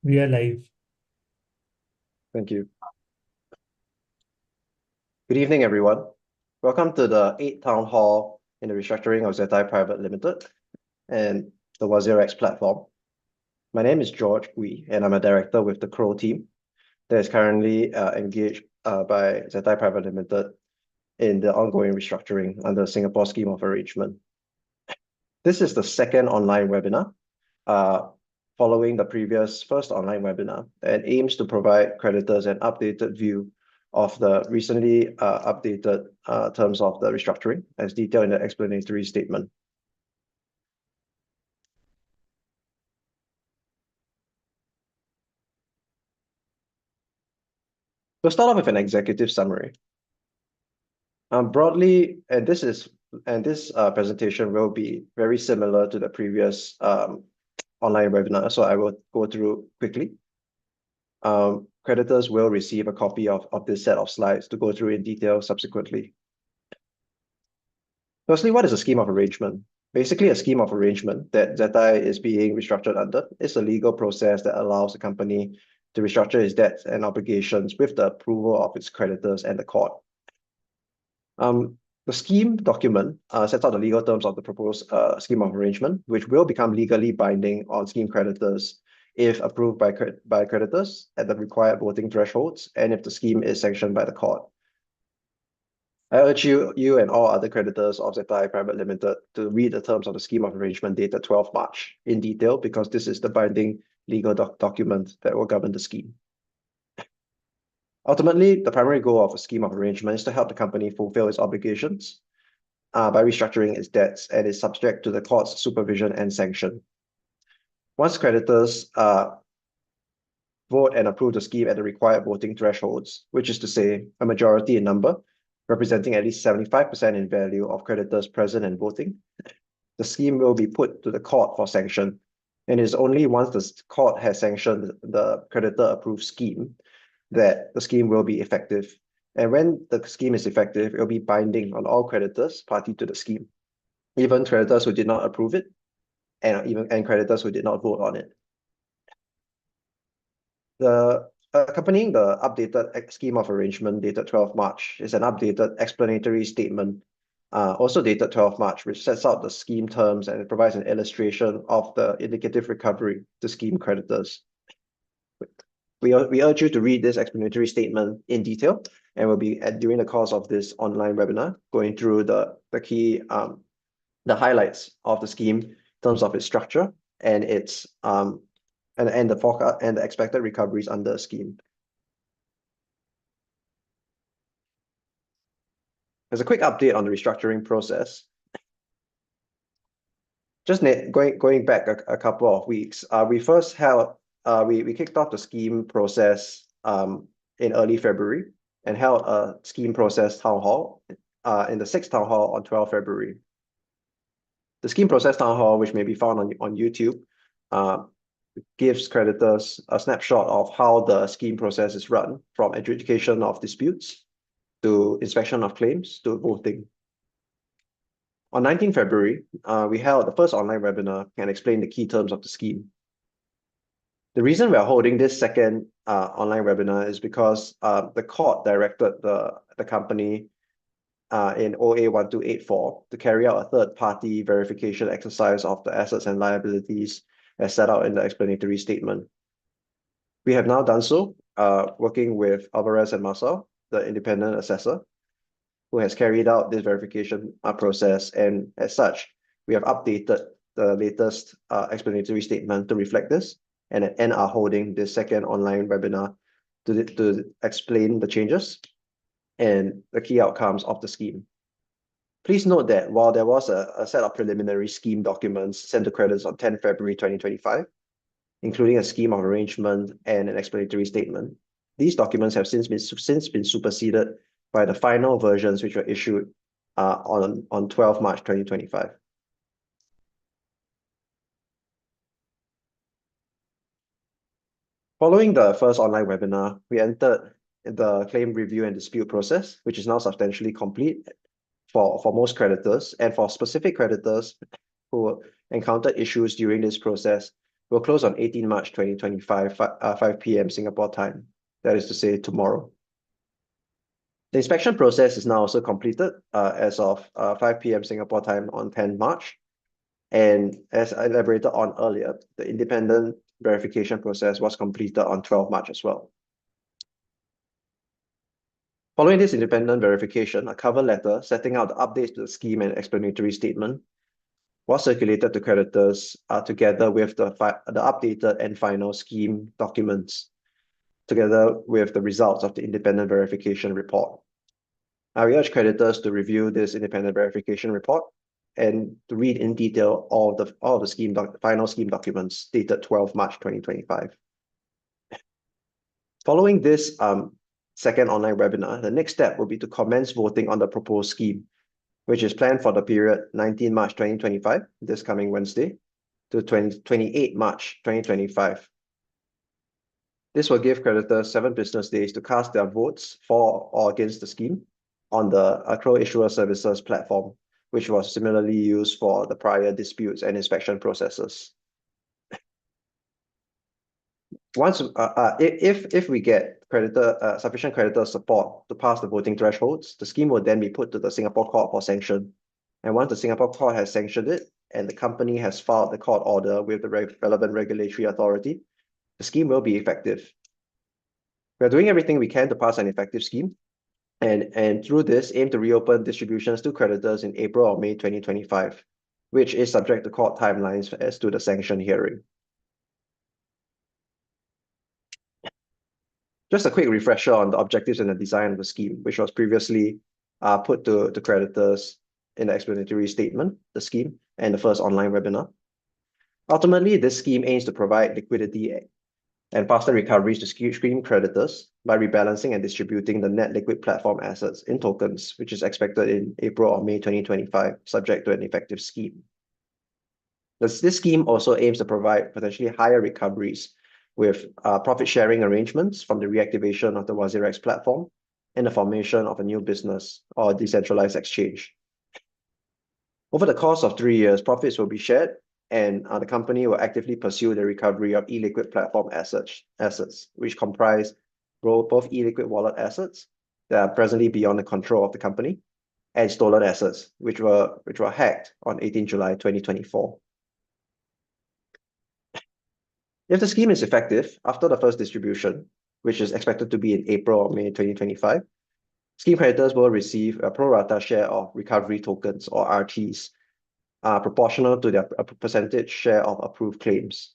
We are live. Thank you. Good evening, everyone. Welcome to the 8th Town Hall in the restructuring of Zettai Private Limited and the WazirX platform. My name is George Gui, and I'm a director with the Crow team that is currently engaged by Zettai Private Limited in the ongoing restructuring under the Singapore Scheme of Arrangement. This is the second online webinar following the previous first online webinar and aims to provide creditors an updated view of the recently updated terms of the restructuring as detailed in the explanatory statement. We'll start off with an executive summary. Broadly, this presentation will be very similar to the previous online webinar, so I will go through quickly. Creditors will receive a copy of this set of slides to go through in detail subsequently. Firstly, what is a scheme of arrangement? Basically, a scheme of arrangement that Zettai is being restructured under is a legal process that allows the company to restructure its debts and obligations with the approval of its creditors and the court. The scheme document sets out the legal terms of the proposed scheme of arrangement, which will become legally binding on scheme creditors if approved by creditors at the required voting thresholds and if the scheme is sanctioned by the court. I urge you and all other creditors of Zettai Private Limited to read the terms of the scheme of arrangement dated 12 March in detail because this is the binding legal document that will govern the scheme. Ultimately, the primary goal of a scheme of arrangement is to help the company fulfill its obligations by restructuring its debts and is subject to the court's supervision and sanction. Once creditors vote and approve the scheme at the required voting thresholds, which is to say a majority in number, representing at least 75% in value of creditors present and voting, the scheme will be put to the court for sanction. And it is only once the court has sanctioned the creditor-approved scheme that the scheme will be effective. And when the scheme is effective, it will be binding on all creditors party to the scheme, even creditors who did not approve it, and creditors who did not vote on it. The accompanying the updated scheme of arrangement dated 12 March is an updated explanatory statement, also dated 12 March, which sets out the scheme terms and it provides an illustration of the indicative recovery to scheme creditors. We urge you to read this explanatory statement in detail, and we'll be during the course of this online webinar going through the key the highlights of the scheme in terms of its structure and its and the forecast and the expected recoveries under the scheme. As a quick update on the restructuring process, just going back a couple of weeks, we first held we kicked off the scheme process in early February and held a scheme process town hall in the 6th town hall on 12 February. The scheme process town hall, which may be found on YouTube, gives creditors a snapshot of how the scheme process is run, from adjudication of disputes to inspection of claims to voting. On 19 February, we held the first online webinar and explained the key terms of the scheme. The reason we are holding this second online webinar is because the court directed the company in OA 1284 to carry out a third-party verification exercise of the assets and liabilities as set out in the explanatory statement. We have now done so, working with Alvarez and Marcel, the independent assessor, who has carried out this verification process, and as such, we have updated the latest explanatory statement to reflect this, and are holding this second online webinar to explain the changes and the key outcomes of the scheme. Please note that while there was a set of preliminary scheme documents sent to creditors on 10 February 2025, including a scheme of arrangement and an explanatory statement, these documents have since been superseded by the final versions which were issued on 12 March 2025. Following the first online webinar, we entered the claim review and dispute process, which is now substantially complete for most creditors, and for specific creditors who encountered issues during this process, will close on 18 March 2025, 5 p.m. Singapore time. That is to say, tomorrow. The inspection process is now also completed as of 5 p.m. Singapore time on 10 March. And as I elaborated on earlier, the independent verification process was completed on 12 March as well. Following this independent verification, a cover letter setting out the updates to the scheme and explanatory statement was circulated to creditors together with the updated and final scheme documents, together with the results of the independent verification report. We urge creditors to review this independent verification report and to read in detail all the final scheme documents dated 12 March 2025. Following this second online webinar, the next step will be to commence voting on the proposed scheme, which is planned for the period 19 March 2025, this coming Wednesday, to 28 March 2025. This will give creditors 7 business days to cast their votes for or against the scheme on the Accrual Issuer Services platform, which was similarly used for the prior disputes and inspection processes. Once, if we get sufficient creditor support to pass the voting thresholds, the scheme will then be put to the Singapore court for sanction. And once the Singapore court has sanctioned it and the company has filed the court order with the relevant regulatory authority, the scheme will be effective. We are doing everything we can to pass an effective scheme, and through this aim to reopen distributions to creditors in April or May 2025, which is subject to court timelines as to the sanction hearing. Just a quick refresher on the objectives and the design of the scheme, which was previously put to creditors in the explanatory statement, the scheme, and the first online webinar. Ultimately, this scheme aims to provide liquidity and faster recoveries to scheme creditors by rebalancing and distributing the net liquid platform assets in tokens, which is expected in April or May 2025, subject to an effective scheme. This scheme also aims to provide potentially higher recoveries with profit sharing arrangements from the reactivation of the WazirX platform and the formation of a new business or decentralized exchange. Over the course of 3 years, profits will be shared, and the company will actively pursue the recovery of illiquid platform assets, which comprise both illiquid wallet assets that are presently beyond the control of the company, and stolen assets, which were hacked on 18 July 2024. If the scheme is effective after the first distribution, which is expected to be in April or May 2025, scheme creditors will receive a pro rata share of recovery tokens or RTs, proportional to their percentage share of approved claims.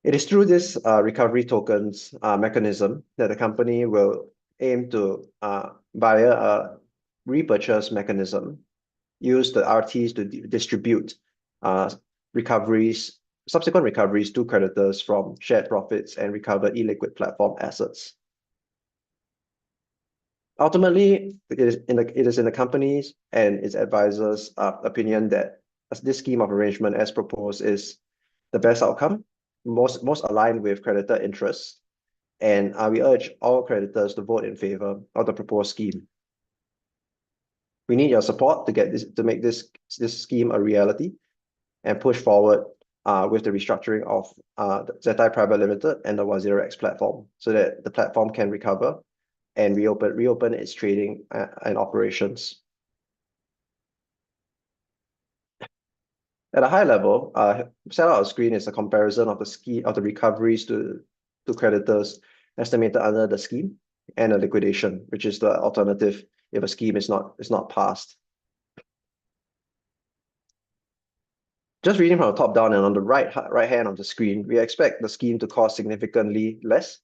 It is through this recovery tokens mechanism that the company will aim to, via a repurchase mechanism, use the RTs to distribute subsequent recoveries to creditors from shared profits and recovered illiquid platform assets. Ultimately, it is in the company's and its advisors' opinion that this scheme of arrangement as proposed is the best outcome, most aligned with creditor interests, and we urge all creditors to vote in favor of the proposed scheme. We need your support to make this scheme a reality and push forward with the restructuring of Zettai Private Limited and the WazirX platform, so that the platform can recover and reopen its trading and operations. At a high level, set out on screen is a comparison of the recoveries to creditors estimated under the scheme and a liquidation, which is the alternative if a scheme is not passed. Just reading from the top down and on the right hand of the screen, we expect the scheme to cost significantly less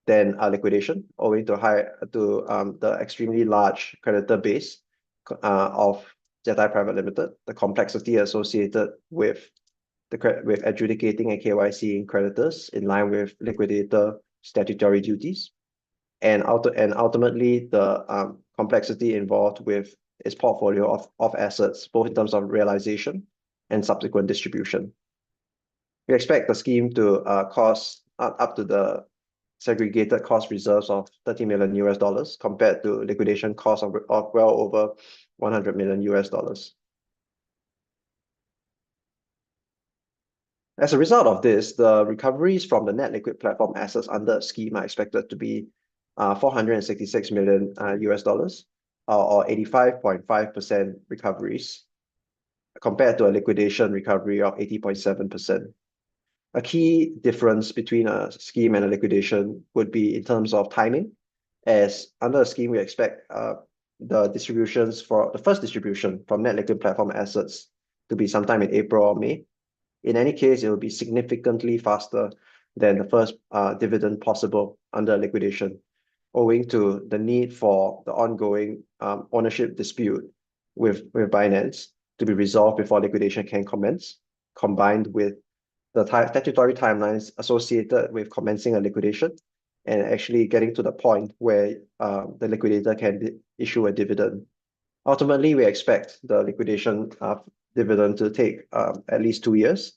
than liquidation, owing to the extremely large creditor base of Zettai Private Limited, the complexity associated with adjudicating and KYCing creditors in line with liquidator statutory duties, and ultimately the complexity involved with its portfolio of assets, both in terms of realization and subsequent distribution. We expect the scheme to cost up to the segregated cost reserves of $30 million compared to liquidation costs of well over $100 million. As a result of this, the recoveries from the net liquid platform assets under a scheme are expected to be 466 million US dollars, or 85.5% recoveries, compared to a liquidation recovery of 80.7%. A key difference between a scheme and a liquidation would be in terms of timing, as under a scheme, we expect the distributions for the first distribution from net liquid platform assets to be sometime in April or May. In any case, it will be significantly faster than the first dividend possible under liquidation, owing to the need for the ongoing ownership dispute with Binance to be resolved before liquidation can commence, combined with the statutory timelines associated with commencing a liquidation and actually getting to the point where the liquidator can issue a dividend. Ultimately, we expect the liquidation dividend to take at least 2 years,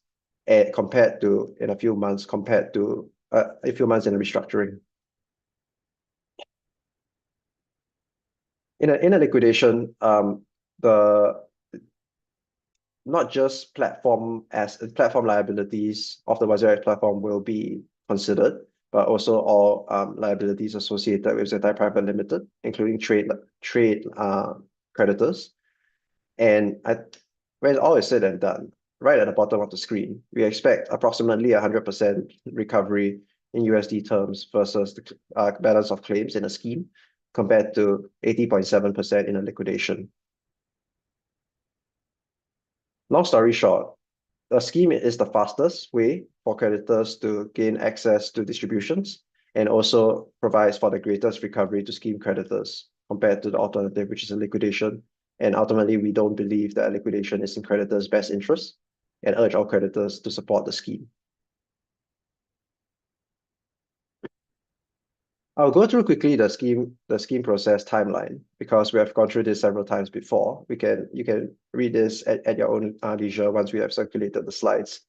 compared to in a few months, compared to a few months in a restructuring. In a liquidation, the not just platform liabilities of the WazirX platform will be considered, but also all liabilities associated with Zettai Private Limited, including trade creditors. And when all is said and done, right at the bottom of the screen, we expect approximately 100% recovery in USD terms versus the balance of claims in a scheme, compared to 80.7% in a liquidation. Long story short, the scheme is the fastest way for creditors to gain access to distributions, and also provides for the greatest recovery to scheme creditors compared to the alternative, which is a liquidation. And ultimately, we don't believe that a liquidation is in creditors' best interest, and urge all creditors to support the scheme. I'll go through quickly the scheme process timeline, because we have gone through this several times before. You can read this at your own leisure once we have circulated the slides.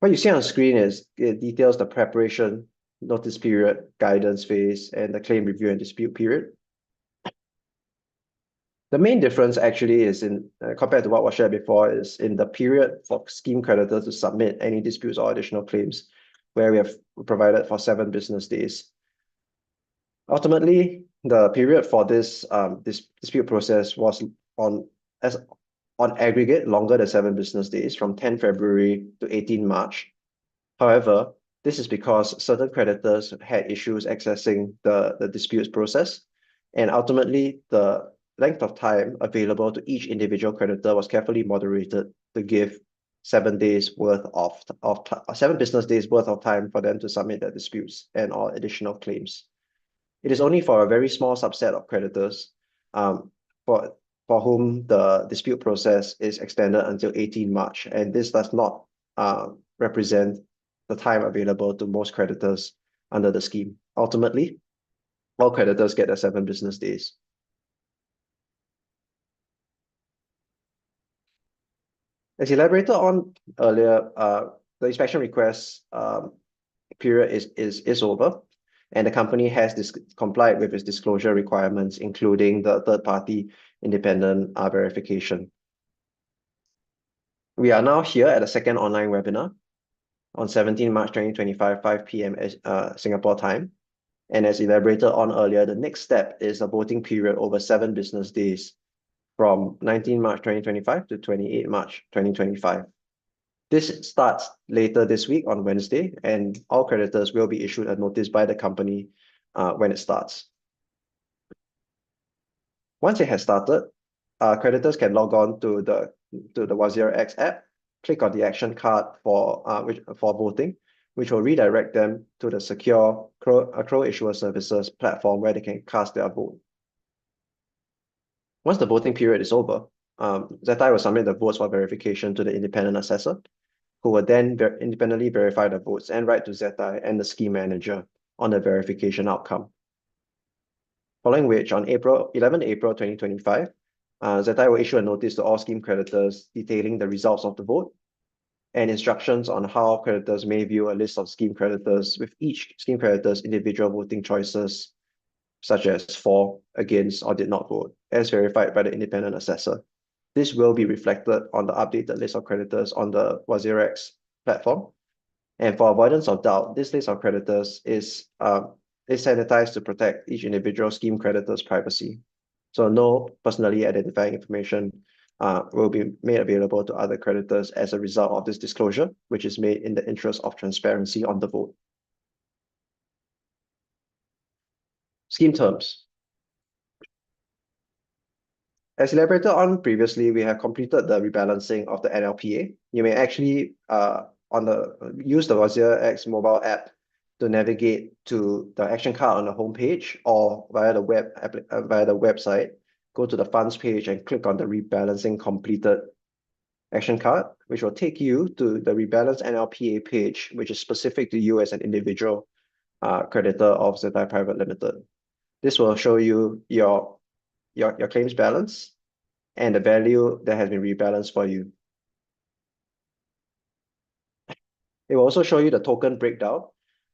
What you see on the screen is it details the preparation, notice period, guidance phase, and the claim review and dispute period. The main difference actually is in compared to what was shared before, is in the period for scheme creditors to submit any disputes or additional claims, where we have provided for 7 business days. Ultimately, the period for this dispute process was on aggregate longer than 7 business days, from 10 February to 18 March. However, this is because certain creditors had issues accessing the disputes process, and ultimately the length of time available to each individual creditor was carefully moderated to give 7 business days worth of time for them to submit their disputes and all additional claims. It is only for a very small subset of creditors for whom the dispute process is extended until 18 March, and this does not represent the time available to most creditors under the scheme. Ultimately, all creditors get their 7 business days. As elaborated on earlier, the inspection request period is over, and the company has complied with its disclosure requirements, including the third-party independent verification. We are now here at a second online webinar on 17 March 2025, 5 p.m. Singapore time. And as elaborated on earlier, the next step is a voting period over 7 business days, from 19 March 2025 to 28 March 2025. This starts later this week on Wednesday, and all creditors will be issued a notice by the company when it starts. Once it has started, creditors can log on to the WazirX app, click on the action card for voting, which will redirect them to the secure Crow Issuer Services platform, where they can cast their vote. Once the voting period is over, Zettai will submit the votes for verification to the independent assessor, who will then independently verify the votes and write to Zettai and the scheme manager on the verification outcome. Following which, on 11 April 2025, Zettai will issue a notice to all scheme creditors detailing the results of the vote and instructions on how creditors may view a list of scheme creditors, with each scheme creditor's individual voting choices, such as for, against, or did not vote, as verified by the independent assessor. This will be reflected on the updated list of creditors on the WazirX platform. And for avoidance of doubt, this list of creditors is sanitized to protect each individual scheme creditor's privacy. So no personally identifying information will be made available to other creditors as a result of this disclosure, which is made in the interest of transparency on the vote. Scheme terms. As elaborated on previously, we have completed the rebalancing of the NLPA. You may actually use the WazirX mobile app to navigate to the action card on the homepage, or via the website, go to the funds page and click on the rebalancing completed action card, which will take you to the rebalance NLPA page, which is specific to you as an individual creditor of Zettai Private Limited. This will show you your claims balance and the value that has been rebalanced for you. It will also show you the token breakdown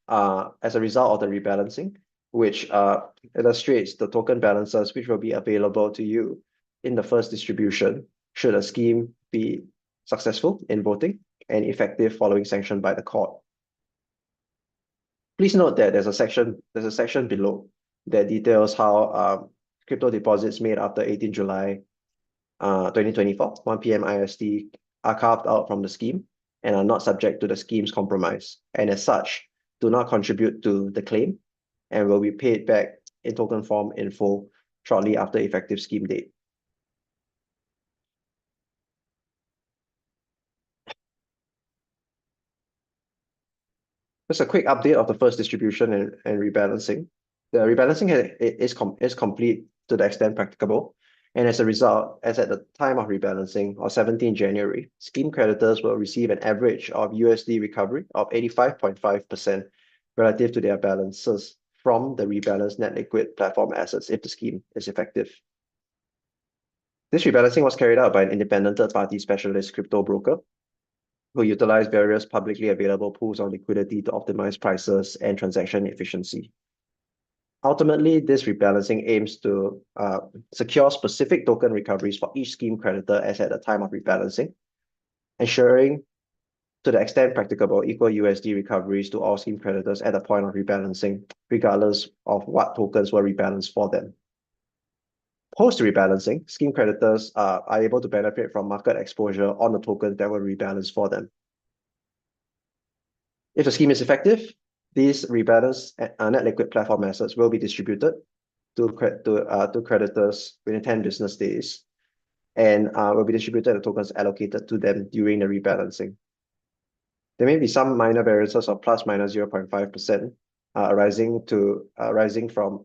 as a result of the rebalancing, which illustrates the token balances which will be available to you in the first distribution should a scheme be successful in voting and effective following sanction by the court. Please note that there's a section below that details how crypto deposits made after 18 July 2024, 1 p.m. IST, are carved out from the scheme and are not subject to the scheme's compromise, and as such, do not contribute to the claim and will be paid back in token form in full shortly after effective scheme date. Just a quick update of the first distribution and rebalancing. The rebalancing is complete to the extent practicable. And as a result, as at the time of rebalancing, or 17 January, scheme creditors will receive an average of USD recovery of 85.5% relative to their balances from the rebalanced net liquid platform assets if the scheme is effective. This rebalancing was carried out by an independent third-party specialist crypto broker who utilized various publicly available pools of liquidity to optimize prices and transaction efficiency. Ultimately, this rebalancing aims to secure specific token recoveries for each scheme creditor as at the time of rebalancing, ensuring, to the extent practicable, equal USD recoveries to all scheme creditors at the point of rebalancing, regardless of what tokens were rebalanced for them. Post-rebalancing, scheme creditors are able to benefit from market exposure on the tokens that were rebalanced for them. If the scheme is effective, these rebalanced net liquid platform assets will be distributed to creditors within 10 business days and will be distributed the tokens allocated to them during the rebalancing. There may be some minor variances of plus minus 0.5% arising from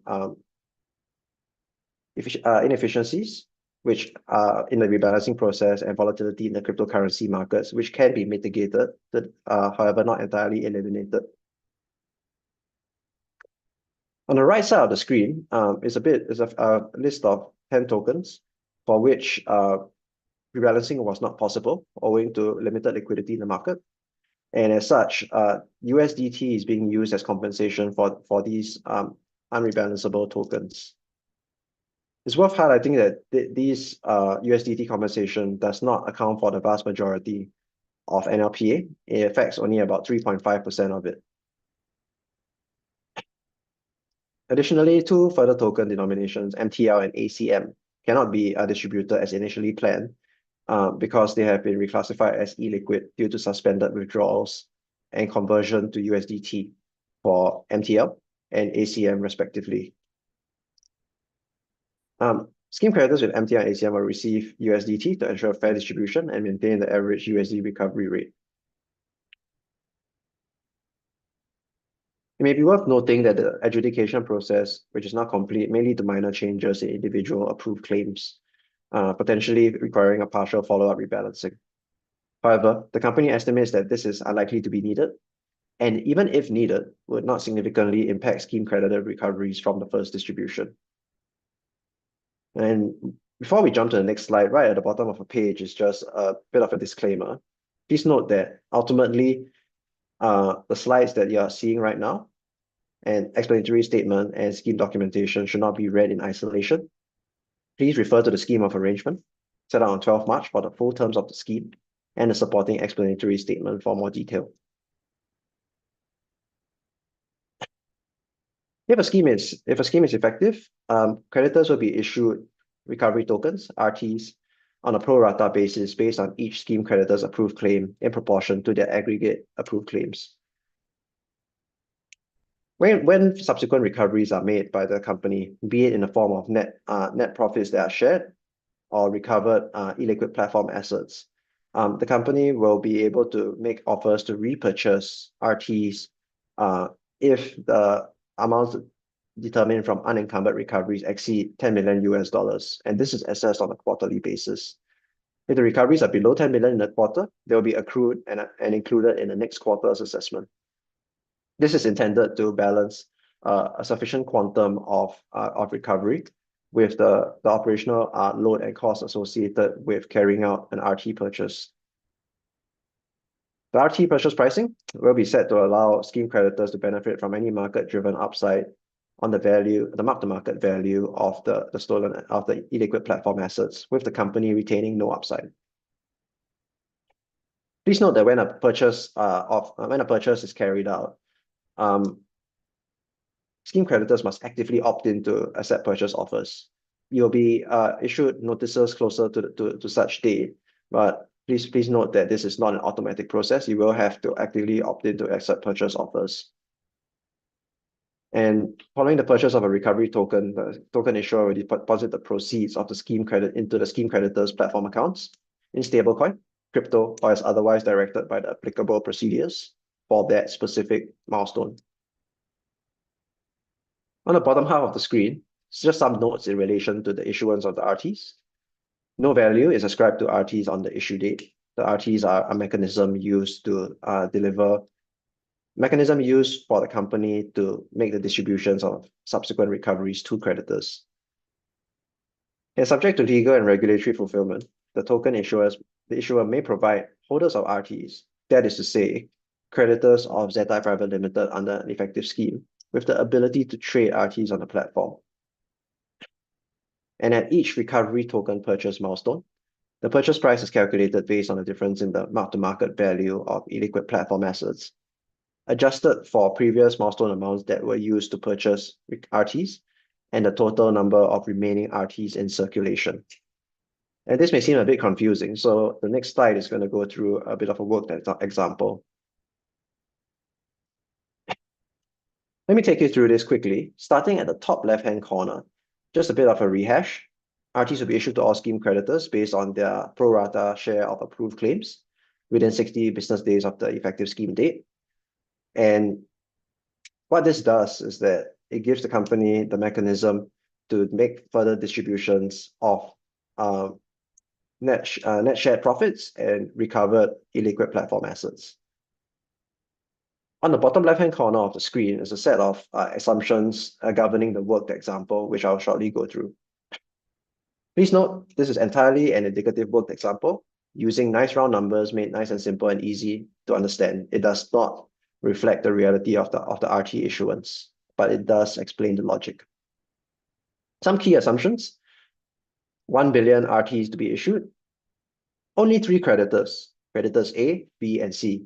inefficiencies, which are in the rebalancing process, and volatility in the cryptocurrency markets, which can be mitigated, however, not entirely eliminated. On the right side of the screen is a list of 10 tokens for which rebalancing was not possible owing to limited liquidity in the market. And as such, USDT is being used as compensation for these unrebalanceable tokens. It's worth highlighting that these USDT compensation does not account for the vast majority of NLPA. It affects only about 3.5% of it. Additionally, two further token denominations, MTL and ACM, cannot be distributed as initially planned because they have been reclassified as illiquid due to suspended withdrawals and conversion to USDT for MTL and ACM respectively. Scheme creditors with MTL and ACM will receive USDT to ensure fair distribution and maintain the average USD recovery rate. It may be worth noting that the adjudication process, which is now complete, may lead to minor changes in individual approved claims, potentially requiring a partial follow-up rebalancing. However, the company estimates that this is unlikely to be needed, and even if needed, would not significantly impact scheme creditor recoveries from the first distribution. And before we jump to the next slide, right at the bottom of the page is just a bit of a disclaimer. Please note that ultimately, the slides that you are seeing right now and explanatory statement and scheme documentation should not be read in isolation. Please refer to the scheme of arrangement set out on 12 March for the full terms of the scheme and a supporting explanatory statement for more detail. If a scheme is effective, creditors will be issued recovery tokens, RTs, on a pro rata basis based on each scheme creditor's approved claim in proportion to their aggregate approved claims. When subsequent recoveries are made by the company, be it in the form of net profits that are shared or recovered illiquid platform assets, the company will be able to make offers to repurchase RTs if the amounts determined from unencumbered recoveries exceed $10 million US, and this is assessed on a quarterly basis. If the recoveries are below 10 million in a quarter, they'll be accrued and included in the next quarter's assessment. This is intended to balance a sufficient quantum of recovery with the operational load and cost associated with carrying out an RT purchase. The RT purchase pricing will be set to allow scheme creditors to benefit from any market-driven upside on the mark-to-market value of the illiquid platform assets, with the company retaining no upside. Please note that when a purchase is carried out, scheme creditors must actively opt in to accept purchase offers. You'll be issued notices closer to such date, but please note that this is not an automatic process. You will have to actively opt in to accept purchase offers. And following the purchase of a recovery token, the token issuer will deposit the proceeds of the scheme credit into the scheme creditor's platform accounts in stablecoin, crypto, or as otherwise directed by the applicable procedures for that specific milestone. On the bottom half of the screen, it's just some notes in relation to the issuance of the RTs. No value is ascribed to RTs on the issue date. The RTs are a mechanism used for the company to make the distributions of subsequent recoveries to creditors. And subject to legal and regulatory fulfillment, the issuer may provide holders of RTs, that is to say, creditors of Zettai Private Limited under an effective scheme, with the ability to trade RTs on the platform. And at each recovery token purchase milestone, the purchase price is calculated based on the difference in the mark-to-market value of illiquid platform assets, adjusted for previous milestone amounts that were used to purchase RTs and the total number of remaining RTs in circulation. And this may seem a bit confusing, so the next slide is going to go through a bit of a worked example. Let me take you through this quickly, starting at the top left-hand corner. Just a bit of a rehash. RTs will be issued to all scheme creditors based on their pro rata share of approved claims within 60 business days of the effective scheme date. And what this does is that it gives the company the mechanism to make further distributions of net shared profits and recovered illiquid platform assets. On the bottom left-hand corner of the screen is a set of assumptions governing the worked example, which I'll shortly go through. Please note, this is entirely an indicative worked example, using nice round numbers made nice and simple and easy to understand. It does not reflect the reality of the RT issuance, but it does explain the logic. Some key assumptions: 1 billion RTs to be issued. Only 3 creditors A, B, and C.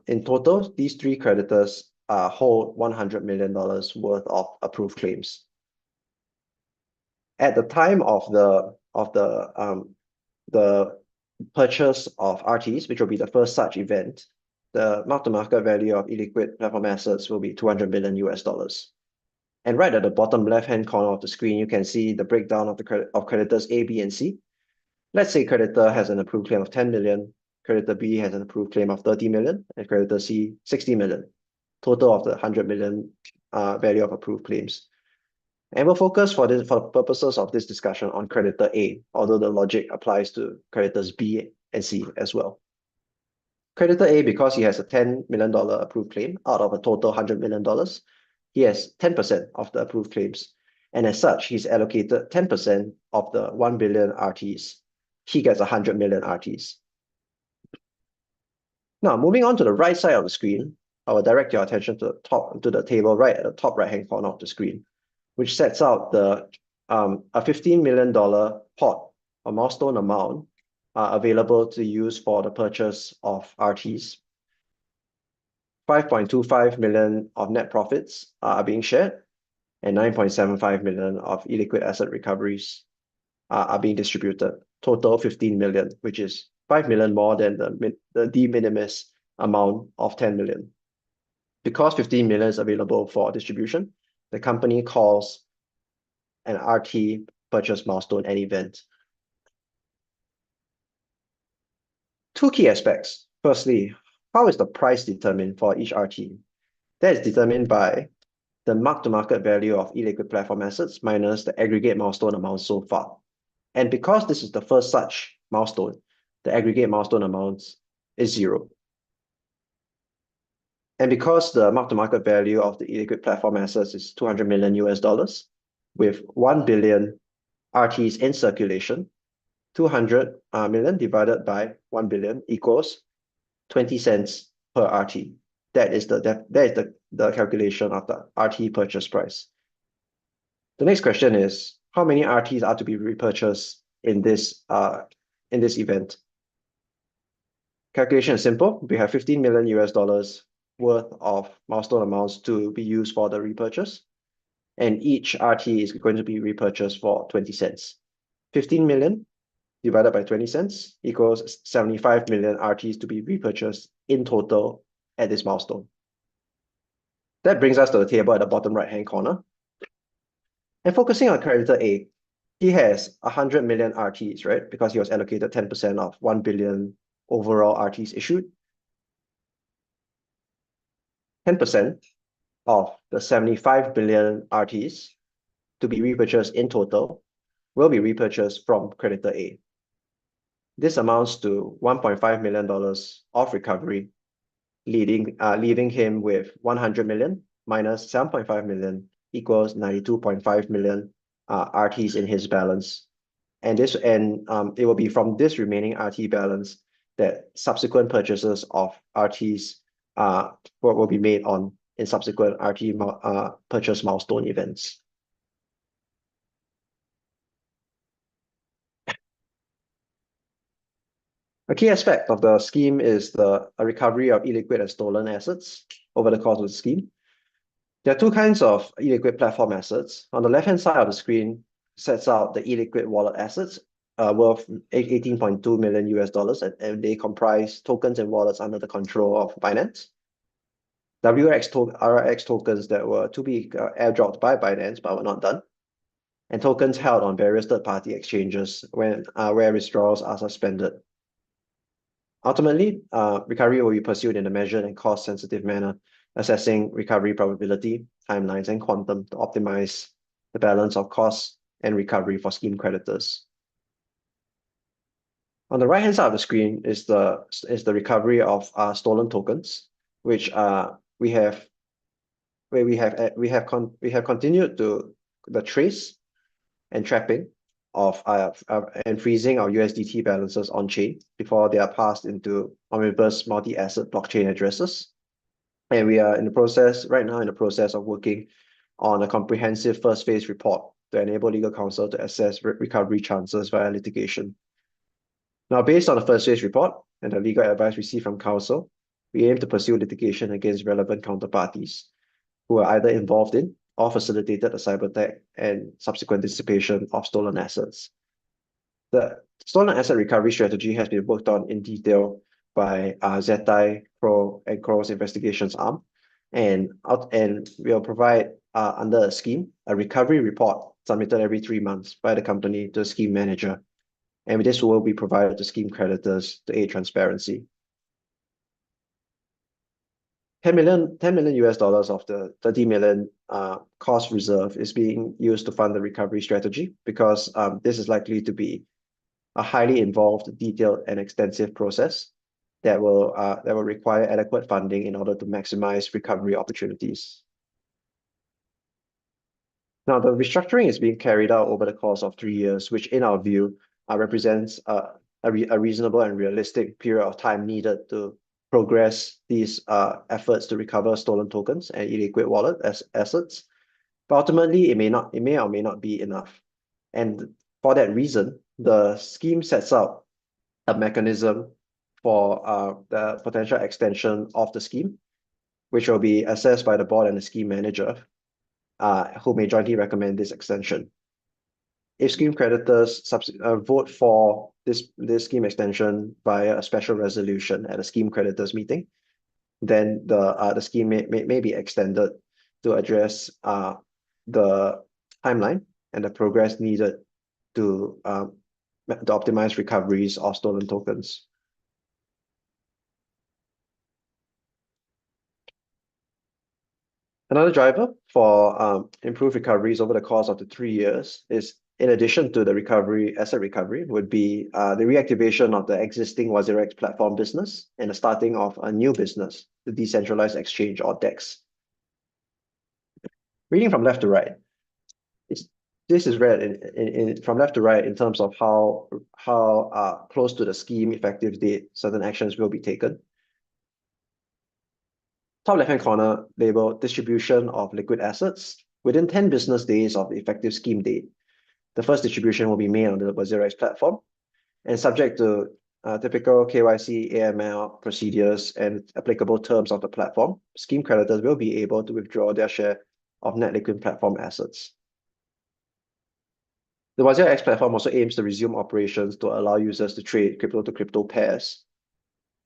In total, these 3 creditors hold $100 million worth of approved claims. At the time of the purchase of RTs, which will be the first such event, the mark-to-market value of illiquid platform assets will be $200 million US. And right at the bottom left-hand corner of the screen, you can see the breakdown of creditors A, B, and C. Let's say creditor has an approved claim of 10 million, creditor B has an approved claim of 30 million, and creditor C 60 million. Total of the 100 million value of approved claims. And we'll focus for the purposes of this discussion on creditor A, although the logic applies to creditors B and C as well. Creditor A, because he has a $10 million approved claim out of a total $100 million, he has 10% of the approved claims. And as such, he's allocated 10% of the 1 billion RTs. He gets 100 million RTs. Now, moving on to the right side of the screen, I will direct your attention to the table right at the top right-hand corner of the screen, which sets out a $15 million pot, a milestone amount, available to use for the purchase of RTs. 5.25 million of net profits are being shared, and 9.75 million of illiquid asset recoveries are being distributed. Total 15 million, which is 5 million more than the de minimis amount of 10 million. Because 15 million is available for distribution, the company calls an RT purchase milestone an event. Two key aspects. Firstly, how is the price determined for each RT? That is determined by the mark-to-market value of illiquid platform assets minus the aggregate milestone amount so far. And because this is the first such milestone, the aggregate milestone amount is 0. And because the mark-to-market value of the illiquid platform assets is $200 million US, with 1 billion RTs in circulation, 200 million divided by 1 billion equals 20 cents per RT. That is the calculation of the RT purchase price. The next question is, how many RTs are to be repurchased in this event? Calculation is simple. We have 15 million US worth of milestone amounts to be used for the repurchase, and each RT is going to be repurchased for 20 cents. 15 million divided by 20 cents equals 75 million RTs to be repurchased in total at this milestone. That brings us to the table at the bottom right-hand corner. And focusing on creditor A, he has 100 million RTs, right? Because he was allocated 10% of 1 billion overall RTs issued. 10% of the 75 billion RTs to be repurchased in total will be repurchased from creditor A. This amounts to $1.5 million of recovery, leaving him with 100 million minus 7.5 million equals 92.5 million RTs in his balance. And it will be from this remaining RT balance that subsequent purchases of RTs will be made in subsequent RT purchase milestone events. A key aspect of the scheme is the recovery of illiquid and stolen assets over the course of the scheme. There are two kinds of illiquid platform assets. On the left-hand side of the screen sets out the illiquid wallet assets worth 18.2 million US, and they comprise tokens and wallets under the control of Binance. WRX tokens that were to be airdropped by Binance but were not done, and tokens held on various third-party exchanges where withdrawals are suspended. Ultimately, recovery will be pursued in a measured and cost-sensitive manner, assessing recovery probability, timelines, and quantum to optimize the balance of costs and recovery for scheme creditors. On the right-hand side of the screen is the recovery of stolen tokens, which we have continued to the trace and trapping of and freezing our USDT balances on chain before they are passed into omnibus multi-asset blockchain addresses. And we are right now in the process of working on a comprehensive first phase report to enable legal counsel to assess recovery chances via litigation. Now, based on the first phase report and the legal advice received from counsel, we aim to pursue litigation against relevant counterparties who are either involved in or facilitated the cyber attack and subsequent dissipation of stolen assets. The stolen asset recovery strategy has been worked on in detail by Zettai, Crow's investigations arm, and we'll provide under a scheme a recovery report submitted every 3 months by the company to the scheme manager, and this will be provided to scheme creditors to aid transparency. 10 million US dollars of the 30 million cost reserve is being used to fund the recovery strategy because this is likely to be a highly involved, detailed, and extensive process that will require adequate funding in order to maximize recovery opportunities. Now, the restructuring is being carried out over the course of 3 years, which in our view represents a reasonable and realistic period of time needed to progress these efforts to recover stolen tokens and illiquid wallet assets. But ultimately, it may or may not be enough. And for that reason, the scheme sets out a mechanism for the potential extension of the scheme, which will be assessed by the board and the scheme manager, who may jointly recommend this extension. If scheme creditors vote for this scheme extension via a special resolution at a scheme creditors meeting, then the scheme may be extended to address the timeline and the progress needed to optimize recoveries of stolen tokens. Another driver for improved recoveries over the course of the 3 years is, in addition to the asset recovery, would be the reactivation of the existing WazirX platform business and the starting of a new business, the decentralized exchange, or DEX. Reading from left to right, this is read from left to right in terms of how close to the scheme effective date certain actions will be taken. Top left-hand corner, labeled distribution of liquid assets. Within 10 business days of the effective scheme date, the first distribution will be made on the WazirX platform, and subject to typical KYC, AML procedures, and applicable terms of the platform, scheme creditors will be able to withdraw their share of net liquid platform assets. The WazirX platform also aims to resume operations to allow users to trade crypto-to-crypto pairs.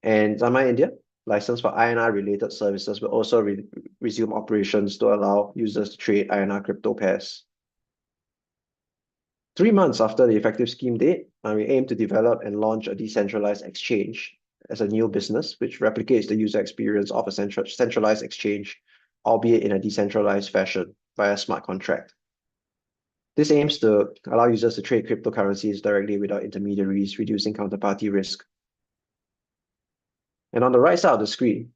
And Zama India, license for INR-related services, will also resume operations to allow users to trade INR crypto pairs. 3 months after the effective scheme date, we aim to develop and launch a decentralized exchange as a new business, which replicates the user experience of a centralized exchange, albeit in a decentralized fashion via smart contract. This aims to allow users to trade cryptocurrencies directly without intermediaries, reducing counterparty risk. And on the right side of the screen,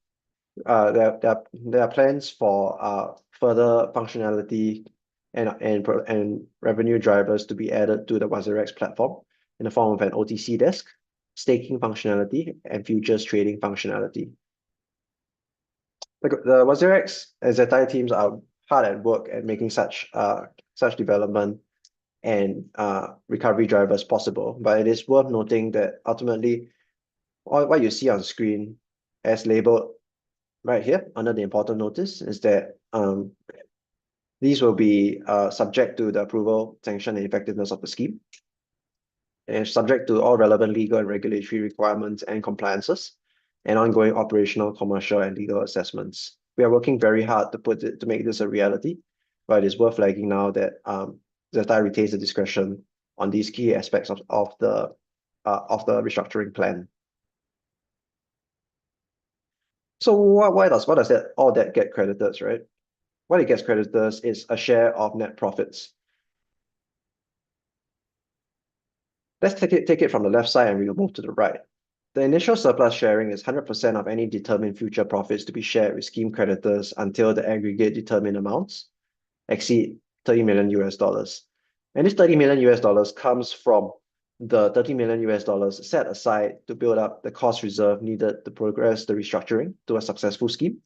there are plans for further functionality and revenue drivers to be added to the WazirX platform in the form of an OTC desk, staking functionality, and futures trading functionality. The WazirX and Zettai teams are hard at work at making such development and recovery drivers possible, but it is worth noting that ultimately what you see on screen as labeled right here under the important notice is that these will be subject to the approval, sanction, and effectiveness of the scheme, and subject to all relevant legal and regulatory requirements and compliances, and ongoing operational, commercial, and legal assessments. We are working very hard to make this a reality, but it is worth flagging now that Zettai retains the discretion on these key aspects of the restructuring plan. So why does all that get creditors, right? What it gets creditors is a share of net profits. Let's take it from the left side and we'll move to the right. The initial surplus sharing is 100% of any determined future profits to be shared with scheme creditors until the aggregate determined amounts exceed $30 million. And this $30 million comes from the $30 million set aside to build up the cost reserve needed to progress the restructuring to a successful scheme,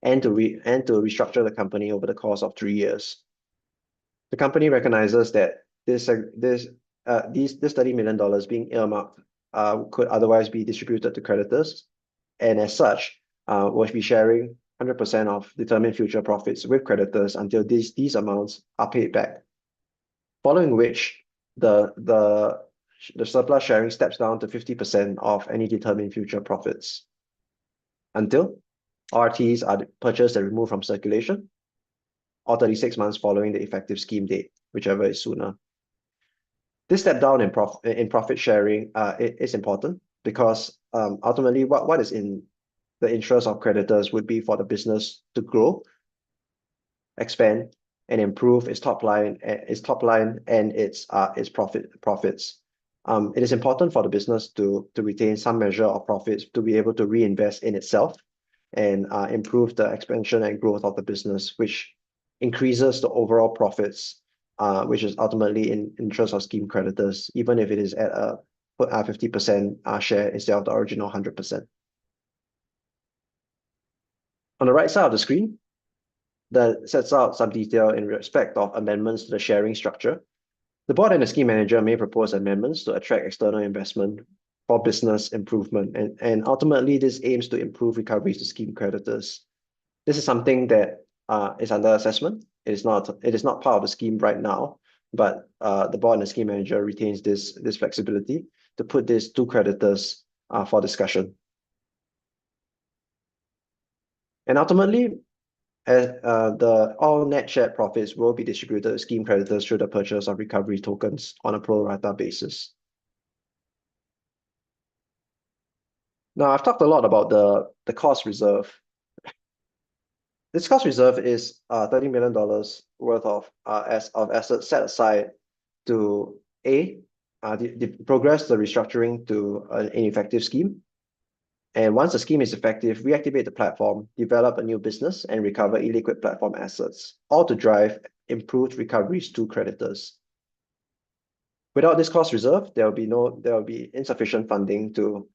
and to restructure the company over the course of 3 years. The company recognizes that this $30 million being earmarked could otherwise be distributed to creditors, and as such, will be sharing 100% of determined future profits with creditors until these amounts are paid back. Following which, the surplus sharing steps down to 50% of any determined future profits until RTs are purchased and removed from circulation, or 36 months following the effective scheme date, whichever is sooner. This step down in profit sharing is important because ultimately what is in the interest of creditors would be for the business to grow, expand, and improve its top line and its profits. It is important for the business to retain some measure of profits to be able to reinvest in itself and improve the expansion and growth of the business, which increases the overall profits, which is ultimately in interest of scheme creditors, even if it is at a 50% share instead of the original 100%. On the right side of the screen, that sets out some detail in respect of amendments to the sharing structure. The board and the scheme manager may propose amendments to attract external investment for business improvement. And ultimately, this aims to improve recoveries to scheme creditors. This is something that is under assessment. It is not part of the scheme right now, but the board and the scheme manager retains this flexibility to put this to creditors for discussion. And ultimately, all net shared profits will be distributed to scheme creditors through the purchase of recovery tokens on a pro rata basis. Now, I've talked a lot about the cost reserve. This cost reserve is $30 million worth of assets set aside to progress the restructuring to an ineffective scheme. And once the scheme is effective, reactivate the platform, develop a new business, and recover illiquid platform assets, all to drive improved recoveries to creditors. Without this cost reserve, there will be insufficient funding to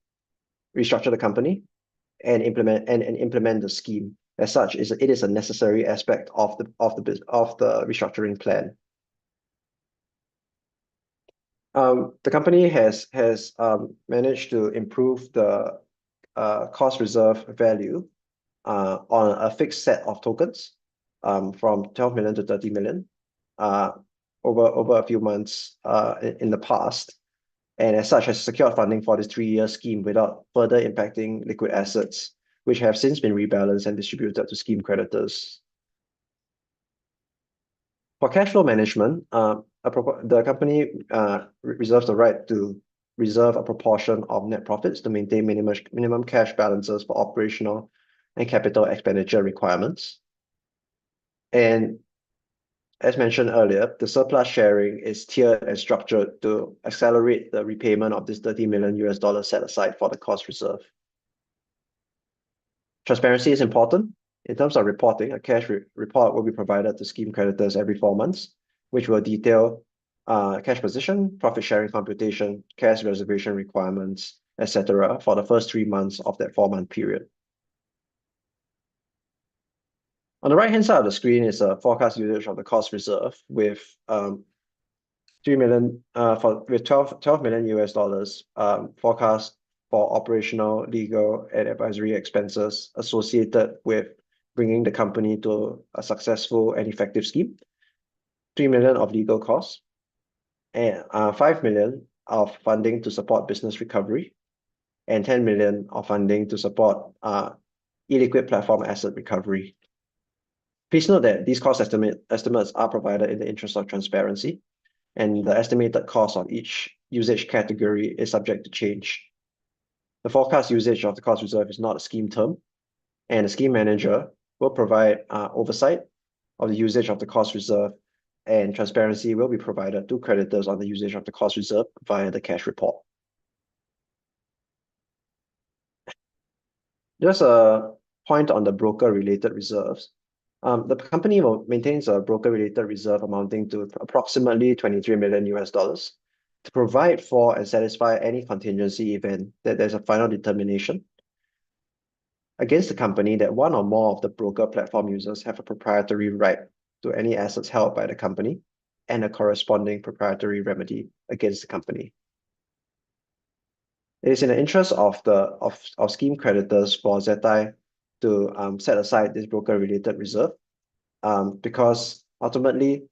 restructure the company and implement the scheme. As such, it is a necessary aspect of the restructuring plan. The company has managed to improve the cost reserve value on a fixed set of tokens from 12 million to 30 million over a few months in the past. And as such, has secured funding for this 3-year scheme without further impacting liquid assets, which have since been rebalanced and distributed to scheme creditors. For cash flow management, the company reserves the right to reserve a proportion of net profits to maintain minimum cash balances for operational and capital expenditure requirements. And as mentioned earlier, the surplus sharing is tiered and structured to accelerate the repayment of this $30 million set aside for the cost reserve. Transparency is important. In terms of reporting, a cash report will be provided to scheme creditors every 4 months, which will detail cash position, profit sharing computation, cash reservation requirements, etc. for the first 3 months of that 4-month period. On the right-hand side of the screen is a forecast usage of the cost reserve with 12 million US dollars forecast for operational, legal, and advisory expenses associated with bringing the company to a successful and effective scheme. 3 million of legal costs, and 5 million of funding to support business recovery, and 10 million of funding to support illiquid platform asset recovery. Please note that these cost estimates are provided in the interest of transparency, and the estimated cost of each usage category is subject to change. The forecast usage of the cost reserve is not a scheme term, and the scheme manager will provide oversight of the usage of the cost reserve, and transparency will be provided to creditors on the usage of the cost reserve via the cash report. Just a point on the broker-related reserves. The company maintains a broker-related reserve amounting to approximately 23 million US dollars to provide for and satisfy any contingency event that there's a final determination against the company that one or more of the broker platform users have a proprietary right to any assets held by the company and a corresponding proprietary remedy against the company. It is in the interest of scheme creditors for Zettai to set aside this broker-related reserve because ultimately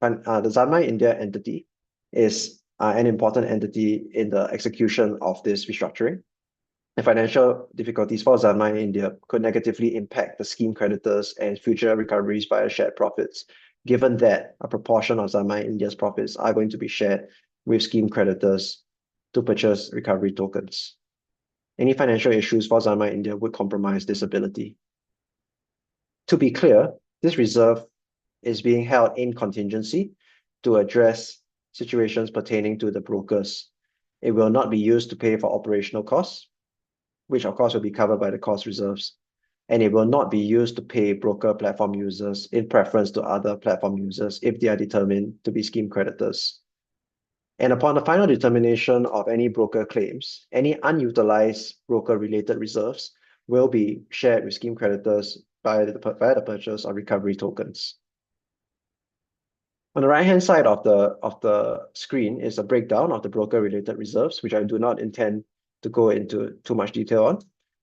the Zanmai India entity is an important entity in the execution of this restructuring. The financial difficulties for Zanmai India could negatively impact the scheme creditors and future recoveries via shared profits, given that a proportion of Zanmai India's profits are going to be shared with scheme creditors to purchase recovery tokens. Any financial issues for Zanmai India would compromise this ability. To be clear, this reserve is being held in contingency to address situations pertaining to the brokers. It will not be used to pay for operational costs, which of course will be covered by the cost reserves, and it will not be used to pay broker platform users in preference to other platform users if they are determined to be scheme creditors. And upon the final determination of any broker claims, any unutilized broker-related reserves will be shared with scheme creditors via the purchase of recovery tokens. On the right-hand side of the screen is a breakdown of the broker-related reserves, which I do not intend to go into too much detail on.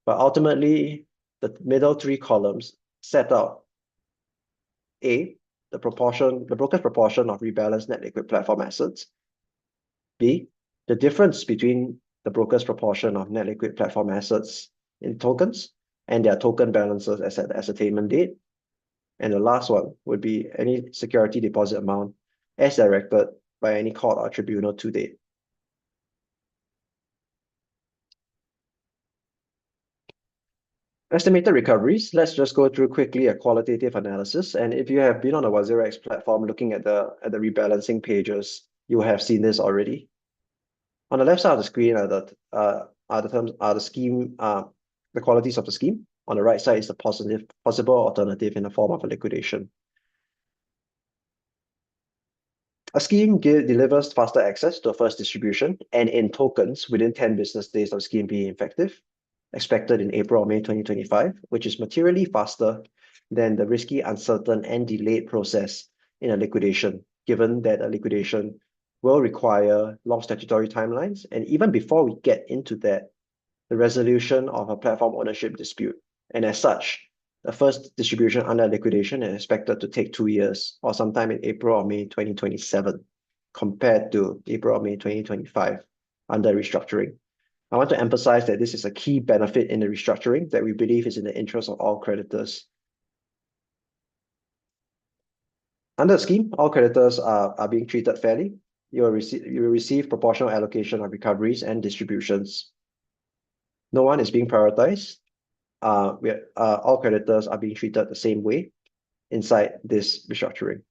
But ultimately, the middle three columns set out A, the broker's proportion of rebalanced net liquid platform assets. B, the difference between the broker's proportion of net liquid platform assets in tokens and their token balances as at the ascertainment date. And the last one would be any security deposit amount as directed by any court or tribunal to date. Estimated recoveries, let's just go through quickly a qualitative analysis. And if you have been on the WazirX platform looking at the rebalancing pages, you have seen this already. On the left side of the screen are the scheme, the qualities of the scheme. On the right side is the possible alternative in the form of a liquidation. A scheme delivers faster access to a first distribution and in tokens within 10 business days of scheme being effective, expected in April or May 2025, which is materially faster than the risky, uncertain, and delayed process in a liquidation, given that a liquidation will require long statutory timelines. And even before we get into that, the resolution of a platform ownership dispute. And as such, the first distribution under liquidation is expected to take 2 years or sometime in April or May 2027, compared to April or May 2025 under restructuring. I want to emphasize that this is a key benefit in the restructuring that we believe is in the interest of all creditors. Under the scheme, all creditors are being treated fairly. You will receive proportional allocation of recoveries and distributions. No one is being prioritized. All creditors are being treated the same way inside this restructuring.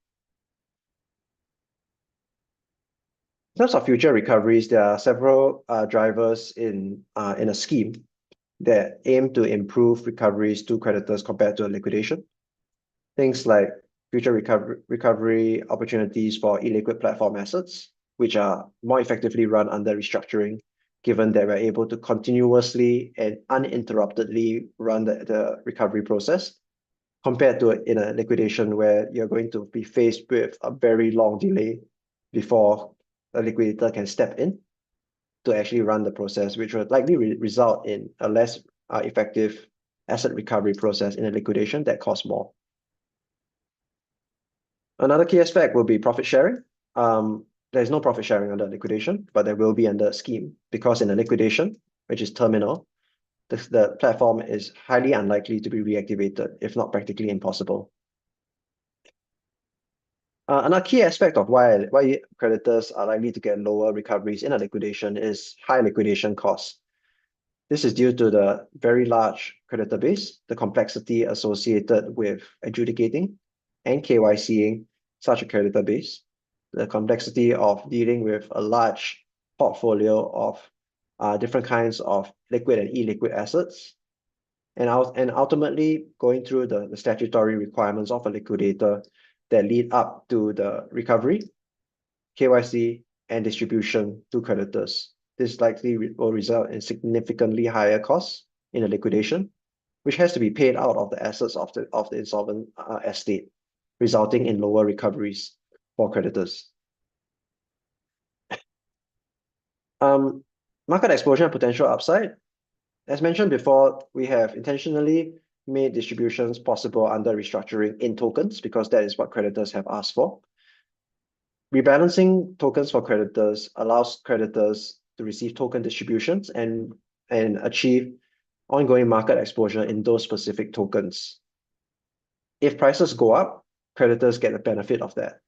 In terms of future recoveries, there are several drivers in a scheme that aim to improve recoveries to creditors compared to a liquidation. Things like future recovery opportunities for illiquid platform assets, which are more effectively run under restructuring, given that we're able to continuously and uninterruptedly run the recovery process, compared to in a liquidation where you're going to be faced with a very long delay before a liquidator can step in to actually run the process, which would likely result in a less effective asset recovery process in a liquidation that costs more. Another key aspect will be profit sharing. There's no profit sharing under liquidation, but there will be under a scheme, because in a liquidation, which is terminal, the platform is highly unlikely to be reactivated, if not practically impossible. Another key aspect of why creditors are likely to get lower recoveries in a liquidation is high liquidation costs. This is due to the very large creditor base, the complexity associated with adjudicating and KYCing such a creditor base, the complexity of dealing with a large portfolio of different kinds of liquid and illiquid assets, and ultimately going through the statutory requirements of a liquidator that lead up to the recovery, KYC, and distribution to creditors. This likely will result in significantly higher costs in a liquidation, which has to be paid out of the assets of the insolvent estate, resulting in lower recoveries for creditors. Market exposure and potential upside. As mentioned before, we have intentionally made distributions possible under restructuring in tokens because that is what creditors have asked for. Rebalancing tokens for creditors allows creditors to receive token distributions and achieve ongoing market exposure in those specific tokens. If prices go up, creditors get the benefit of that.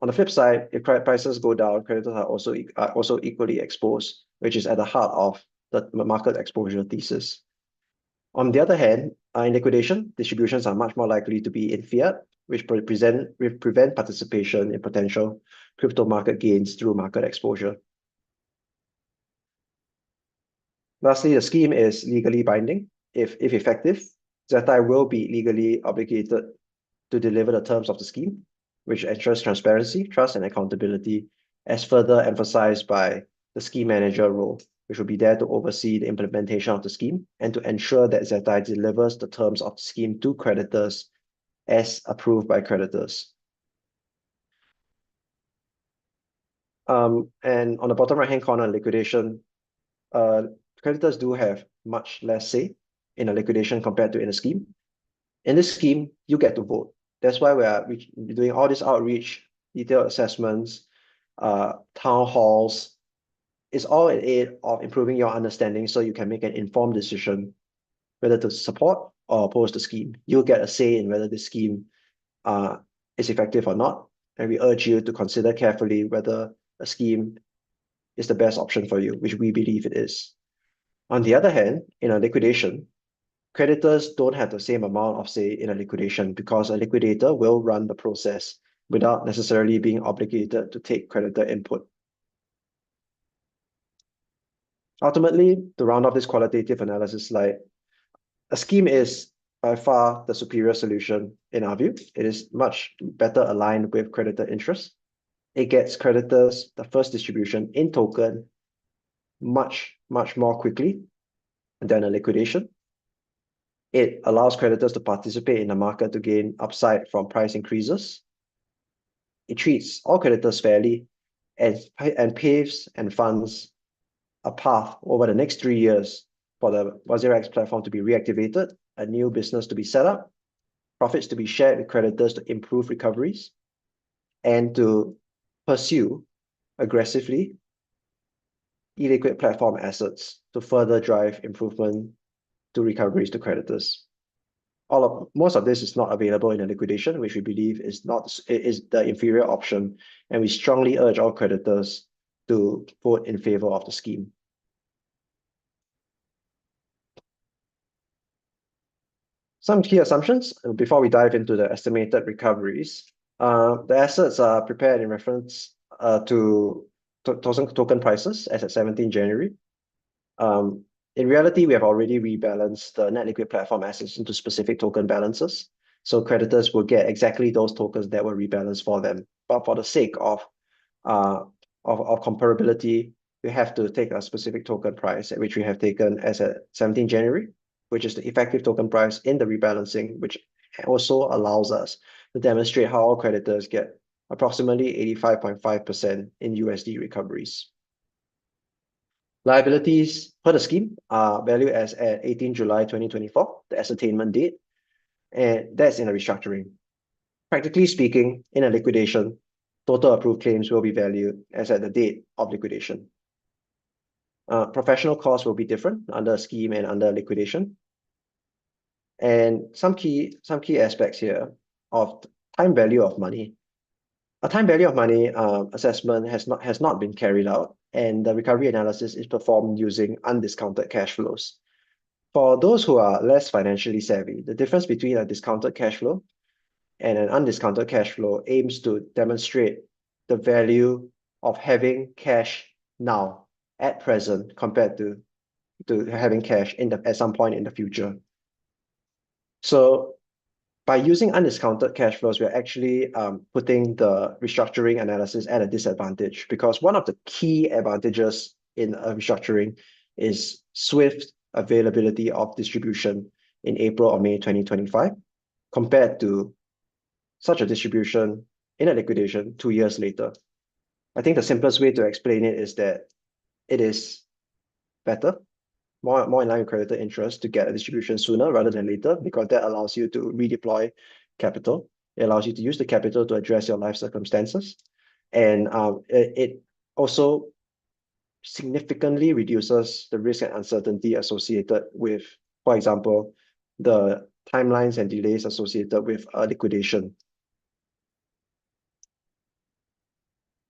On the flip side, if prices go down, creditors are also equally exposed, which is at the heart of the market exposure thesis. On the other hand, in liquidation, distributions are much more likely to be in fiat, which prevent participation in potential crypto market gains through market exposure. Lastly, the scheme is legally binding. If effective, Zettai will be legally obligated to deliver the terms of the scheme, which ensures transparency, trust, and accountability, as further emphasized by the scheme manager role, which will be there to oversee the implementation of the scheme and to ensure that Zettai delivers the terms of the scheme to creditors as approved by creditors. And on the bottom right-hand corner, liquidation, creditors do have much less say in a liquidation compared to in a scheme. In this scheme, you get to vote. That's why we're doing all this outreach, detailed assessments, town halls. It's all in aid of improving your understanding so you can make an informed decision whether to support or oppose the scheme. You'll get a say in whether the scheme is effective or not. And we urge you to consider carefully whether a scheme is the best option for you, which we believe it is. On the other hand, in a liquidation, creditors don't have the same amount of say in a liquidation because a liquidator will run the process without necessarily being obligated to take creditor input. Ultimately, to round off this qualitative analysis slide, a scheme is by far the superior solution in our view. It is much better aligned with creditor interests. It gets creditors the first distribution in token much more quickly than a liquidation. It allows creditors to participate in the market to gain upside from price increases. It treats all creditors fairly and paves and funds a path over the next 3 years for the WazirX platform to be reactivated, a new business to be set up, profits to be shared with creditors to improve recoveries, and to pursue aggressively illiquid platform assets to further drive improvement to recoveries to creditors. Most of this is not available in a liquidation, which we believe is the inferior option, and we strongly urge all creditors to vote in favor of the scheme. Some key assumptions before we dive into the estimated recoveries. The assets are prepared in reference to token prices as at 17 January. In reality, we have already rebalanced the net liquid platform assets into specific token balances. So creditors will get exactly those tokens that were rebalanced for them. But for the sake of comparability, we have to take a specific token price, which we have taken as at 17 January, which is the effective token price in the rebalancing, which also allows us to demonstrate how all creditors get approximately 85.5% in USD recoveries. Liabilities per the scheme are valued as at 18 July 2024, the ascertainment date, and that's in a restructuring. Practically speaking, in a liquidation, total approved claims will be valued as at the date of liquidation. Professional costs will be different under a scheme and under liquidation. And some key aspects here of time value of money. A time value of money assessment has not been carried out, and the recovery analysis is performed using undiscounted cash flows. For those who are less financially savvy, the difference between a discounted cash flow and an undiscounted cash flow aims to demonstrate the value of having cash now at present compared to having cash at some point in the future. So by using undiscounted cash flows, we're actually putting the restructuring analysis at a disadvantage, because one of the key advantages in a restructuring is swift availability of distribution in April or May 2025, compared to such a distribution in a liquidation 2 years later. I think the simplest way to explain it is that it is better, more in line with creditor interest, to get a distribution sooner rather than later, because that allows you to redeploy capital. It allows you to use the capital to address your life circumstances. And it also significantly reduces the risk and uncertainty associated with, for example, the timelines and delays associated with liquidation.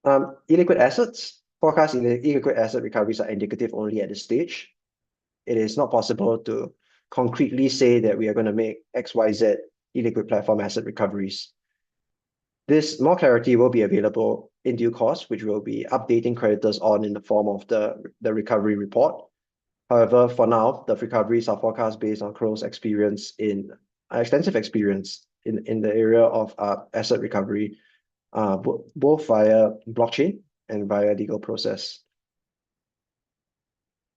Illiquid assets. Forecast illiquid asset recoveries are indicative only at this stage. It is not possible to concretely say that we are going to make XYZ illiquid platform asset recoveries. This more clarity will be available in due course, which we'll be updating creditors on in the form of the recovery report. However, for now, the recoveries are forecast based on Crow's extensive experience in the area of asset recovery, both via blockchain and via legal process.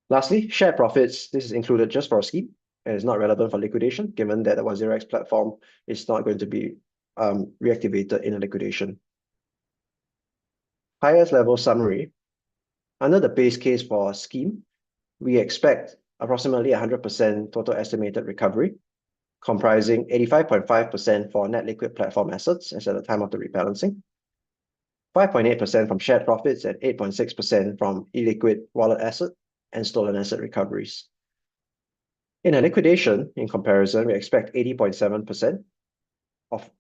Lastly, share profits. This is included just for a scheme and is not relevant for liquidation, given that the WazirX platform is not going to be reactivated in a liquidation. highest level summary, under the base case for scheme, we expect approximately 100% total estimated recovery, comprising 85.5% for net liquid platform assets as at the time of the rebalancing, 5.8% from shared profits, and 8.6% from illiquid wallet asset and stolen asset recoveries. In a liquidation, in comparison, we expect 80.7% of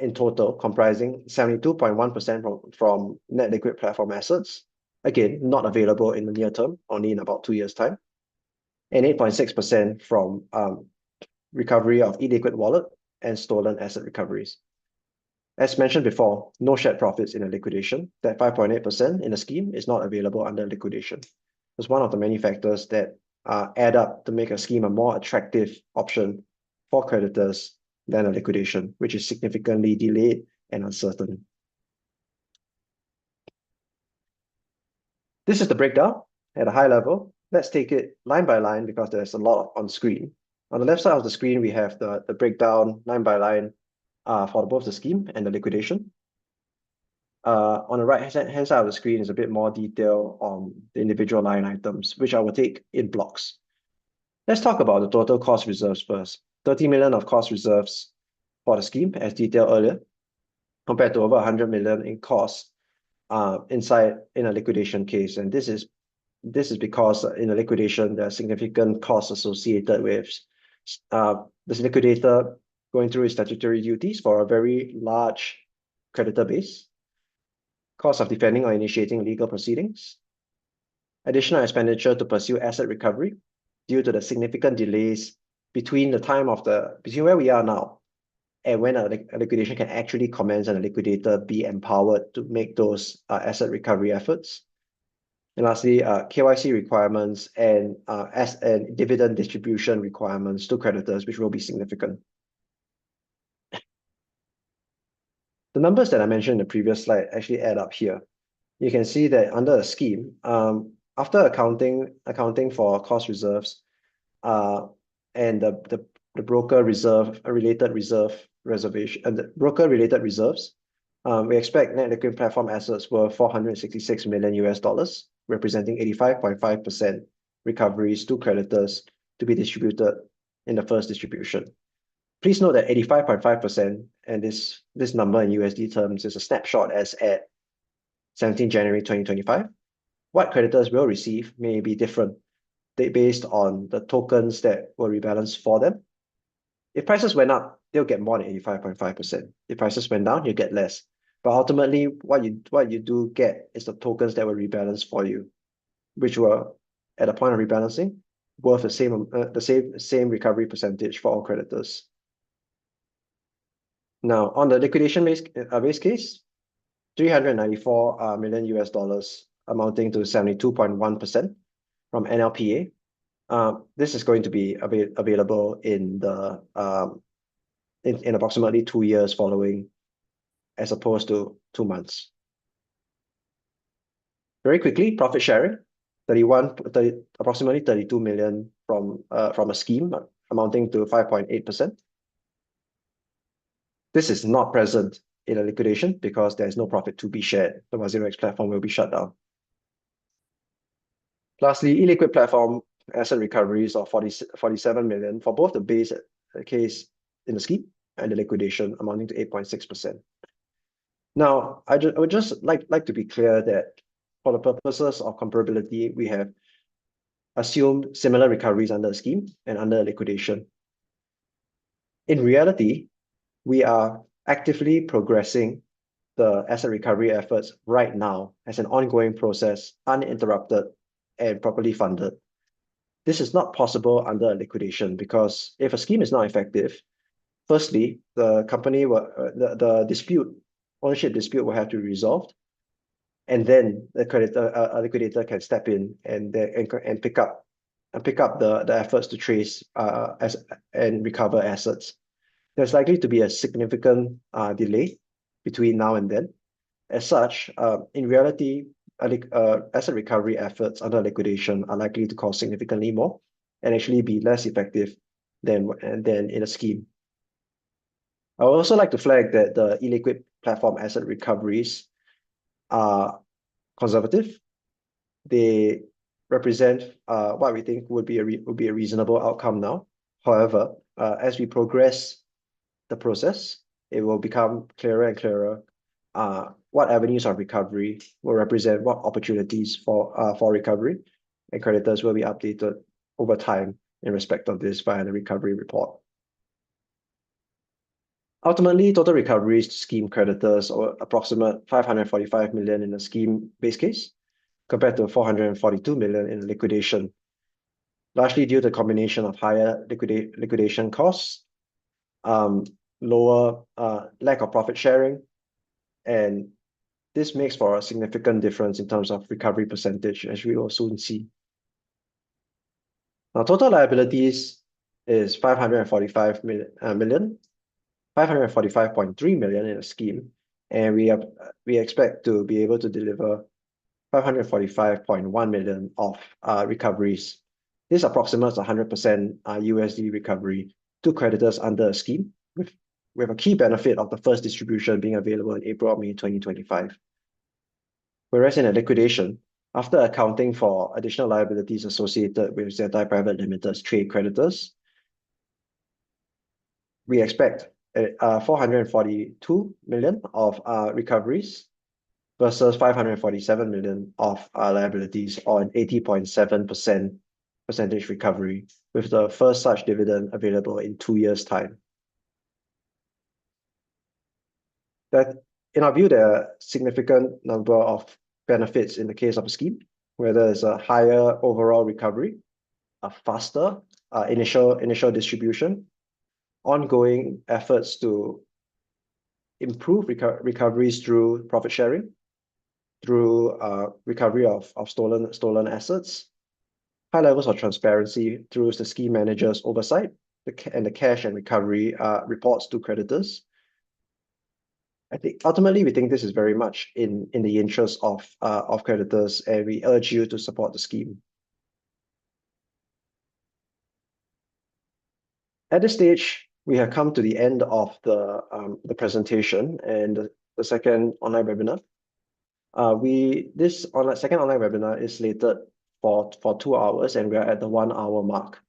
in total, comprising 72.1% from net liquid platform assets, again, not available in the near term, only in about 2 years' time, and 8.6% from recovery of illiquid wallet and stolen asset recoveries. As mentioned before, no shared profits in a liquidation. That 5.8% in a scheme is not available under liquidation. It's one of the many factors that add up to make a scheme a more attractive option for creditors than a liquidation, which is significantly delayed and uncertain. This is the breakdown at a high level. Let's take it line by line because there's a lot on screen. On the left side of the screen, we have the breakdown line by line for both the scheme and the liquidation. On the right-hand side of the screen is a bit more detail on the individual line items, which I will take in blocks. Let's talk about the total cost reserves first. 30 million of cost reserves for the scheme, as detailed earlier, compared to over 100 million in costs in a liquidation case. And this is because in a liquidation, there are significant costs associated with this liquidator going through his statutory duties for a very large creditor base, cost of defending or initiating legal proceedings, additional expenditure to pursue asset recovery due to the significant delays between where we are now and when a liquidation can actually commence and a liquidator be empowered to make those asset recovery efforts. And lastly, KYC requirements and dividend distribution requirements to creditors, which will be significant. The numbers that I mentioned in the previous slide actually add up here. You can see that under a scheme, after accounting for cost reserves and the broker related reserves, we expect net liquid platform assets worth $466 million, representing 85.5% recoveries to creditors to be distributed in the first distribution. Please note that 85.5%, and this number in USD terms is a snapshot as at 17 January 2025. What creditors will receive may be different based on the tokens that were rebalanced for them. If prices went up, they'll get more than 85.5%. If prices went down, you get less. But ultimately, what you do get is the tokens that were rebalanced for you, which were at a point of rebalancing worth the same recovery percentage for all creditors. Now, on the liquidation base case, $394 million amounting to 72.1% from NLPA. This is going to be available in approximately 2 years following, as opposed to 2 months. Very quickly, profit sharing, approximately 32 million from a scheme amounting to 5.8%. This is not present in a liquidation because there is no profit to be shared. The WazirX platform will be shut down. Lastly, illiquid platform asset recoveries of 47 million for both the base case in the scheme and the liquidation, amounting to 8.6%. Now, I would just like to be clear that for the purposes of comparability, we have assumed similar recoveries under a scheme and under a liquidation. In reality, we are actively progressing the asset recovery efforts right now as an ongoing process, uninterrupted and properly funded. This is not possible under a liquidation because if a scheme is not effective, firstly, the ownership dispute will have to be resolved, and then the liquidator can step in and pick up the efforts to trace and recover assets. There's likely to be a significant delay between now and then. As such, in reality, asset recovery efforts under liquidation are likely to cost significantly more and actually be less effective than in a scheme. I would also like to flag that the illiquid platform asset recoveries are conservative. They represent what we think would be a reasonable outcome now. However, as we progress the process, it will become clearer and clearer what avenues of recovery will represent what opportunities for recovery, and creditors will be updated over time in respect of this via the recovery report. Ultimately, total recoveries to scheme creditors are approximate 545 million in the scheme base case, compared to 442 million in liquidation, largely due to a combination of higher liquidation costs, lower lack of profit sharing, and this makes for a significant difference in terms of recovery percentage, as we will soon see. Now, total liabilities is 545 million, 545.3 million in a scheme, and we expect to be able to deliver 545.1 million of recoveries. This approximates 100% USD recovery to creditors under a scheme, with a key benefit of the first distribution being available in April or May 2025. Whereas in a liquidation, after accounting for additional liabilities associated with Zettai Private Limited's trade creditors, we expect 442 million of recoveries versus 547 million of liabilities, or an 80.7% percentage recovery, with the first such dividend available in 2 years' time. That, in our view, there are significant number of benefits in the case of a scheme, where there is a higher overall recovery, a faster initial distribution, ongoing efforts to improve recoveries through profit sharing, through recovery of stolen assets, high levels of transparency through the scheme manager's oversight, and the cash and recovery reports to creditors. I think ultimately we think this is very much in the interest of creditors, and we urge you to support the scheme. At this stage, we have come to the end of the presentation and the second online webinar. This second online webinar is slated for 2 hours, and we are at the 1 hour mark.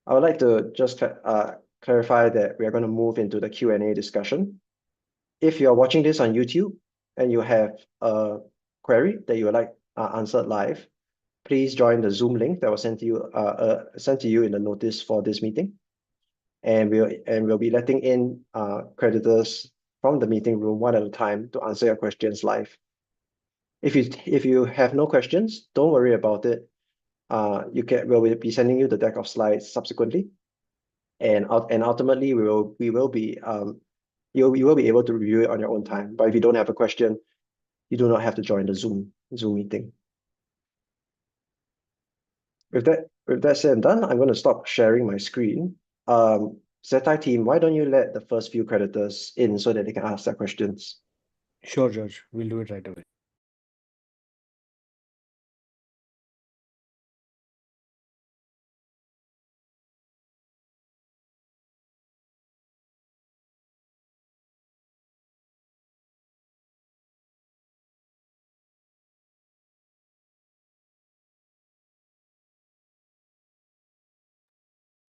I would like to just clarify that we are going to move into the Q&A discussion. If you are watching this on YouTube and you have a query that you would like answered live, please join the Zoom link that was sent to you in the notice for this meeting. And we'll be letting in creditors from the meeting room one at a time to answer your questions live. If you have no questions, don't worry about it. We'll be sending you the deck of slides subsequently, and ultimately you will be able to review it on your own time. But if you don't have a question, you do not have to join the Zoom meeting. With that said and done, I'm going to stop sharing my screen. Zettai team, why don't you let the first few creditors in so that they can ask their questions? Sure, George. We'll do it right away.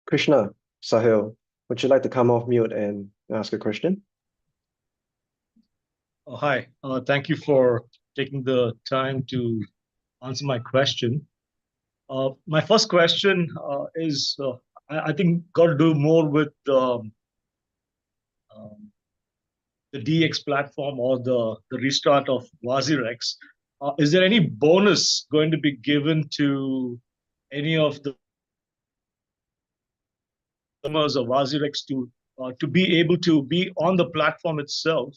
Krishna, Sahil, would you like to come off mute and ask a question? Oh, hi. Thank you for taking the time to answer my question. My first question is, I think, got to do more with the DX platform or the restart of WazirX. Is there any bonus going to be given to any of the customers of WazirX to be able to be on the platform itself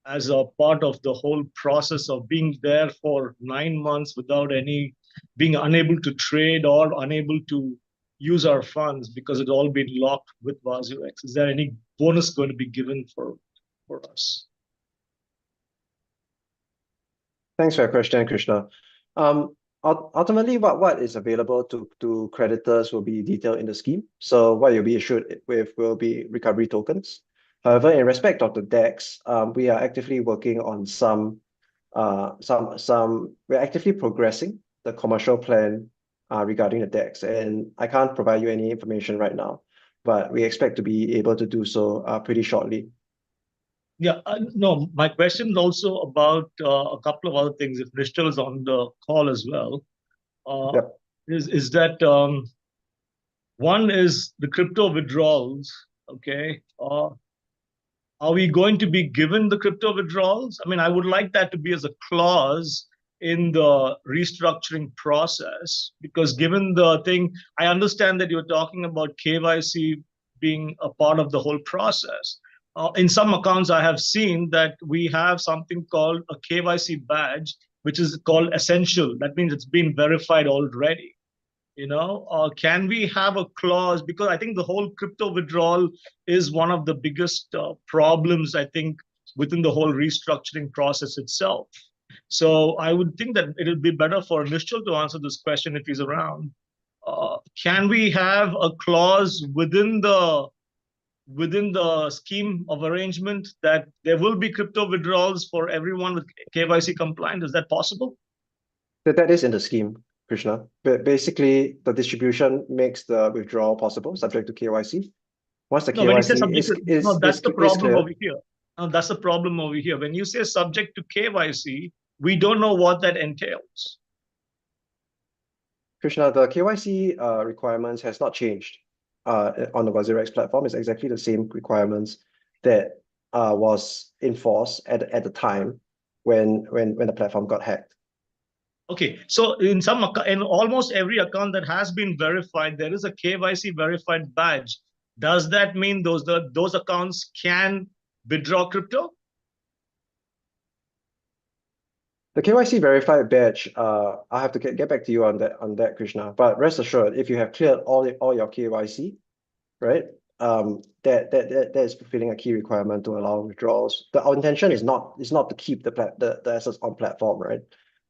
as a part of the whole process of being there for 9 months without being unable to trade or unable to use our funds because it's all been locked with WazirX? Is there any bonus going to be given for us? Thanks for your question, Krishna. Ultimately, what is available to creditors will be detailed in the scheme. So what you'll be issued with will be recovery tokens. However, in respect of the DEX, we are actively working on some we're actively progressing the commercial plan regarding the DEX, and I can't provide you any information right now, but we expect to be able to do so pretty shortly. Yeah, no, my question is also about a couple of other things. If Nishchal is on the call as well, Yep. is that one is the crypto withdrawals. Okay, are we going to be given the crypto withdrawals? I mean, I would like that to be as a clause in the restructuring process, because given the thing, I understand that you're talking about KYC being a part of the whole process. In some accounts, I have seen that we have something called a KYC badge, which is called essential. That means it's been verified already. Can we have a clause? Because I think the whole crypto withdrawal is one of the biggest problems, I think, within the whole restructuring process itself. So I would think that it'll be better for Nishchal to answer this question if he's around. Can we have a clause within the scheme of arrangement that there will be crypto withdrawals for everyone with KYC compliant? Is that possible? That is in the scheme, Krishna. But basically, the distribution makes the withdrawal possible, subject to KYC. Once the No, when you say KYC subject to, no, that's the is problem clear, over here. No, that's the problem over here. When you say subject to KYC, we don't know what that entails. Krishna, the KYC requirements has not changed on the WazirX platform. It's exactly the same requirements that was enforced at the time when the platform got hacked. Okay, so in almost every account that has been verified, there is a KYC verified badge. Does that mean those accounts can withdraw crypto? The KYC verified badge, I have to get back to you on that, Krishna. But rest assured, if you have cleared all your KYC, right, that is fulfilling a key requirement to allow withdrawals. Our intention is not to keep the assets on platform, right?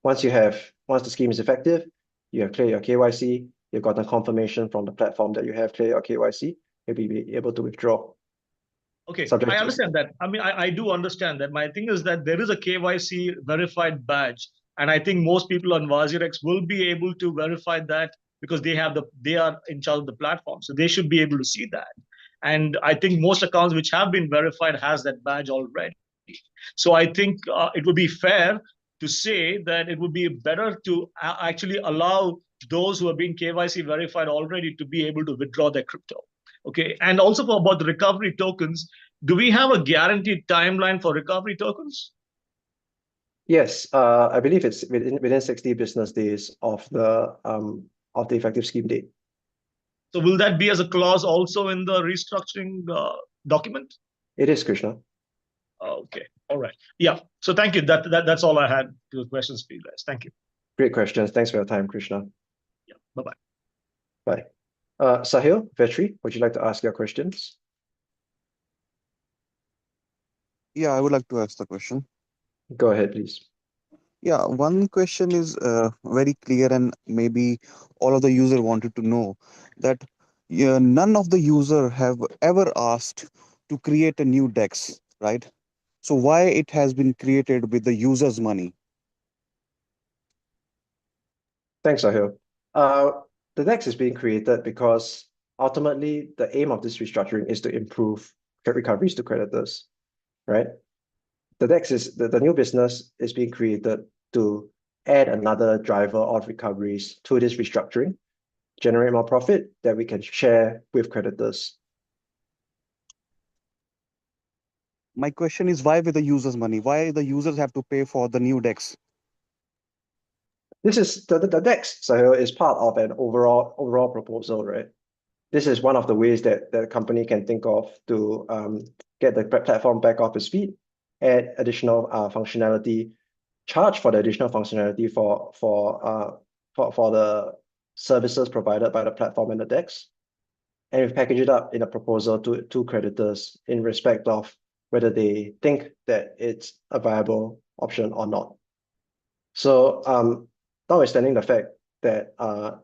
Once the scheme is effective, you have cleared your KYC, you've gotten confirmation from the platform that you have cleared your KYC, you'll be able to withdraw. Okay, I understand that. I mean, I do understand that. My thing is that there is a KYC verified badge, and I think most people on WazirX will be able to verify that because they are in charge of the platform, so they should be able to see that. And I think most accounts which have been verified has that badge already. So I think it would be fair to say that it would be better to actually allow those who have been KYC verified already to be able to withdraw their crypto. Okay, and also about the recovery tokens, do we have a guaranteed timeline for recovery tokens? Yes, I believe it's within 60 business days of the effective scheme date. So will that be as a clause also in the restructuring document? It is, Krishna. Okay, all right. Yeah, so thank you. That's all I had to the questions for you guys. Thank you. Great questions. Thanks for your time, Krishna. Yeah, bye-bye. Bye. Sahil, Vetri, would you like to ask your questions? Yeah, I would like to ask the question. Go ahead, please. Yeah, one question is very clear, and maybe all of the user wanted to know that none of the user have ever asked to create a new DEX, right? So why it has been created with the user's money? Thanks, Sahil. The DEX is being created because ultimately the aim of this restructuring is to improve recoveries to creditors, right? The DEX the new business is being created to add another driver of recoveries to this restructuring, generate more profit that we can share with creditors. My question is why with the user's money? Why the users have to pay for the new DEX? This is the DEX, Sahil, is part of an overall proposal, right? This is one of the ways that the company can think of to get the platform back off its feet, add additional functionality, charge for the additional functionality for the services provided by the platform and the DEX, and we package it up in a proposal to creditors in respect of whether they think that it's a viable option or not. So notwithstanding the fact that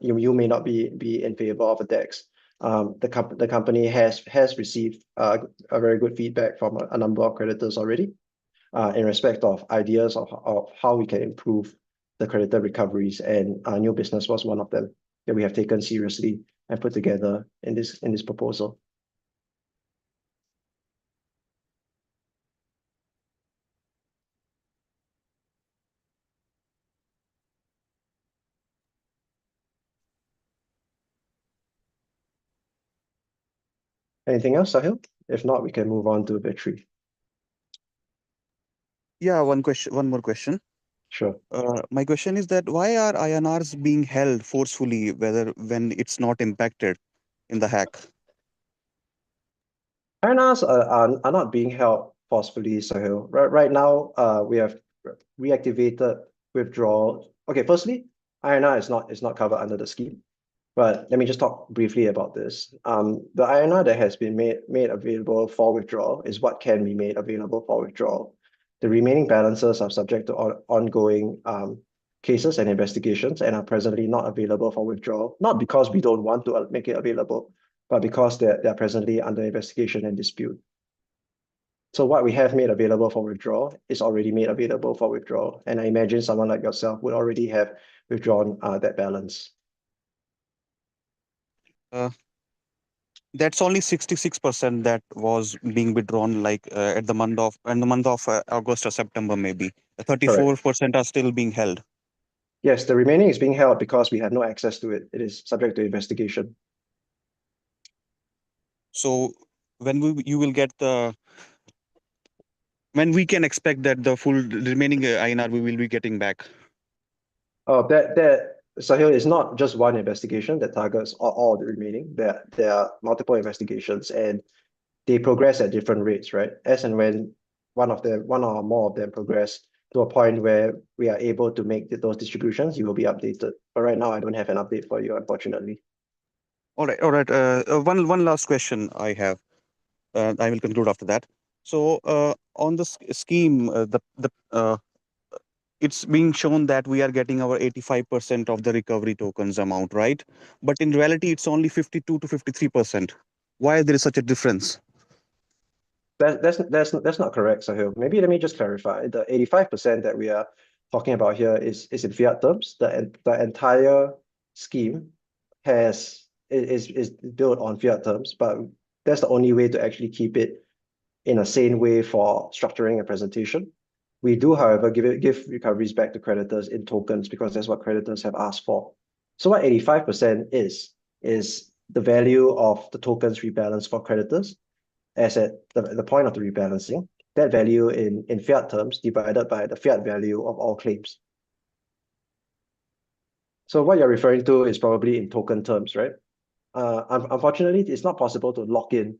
you may not be in favor of a DEX, the company has received a very good feedback from a number of creditors already. in respect of ideas of how we can improve the creditor recoveries, and new business was one of them that we have taken seriously and put together in this proposal. Anything else, Sahil? If not, we can move on to Vetri. Yeah, one more question. Sure. My question is that why are INRs being held forcefully, whether when it's not impacted in the hack? INRs are not being held forcefully, Sahil. Right now, we have reactivated withdrawal. Okay, firstly, INR is not covered under the scheme. But let me just talk briefly about this. The INR that has been made available for withdrawal is what can be made available for withdrawal. The remaining balances are subject to ongoing cases and investigations and are presently not available for withdrawal, not because we don't want to make it available, but because they're presently under investigation and dispute. So what we have made available for withdrawal is already made available for withdrawal. And I imagine someone like yourself would already have withdrawn that balance. That's only 66% that was being withdrawn, like in the month of August or September, maybe. 34% are still being held. Yes, the remaining is being held because we have no access to it. It is subject to investigation. So when we can expect that the full remaining INR we will be getting back? Sahil, is not just one investigation that targets all the remaining. There are multiple investigations, and they progress at different rates, right? As and when one or more of them progress to a point where we are able to make those distributions, you will be updated. But right now, I don't have an update for you, unfortunately. All right. One last question I have. I will conclude after that. So on the scheme, it's being shown that we are getting our 85% of the recovery tokens amount, right? But in reality, it's only 52 to 53%. Why there is such a difference? That's not correct, Sahil. Maybe let me just clarify. The 85% that we are talking about here is in fiat terms. The entire scheme is built on fiat terms, but that's the only way to actually keep it in a sane way for structuring and presentation. We do, however, give recoveries back to creditors in tokens because that's what creditors have asked for. So what 85% is the value of the tokens rebalanced for creditors as at the point of the rebalancing, that value in fiat terms divided by the fiat value of all claims. So what you're referring to is probably in token terms, right? Unfortunately, it's not possible to lock in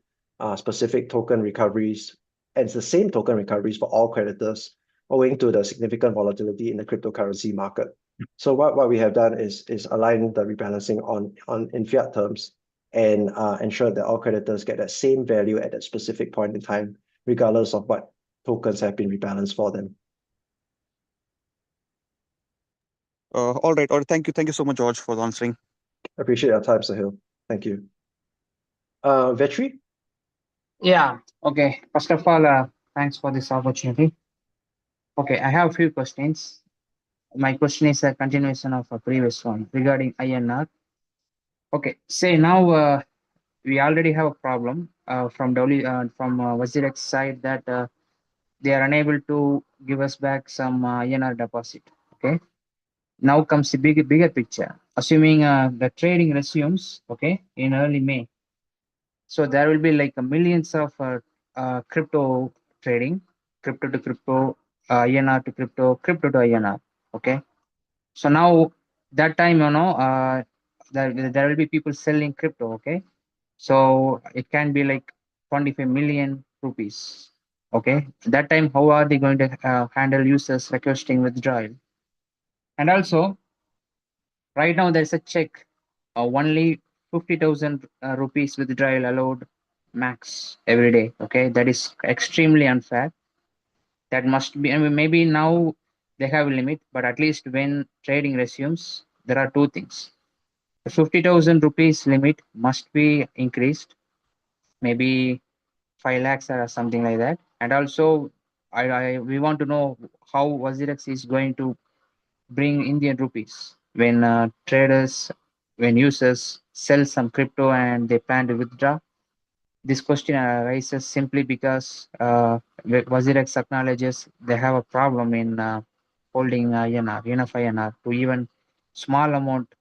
specific token recoveries, and it's the same token recoveries for all creditors, owing to the significant volatility in the cryptocurrency market. So what we have done is align the rebalancing in fiat terms and ensure that all creditors get that same value at that specific point in time, regardless of what tokens have been rebalanced for them. All right. Thank you so much, George, for answering. Appreciate your time, Sahil. Thank you. Vetri? Yeah, okay. First of all, thanks for this opportunity. Okay, I have a few questions. My question is a continuation of a previous one regarding INR. Okay, say now we already have a problem from WazirX side that they are unable to give us back some INR deposit. Okay, now comes the bigger picture. Assuming the trading resumes, okay, in early May, so there will be like millions of crypto trading, crypto to crypto, INR to crypto, crypto to INR. Okay. So now that time, there will be people selling crypto. Okay. So it can be like 25 million rupees. Okay. That time, how are they going to handle users requesting withdrawal? And also, right now there's a check, only 50,000 rupees withdrawal allowed max every day. Okay, that is extremely unfair. That must be, I mean, maybe now they have a limit, but at least when trading resumes, there are two things. The 50,000 rupees limit must be increased, maybe 5 lakhs or something like that. And also, we want to know how WazirX is going to bring Indian rupees when traders, when users sell some crypto and they plan to withdraw. This question arises simply because WazirX acknowledges they have a problem in holding INR, enough INR to even small amount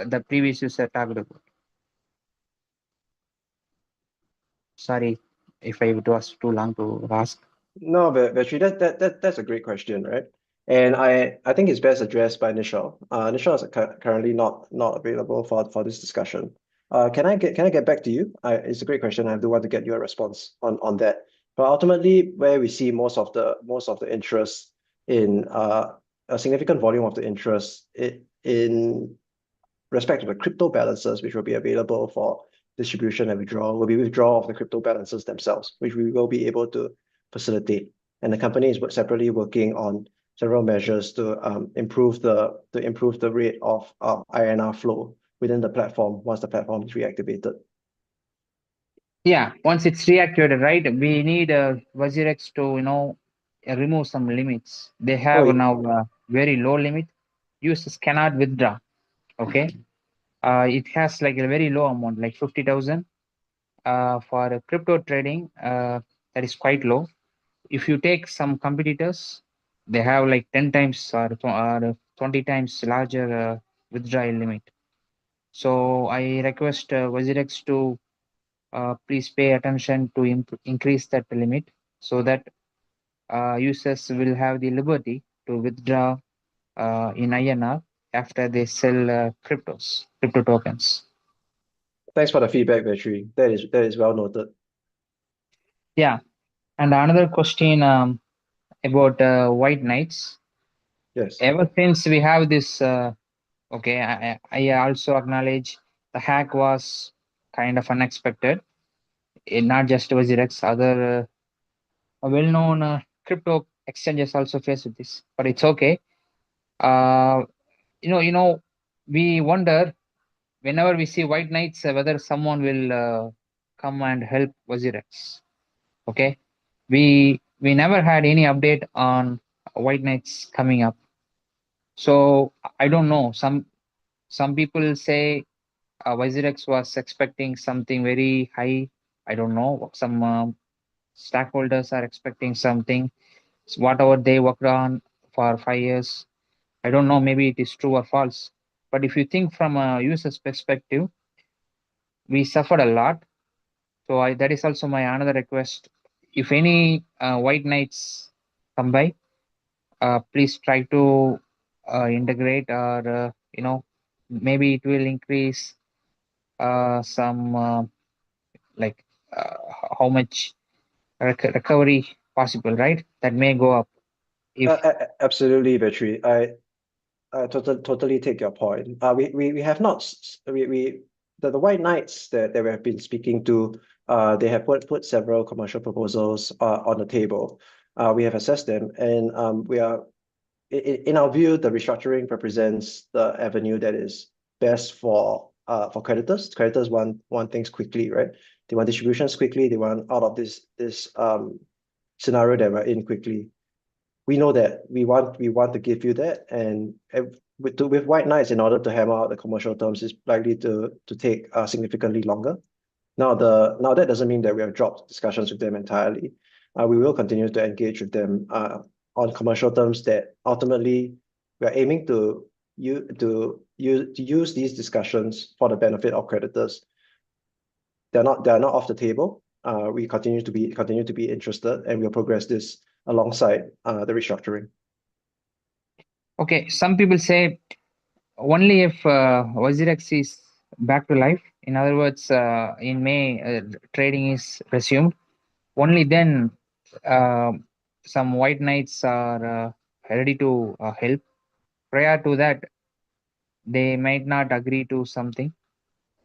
the previous user talked about. Sorry if it was too long to ask. No, but actually that's a great question, right? And I think it's best addressed by Nishal. Nishal is currently not available for this discussion. Can I get back to you? It's a great question. I do want to get your response on that. But ultimately, where we see most of the interest in a significant volume of the interest in respect to the crypto balances, which will be available for distribution and withdrawal, will be withdrawal of the crypto balances themselves, which we will be able to facilitate. And the company is separately working on several measures to improve the rate of INR flow within the platform once the platform is reactivated. Yeah, once it's reactivated, right? We need WazirX to remove some limits. They have now a very low limit. Users cannot withdraw. Okay, it has like a very low amount, like 50,000. For crypto trading, that is quite low. If you take some competitors, they have like 10 times or 20 times larger withdrawal limit. So I request WazirX to please pay attention to increase that limit so that users will have the liberty to withdraw in INR after they sell crypto tokens. Thanks for the feedback, Vetri. That is well noted. Yeah, and another question about white knights. Yes. Ever since we have this, okay, I also acknowledge the hack was kind of unexpected. Not just WazirX, other well-known crypto exchanges also face with this, but it's okay. Uh, we wonder whenever we see white knights whether someone will come and help WazirX. Okay, we never had any update on white knights coming up, so I don't know. Some people say WazirX was expecting something very high. I don't know. Some stakeholders are expecting something. Whatever they worked on for 5 years, I don't know. Maybe it is true or false. But if you think from a user's perspective, we suffered a lot. So that is also my another request. If any white knights come by, please try to integrate or maybe it will increase some like uh, how much recovery possible, right? That may go up if Absolutely, Vetri. I totally take your point. We have not the white knights that we have been speaking to. They have put several commercial proposals on the table. We have assessed them, and we are in our view, the restructuring represents the avenue that is best for creditors. Creditors want things quickly, right? They want distributions quickly. They want out of this scenario that we're in quickly. We know that we want to give you that, and with white knights, in order to hammer out the commercial terms, is likely to take significantly longer. Now that doesn't mean that we have dropped discussions with them entirely. We will continue to engage with them on commercial terms that ultimately we are aiming to use these discussions for the benefit of creditors. They're not off the table. We continue to be interested, and we'll progress this alongside the restructuring. okay. Some people say only if WazirX is back to life. In other words, in May, trading is resumed. Only then some white knights are ready to help. Prior to that, they might not agree to something.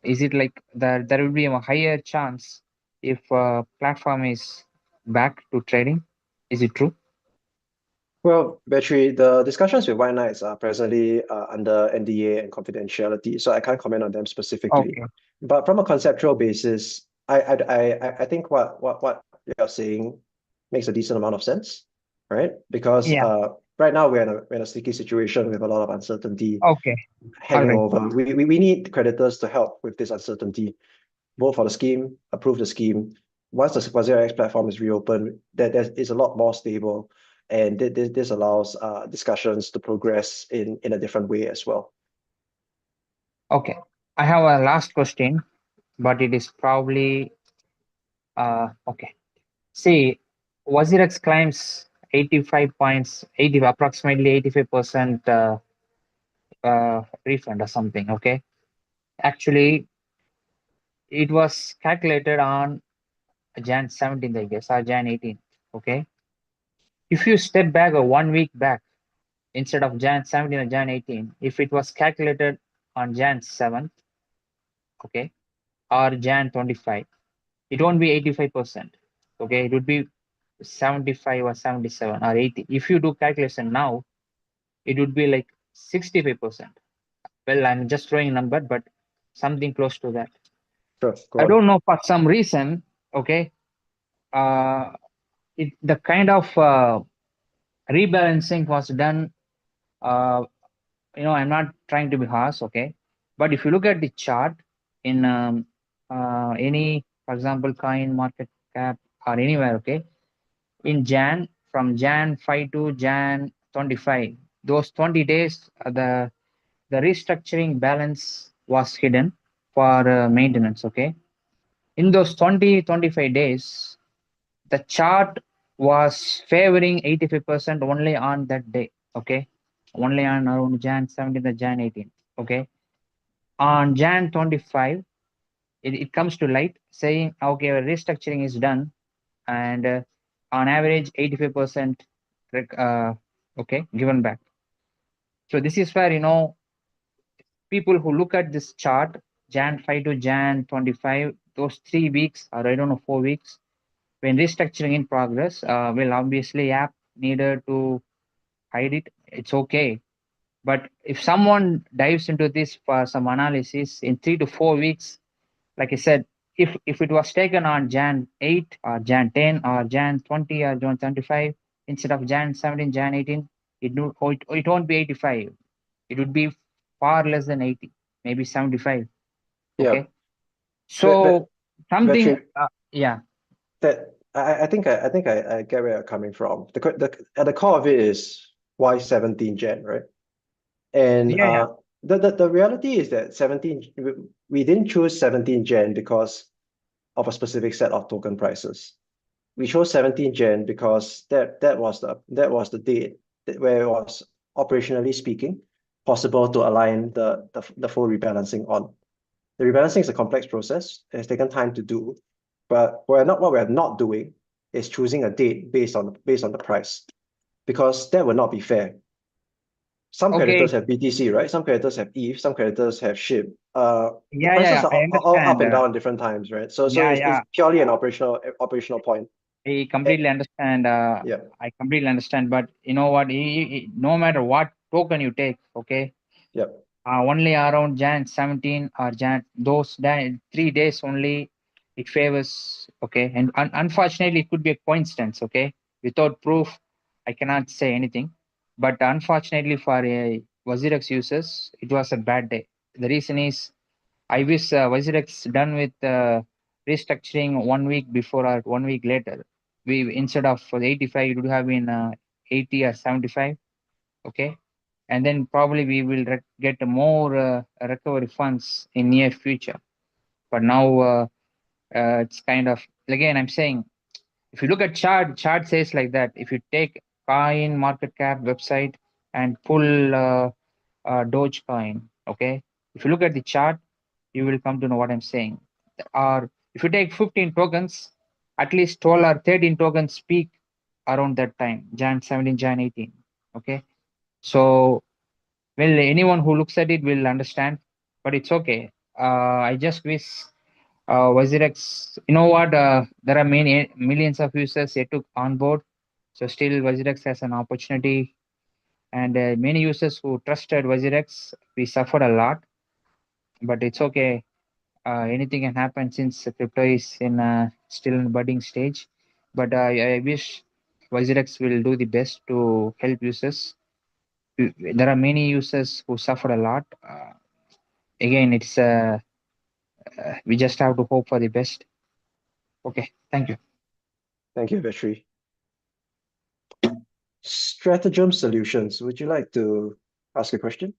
Is it like that there will be a higher chance if platform is back to trading? Is it true? Well, Battery, the discussions with White Knights are presently under NDA and confidentiality, so I can't comment on them specifically. Okay. But from a conceptual basis, I think what you're saying makes a decent amount of sense. right? Because Yeah. right now we're in a sticky situation with a lot of uncertainty Okay. hanging Alright. over. We need creditors to help with this uncertainty, vote for the scheme, approve the scheme. Once the WazirX platform is reopened, that is a lot more stable, and this allows discussions to progress in a different way as well. Okay. I have a last question, but it is probably okay. See, WazirX claims 85 points, 80 approximately 85% refund or something. Okay. Actually, it was calculated on Jan 17th, I guess, or Jan 18th. Okay. If you step back a 1 week back instead of Jan 17 or Jan 18, if it was calculated on Jan 7th, okay, or Jan 25, it won't be 85%. Okay, it would be 75 or 77 or 80. If you do calculation now, it would be like 65%. Well, I'm just throwing a number, but something close to that. Sure, go I on. don't know, for some reason, okay, uh, the kind of rebalancing was done. Uh, I'm not trying to be harsh, okay, but if you look at the chart in any, for example, coin market cap or anywhere, okay, in Jan, from Jan 5 to Jan 25, those 20 days, the restructuring balance was hidden for maintenance, okay. In those 25 days, the chart was favoring 85% only on that day, okay, only on around Jan 17th to Jan 18th, okay. On Jan 25, it comes to light saying, okay, restructuring is done, and on average 85% okay, given back. So this is where, people who look at this chart, Jan 5 to Jan 25, those 3 weeks, or I don't know, 4 weeks, when restructuring in progress, will obviously app needed to hide it. It's okay. But if someone dives into this for some analysis in 3 to 4 weeks, like I said, if it was taken on Jan 8 or Jan 10 or Jan 20 or Jan 25 instead of Jan 17, Jan 18, it won't be 85. It would be far less than 80, maybe 75. Yeah, Okay. but So something, Vetri, yeah. that I think I get where you're coming from. At the core of it is why 17 Gen, right? And Yeah, yeah. the reality is that 17 we didn't choose 17 Gen because of a specific set of token prices. We chose 17 Gen because that was the date where it was, operationally speaking, possible to align the full rebalancing on. The rebalancing is a complex process. It has taken time to do, but what we're not doing is choosing a date based on the price, because that would not be fair. Some Okay. creditors have BTC, right? Some creditors have ETH, some creditors have SHIB. The Yeah, yeah, prices yeah. are I all up understand. and down different times, right? So Yeah, it's yeah. purely an operational point. I Eh, completely understand. Yeah, I completely understand. But you know what? No matter what token you take, okay, yeah, only around Jan 17 or Jan, those 3 days only, it favors, okay. And unfortunately, it could be a coincidence, okay. Without proof, I cannot say anything. But unfortunately for WazirX users, it was a bad day. The reason is, I wish WazirX done with restructuring 1 week before or 1 week later. We, instead of for the 85, it would have been 80 or 75. Okay, and then probably we will get more recovery funds in near future. But now it's kind of, again, I'm saying, if you look at chart says like that. If you take coin market cap website and pull Dogecoin, okay, if you look at the chart, you will come to know what I'm saying. Or if you take 15 tokens, at least 12 or 13 tokens peak around that time, Jan 17, Jan 18. Okay. So, well, anyone who looks at it will understand, but it's okay. I just wish WazirX, you know what? There are many millions of users yet to onboard. So still WazirX has an opportunity, and many users who trusted WazirX, we suffered a lot, but it's okay. Anything can happen since crypto is in still in budding stage. But I wish WazirX will do the best to help users. There are many users who suffer a lot. Again, it's we just have to hope for the best. Okay, thank you. Thank you, Vetri. Stratagem Solutions, would you like to ask a question?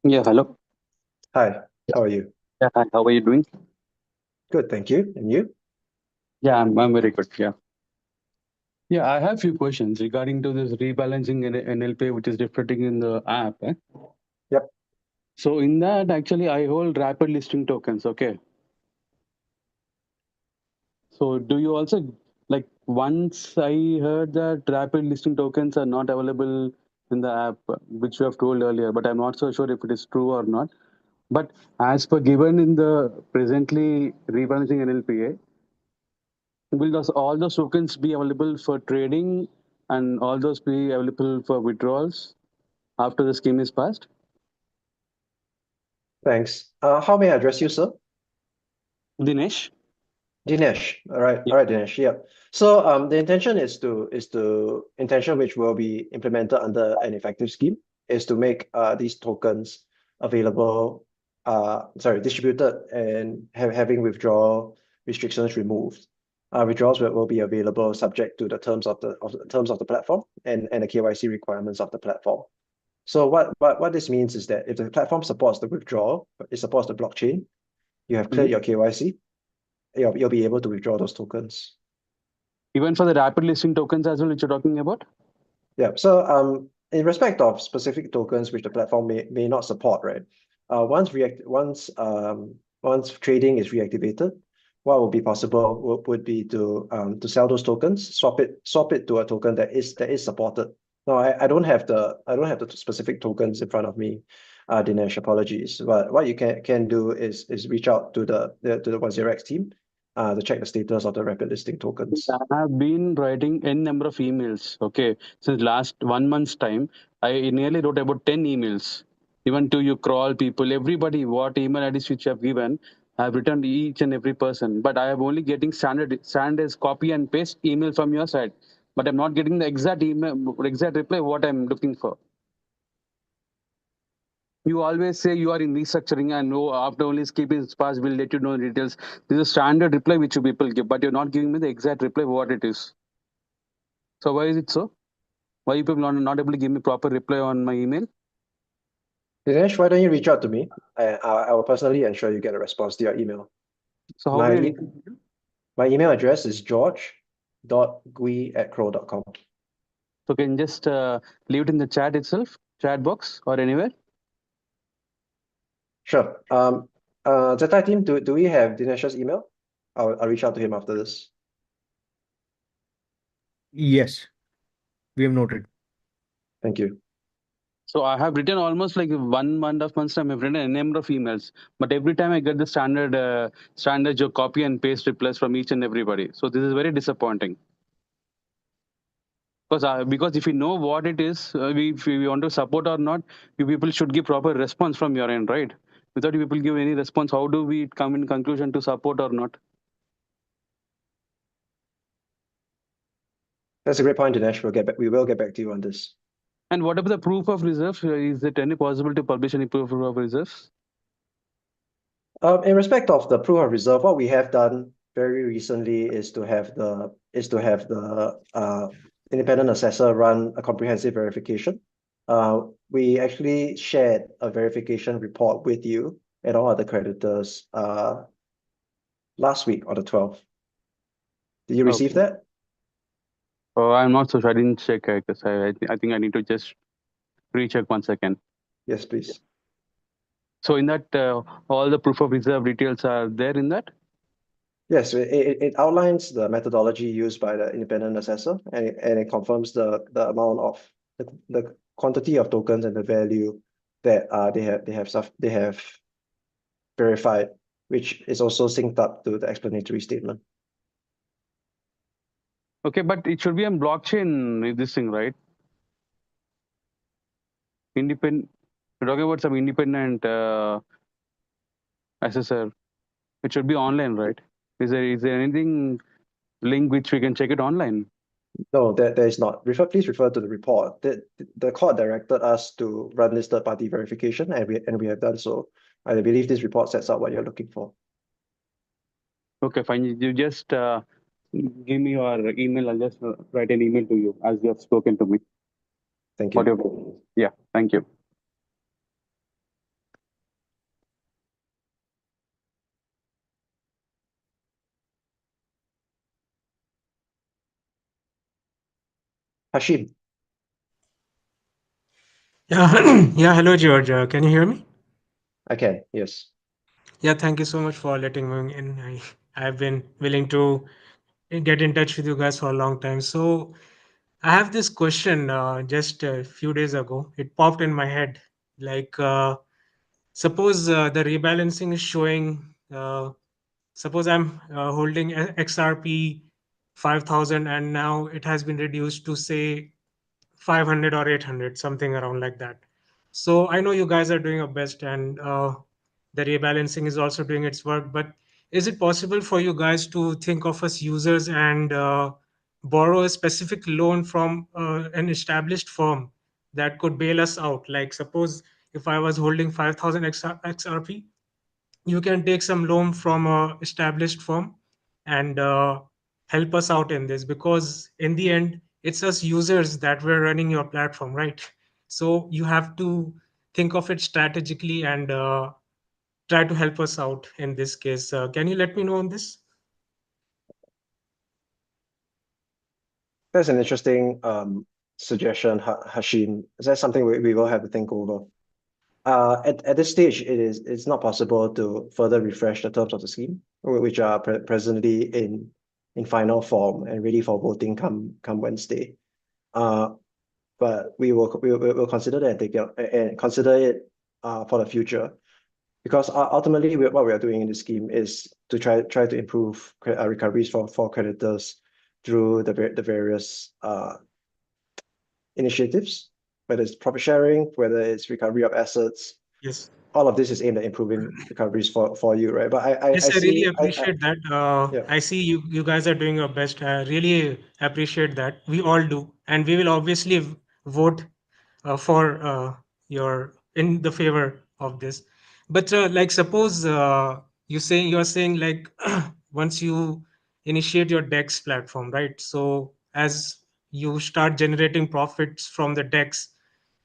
Yeah, hello. Hi, how are you? Yeah, hi. How are you doing? Good, thank you. And you? Yeah, I'm very good. Yeah. Yeah, I have few questions regarding to this rebalancing in NLP, which is reflecting in the app. Yep. So in that, actually, I hold rapid listing tokens. Okay. So do you also like once I heard that rapid listing tokens are not available in the app, which you have told earlier, but I'm not so sure if it is true or not. But as per given in the presently rebalancing NLPA, will all those tokens be available for trading and all those be available for withdrawals after the scheme is passed? Thanks. How may I address you, sir? Dinesh? Dinesh. All right, Yeah. all right, Dinesh. Yeah. So the intention is to intention which will be implemented under an effective scheme is to make these tokens available, distributed and having withdrawal restrictions removed. Withdrawals will be available subject to the terms of the platform and the KYC requirements of the platform. So what this means is that if the platform supports the withdrawal, it supports the blockchain, you have cleared your KYC, you'll be able to withdraw those tokens. Even for the rapid listing tokens as well, which you're talking about? Yeah. So in respect of specific tokens which the platform may not support, right? Once trading is reactivated, what will be possible would be to sell those tokens, swap it to a token that is supported. Now I don't have the specific tokens in front of me, Dinesh. Apologies. But what you can do is reach out to the WazirX team to check the status of the rapid listing tokens. I have been writing n number of emails. Okay, since last 1 month's time, I nearly wrote about 10 emails. Even to you crawl people, everybody, what email IDs which you have given, I have written to each and every person. But I am only getting standard copy and paste email from your side. But I'm not getting the exact reply what I'm looking for. You always say you are in restructuring and no, after only scheme is passed, we'll let you know the details. This is a standard reply which you people give, but you're not giving me the exact reply what it is. So why is it so? Why you people not able to give me proper reply on my email? Dinesh, why don't you reach out to me? I will personally ensure you get a response to your email. So how My, do e- my email address is george.gui@crow.com. So can you just leave it in the chat itself, chat box or anywhere? Sure. Zettai team, do we have Dinesh's email? I'll reach out to him after this. Yes, we have noted. Thank you. So I have written almost like 1.5 months time. I've written a number of emails, but every time I get the standard your copy and paste replies from each and everybody. So this is very disappointing. Because if you know what it is, if we want to support or not, you people should give proper response from your end, right? Without you people give any response, how do we come in conclusion to support or not? That's a great point, Dinesh. We will get back to you on this. And what about the proof of reserve? Is it any possible to publish any proof of reserves? In respect of the proof of reserve, what we have done very recently is to have the independent assessor run a comprehensive verification. We actually shared a verification report with you and all other creditors last week on the 12th. Did you receive Okay. that? Oh, I'm not so sure. I didn't check. I guess I think I need to just recheck once again. Yes, please. So in that, all the proof of reserve details are there in that? Yes, it outlines the methodology used by the independent assessor and it confirms the amount of the quantity of tokens and the value that they have verified, which is also synced up to the explanatory statement. Okay, but it should be on blockchain, this thing, right? Independent. We're talking about some independent assessor. It should be online, right? Is there anything link which we can check it online? No, there is not. Please refer to the report. The court directed us to run this third-party verification, and we have done so. I believe this report sets out what you're looking for. Okay, fine. You just give me your email. I'll just write an email to you as you have spoken to me. Thank you. Whatever. Yeah, thank you. Hashim, Yeah, yeah. Hello, George. Can you hear me? I can, yes. Yeah, thank you so much for letting me in. I've been willing to get in touch with you guys for a long time. So I have this question just a few days ago. It popped in my head. Like, suppose the rebalancing is showing, suppose I'm holding XRP 5,000 and now it has been reduced to say 500 or 800, something around like that. So I know you guys are doing your best and the rebalancing is also doing its work, but is it possible for you guys to think of us users and borrow a specific loan from an established firm that could bail us out? Like, suppose if I was holding 5,000 XRP, you can take some loan from a established firm and help us out in this, because in the end it's us users that we're running your platform, right? So you have to think of it strategically and try to help us out in this case. Can you let me know on this? That's an interesting suggestion, Hashim. That's something we will have to think over. At this stage, it's not possible to further refresh the terms of the scheme, which are presently in final form and ready for voting come Wednesday. But we'll consider that and take it and consider it for the future, because ultimately what we are doing in the scheme is to try to improve recoveries for creditors through the various initiatives, whether it's profit sharing, whether it's recovery of assets. Yes. All of this is aimed at improving recoveries for you, right? But Yes, I I really see appreciate that. yeah. I see you guys are doing your best. I really appreciate that. We all do, and we will obviously vote for your in the favor of this. But like, suppose you're saying like once you initiate your DEX platform, right? So as you start generating profits from the DEX,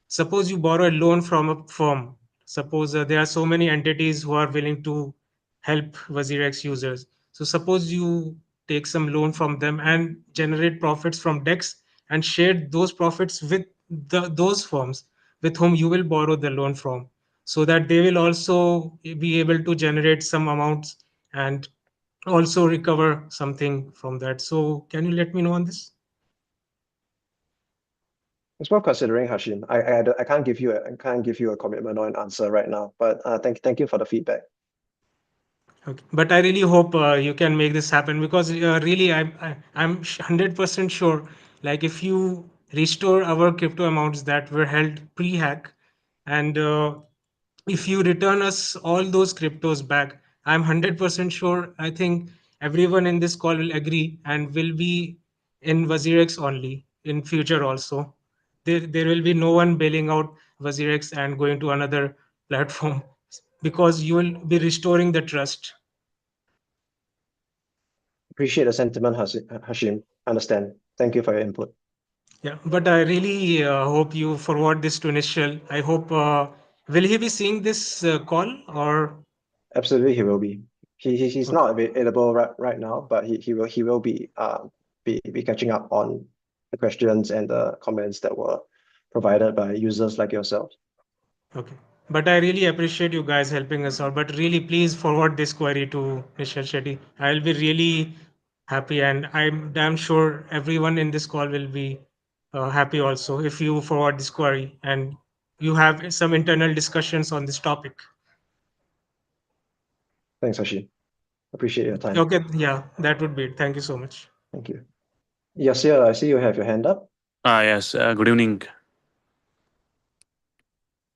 suppose you borrow a loan from a firm. Suppose there are so many entities who are willing to help WazirX users. So suppose you take some loan from them and generate profits from DEX and share those profits with those firms with whom you will borrow the loan from, so that they will also be able to generate some amounts and also recover something from that. So can you let me know on this? It's worth considering, Hashim. I can't give you a commitment or an answer right now, but thank you for the feedback. Okay. But I really hope you can make this happen, because really I'm 100% sure, like if you restore our crypto amounts that were held pre-hack, and if you return us all those cryptos back, I'm 100% sure, I think everyone in this call will agree and will be in WazirX only in future also. There will be no one bailing out WazirX and going to another platform, because you will be restoring the trust. Appreciate the sentiment, Hashim. Understand. Thank you for your input. Yeah, but I really hope you forward this to Nishal. I hope, will he be seeing this call or? Absolutely, he will be. He's Okay. not available right now, but he will be catching up on the questions and the comments that were provided by users like yourself. Okay. But I really appreciate you guys helping us out. But really, please forward this query to Nishal Shetty. I'll be really happy, and I'm damn sure everyone in this call will be happy also if you forward this query and you have some internal discussions on this topic. Thanks, Hashim. Appreciate your time. Okay, yeah, that would be it. Thank you so much. Thank you. Yasir, I see you have your hand up. Yes, good evening.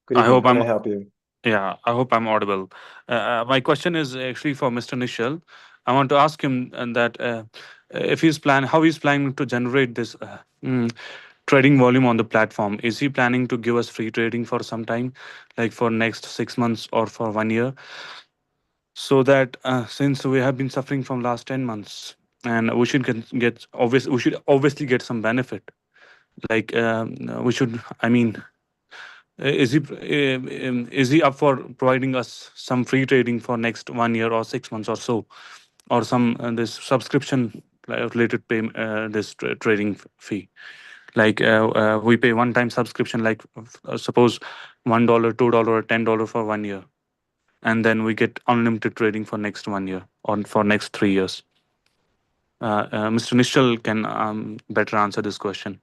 Good I evening. hope How may I'm I help you? I hope I'm audible. My question is actually for Mr. Nishal. I want to ask him that if how he's planning to generate this trading volume on the platform. Is he planning to give us free trading for some time, like for next 6 months or for 1 year, so that since we have been suffering from last 10 months, and we should we should obviously get some benefit. Like we should. I mean, is he up for providing us some free trading for next 1 year or 6 months or so, or some this subscription related pay this trading fee? Like we pay one time subscription, like suppose $1, $2, or $10 for 1 year, and then we get unlimited trading for next 1 year or for next 3 years. Mr. Nishal can better answer this question.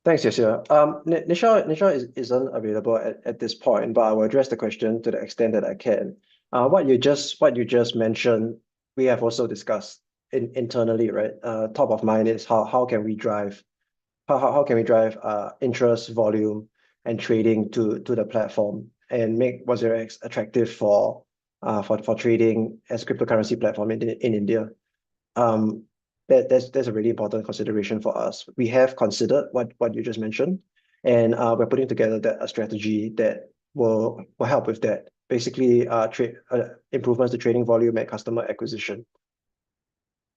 Thanks, Yasir. Nisha isn't available at this point, but I will address the question to the extent that I can. What you just mentioned, we have also discussed internally, right? Top of mind is how can we drive interest, volume, and trading to the platform and make WazirX attractive for trading as a cryptocurrency platform in India. That's a really important consideration for us. We have considered what you just mentioned, and we're putting together a strategy that will help with that. Basically, improvements to trading volume and customer acquisition.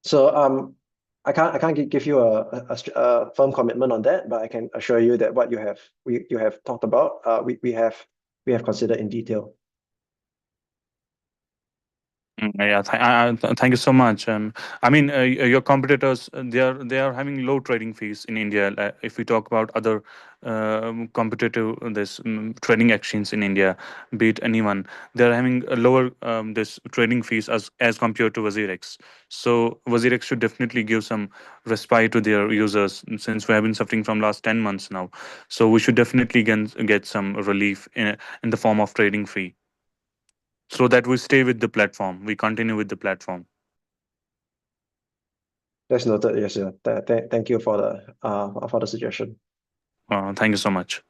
So I can't give you a firm commitment on that, but I can assure you that what you have talked about, we have considered in detail. Yeah, thank you so much. I mean, your competitors, they are having low trading fees in India. If we talk about other competitive trading exchanges in India, be it anyone, they are having a lower this trading fees as compared to WazirX. So WazirX should definitely give some respite to their users, since we have been suffering from last 10 months now. So we should definitely get some relief in the form of trading fee, so that we stay with the platform, we continue with the platform. That's noted. Yes, sir. Thank you for the suggestion. Thank you so much.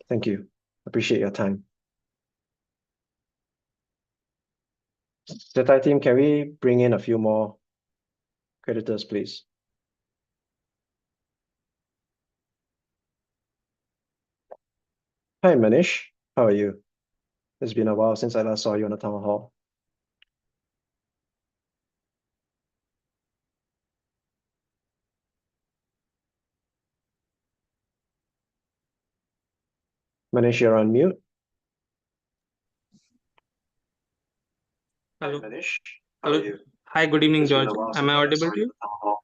Thank you. Appreciate your time. Zettai team, can we bring in a few more creditors, please? Hi, Manish. How are you? It's been a while since I last saw you on the town hall. Manish, you're on mute. Hello. Hi, Manish. How are you? Hi, good evening, It's been George. a while Am since I I last audible saw to you on you? the town hall.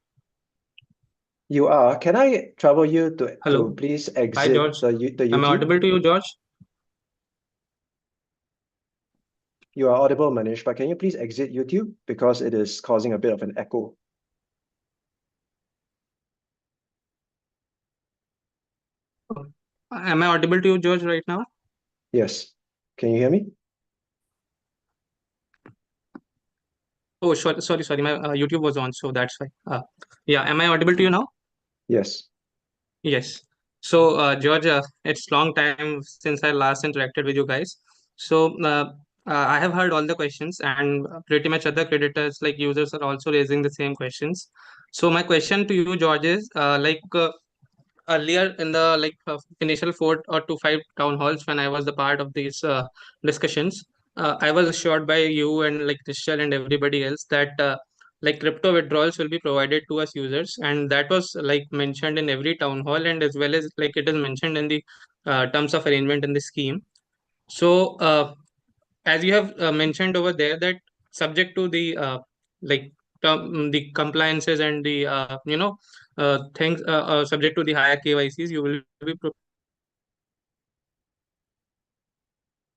You are. Can I trouble you to Hello. please Hi, exit George. the Am I YouTube? audible to you, George? You are audible, Manish, but can you please exit YouTube because it is causing a bit of an echo? Am I audible to you, George, right now? Yes. Can you hear me? Oh, sorry. My YouTube was on, so that's why. Yeah, am I audible to you now? Yes. Yes. So, George, it's long time since I last interacted with you guys. So, I have heard all the questions, and pretty much other creditors, like users, are also raising the same questions. So, my question to you, George, is earlier in the initial 4 or 5 town halls when I was the part of these discussions, I was assured by you and like Nishal and everybody else that crypto withdrawals will be provided to us users, and that was like mentioned in every town hall, and as well as like it is mentioned in the terms of arrangement in the scheme. So as you have mentioned over there, that subject to the like the compliances and the things subject to the higher KYCs, you will be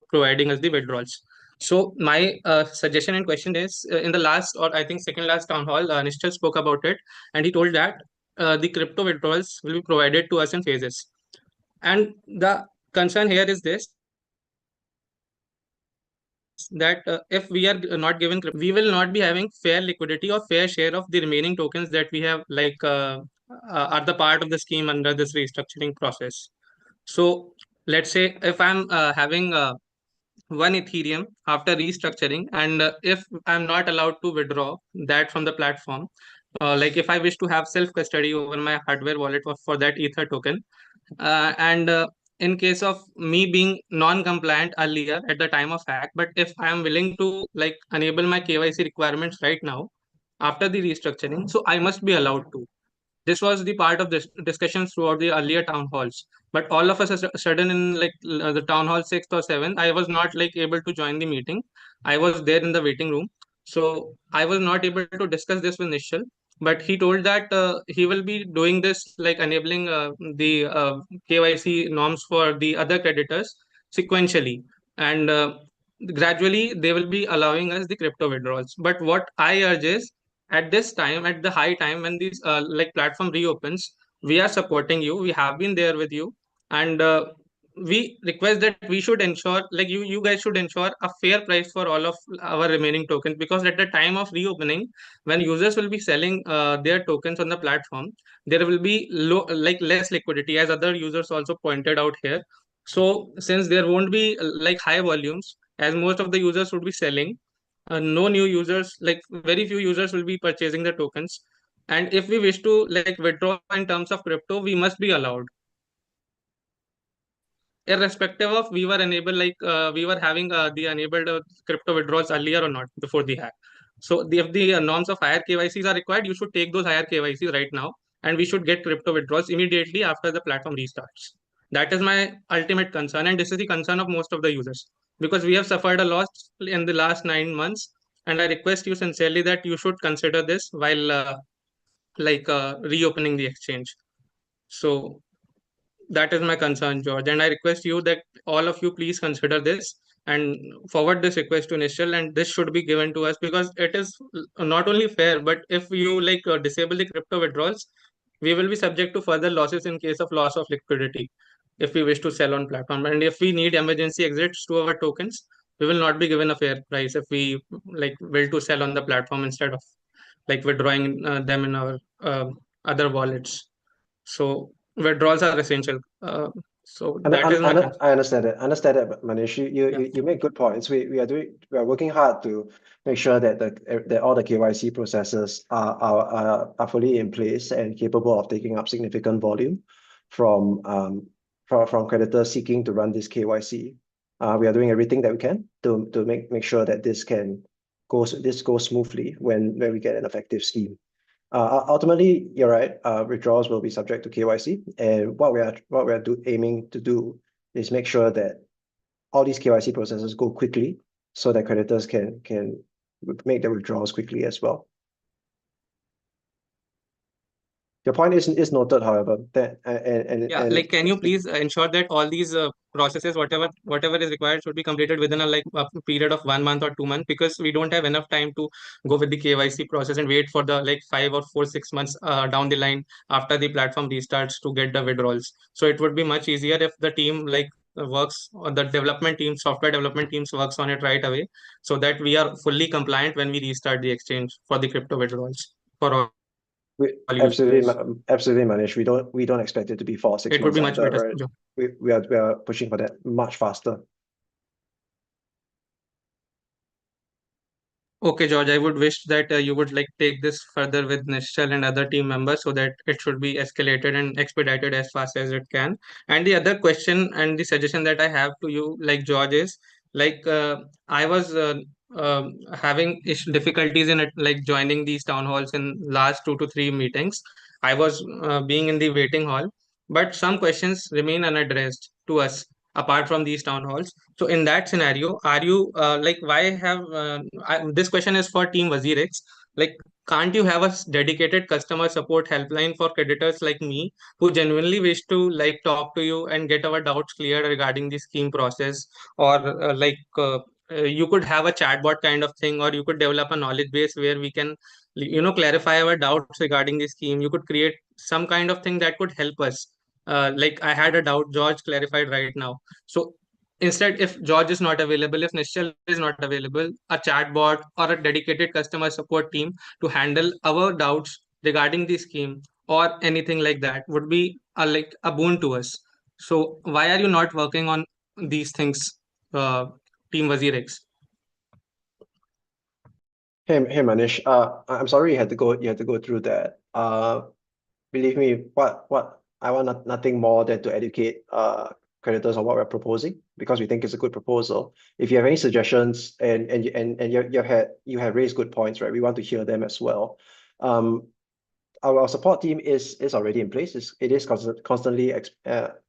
providing us the withdrawals. So my suggestion and question is, in the last, or I think second last town hall, Nishchal spoke about it, and he told that the crypto withdrawals will be provided to us in phases. And the concern here is this, that if we are not given we will not be having fair liquidity or fair share of the remaining tokens that we have are the part of the scheme under this restructuring process. So let's say if I'm having 1 Ethereum after restructuring, and if I'm not allowed to withdraw that from the platform, like if I wish to have self custody over my hardware wallet for that Ether token, and in case of me being non-compliant earlier at the time of hack, but if I am willing to like enable my KYC requirements right now after the restructuring, so I must be allowed to. This was the part of this discussions throughout the earlier town halls, but all of us a sudden in like the town hall 6th or 7th, I was not like able to join the meeting. I was there in the waiting room, so I was not able to discuss this with Nishal, but he told that he will be doing this like enabling the KYC norms for the other creditors sequentially, and gradually they will be allowing us the crypto withdrawals. But what I urge is, at this time, at the high time when this like platform reopens, we are supporting you, we have been there with you, and we request that we should ensure, like you guys should ensure a fair price for all of our remaining tokens, because at the time of reopening, when users will be selling their tokens on the platform, there will be low, like less liquidity, as other users also pointed out here. So since there won't be like high volumes, as most of the users would be selling, no new users, like very few users will be purchasing the tokens. And if we wish to like withdraw in terms of crypto, we must be allowed, irrespective of we were enabled, like we were having the enabled crypto withdrawals earlier or not before the hack. So if the norms of higher KYCs are required, you should take those higher KYCs right now, and we should get crypto withdrawals immediately after the platform restarts. That is my ultimate concern, and this is the concern of most of the users, because we have suffered a loss in the last 9 months, and I request you sincerely that you should consider this while reopening the exchange. So that is my concern, George, and I request you that all of you please consider this and forward this request to Nishal, and this should be given to us, because it is not only fair, but if you like disable the crypto withdrawals, we will be subject to further losses in case of loss of liquidity if we wish to sell on platform, and if we need emergency exits to our tokens, we will not be given a fair price if we like will to sell on the platform instead of like withdrawing them in our other wallets. So withdrawals are essential. So And that is my concern. I understand that. Understand that, Manish. Yeah. You make good points. We are working hard to make sure that that all the KYC processes are fully in place and capable of taking up significant volume from from creditors seeking to run this KYC. We are doing everything that we can to make sure that this goes smoothly when we get an effective scheme. Ultimately, you're right. Withdrawals will be subject to KYC, and what we are aiming to do is make sure that all these KYC processes go quickly, so that creditors can make their withdrawals quickly as well. Your point is noted, however. That Yeah, like can you please ensure that all these processes, whatever is required, should be completed within a period of 1 month or 2 months, because we don't have enough time to go with the KYC process and wait for the like 5 or 4 6 months down the line after the platform restarts to get the withdrawals. So it would be much easier if the team like works, or the development team, software development teams works on it right away, so that we are fully compliant when we restart the exchange for the crypto withdrawals for all absolutely, users. absolutely, Manish. We don't expect it to be 4 or 6 It would months be much either, better. right? We are pushing for that much faster. Okay, George, I would wish that you would like take this further with Nishal and other team members, so that it should be escalated and expedited as fast as it can. And the other question and the suggestion that I have to you, like George, is like I was having difficulties in it, like joining these town halls in last 2 to 3 meetings. I was being in the waiting hall, but some questions remain unaddressed to us apart from these town halls. So in that scenario, are you like why have this question is for Team WazirX? Like, can't you have a dedicated customer support helpline for creditors like me, who genuinely wish to like talk to you and get our doubts cleared regarding the scheme process, or you could have a chatbot kind of thing, or you could develop a knowledge base where we can clarify our doubts regarding the scheme. You could create some kind of thing that could help us. Like I had a doubt, George clarified right now. So instead, if George is not available, if Nishal is not available, a chatbot or a dedicated customer support team to handle our doubts regarding the scheme or anything like that would be like a boon to us. So why are you not working on these things team WazirX. Hey Manish, I'm sorry you had to go through that. Believe me, what I want nothing more than to educate creditors on what we're proposing because we think it's a good proposal. If you have any suggestions and you have raised good points, right? We want to hear them as well. Our support team is already in place. It is constantly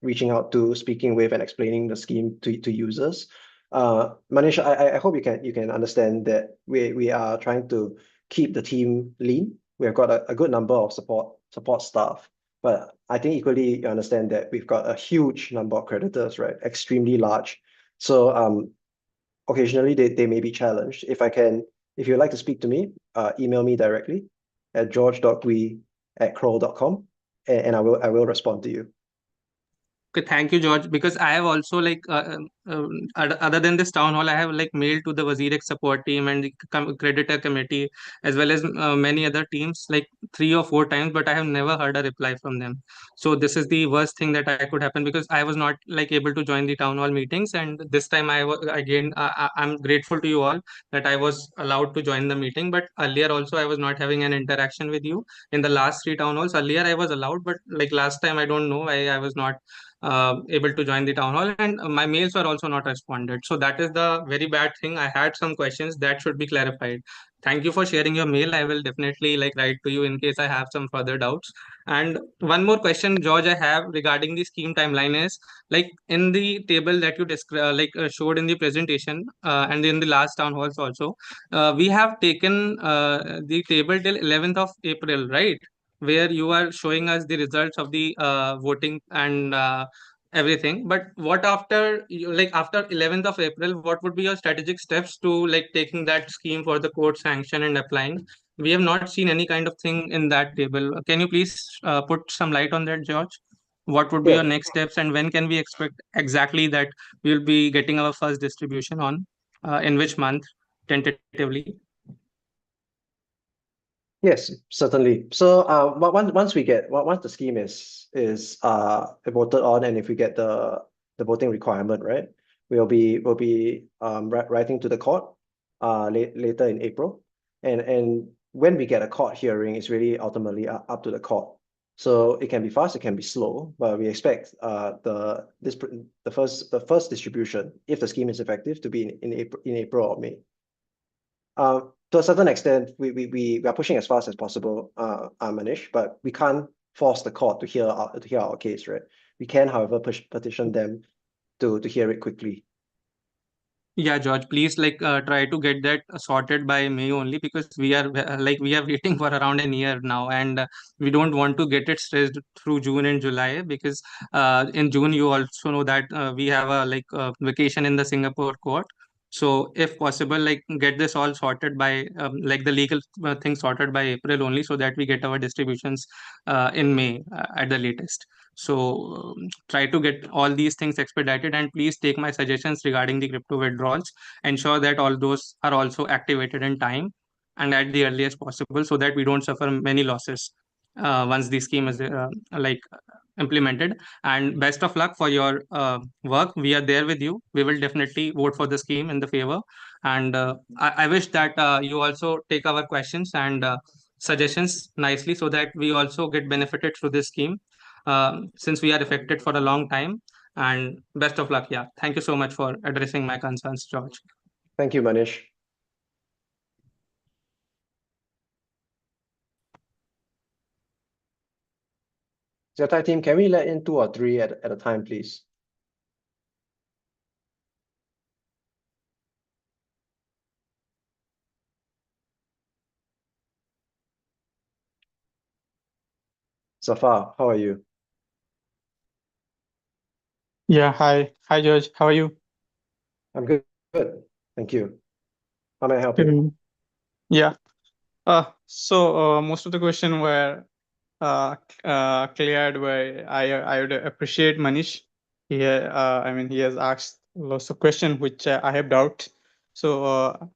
reaching out to, speaking with, and explaining the scheme to users. Manish, I hope you can understand that we are trying to keep the team lean. We have got a good number of support staff, but I think equally you understand that we've got a huge number of creditors, right? Extremely large. So occasionally they may be challenged. If you'd like to speak to me, email me directly at george.gui@kroll.com and I will respond to you. Okay, thank you, George. Because I have also other than this town hall, I have like mailed to the WazirX support team and the creditor committee, as well as many other teams, like 3 or 4 times, but I have never heard a reply from them. So this is the worst thing that I could happen because I was not like able to join the town hall meetings, and this time I was again. I'm grateful to you all that I was allowed to join the meeting, but earlier also I was not having an interaction with you in the last 3 town halls. Earlier I was allowed, but like last time I don't know why I was not able to join the town hall, and my mails were also not responded. So that is the very bad thing. I had some questions that should be clarified. Thank you for sharing your mail. I will definitely like write to you in case I have some further doubts. And one more question, George, I have regarding the scheme timeline is like in the table that you showed in the presentation and in the last town halls also, we have taken the table till 11th of April, right? Where you are showing us the results of the voting and everything. But what after after 11th of April, what would be your strategic steps to like taking that scheme for the court sanction and applying? We have not seen any kind of thing in that table. Can you please put some light on that, George? What would be your Yeah. next steps, and when can we expect exactly that we will be getting our first distribution on in which month tentatively? Yes, certainly. So once the scheme is voted on, and if we get the voting requirement, right, we'll be writing to the court later in April, and when we get a court hearing, it's really ultimately up to the court. So it can be fast, it can be slow, but we expect the first distribution, if the scheme is effective, to be in April or May. To a certain extent, we are pushing as fast as possible, Manish, but we can't force the court to hear our case, right? We can, however, petition them to hear it quickly. Yeah, George, please try to get that sorted by May only, because we are waiting for around a year now, and we don't want to get it stressed through June and July, because in June you also know that we have a vacation in the Singapore court. So if possible, like get this all sorted by like the legal thing sorted by April only, so that we get our distributions in May at the latest. So try to get all these things expedited, and please take my suggestions regarding the crypto withdrawals. Ensure that all those are also activated in time and at the earliest possible, so that we don't suffer many losses once the scheme is implemented. And best of luck for your work. We are there with you. We will definitely vote for the scheme in the favor. And I wish that you also take our questions and suggestions nicely, so that we also get benefited through this scheme, since we are affected for a long time. And best of luck. Yeah. Thank you so much for addressing my concerns, George. Thank you, Manish. Zettai team, can we let in 2 or 3 at a time, please? Zafar, how are you? Yeah, hi. Hi, George. How are you? I'm good. Good. Thank you. How may I help you? Yeah. So most of the question were cleared by I would appreciate Manish. I mean, he has asked lots of questions which I have doubt. So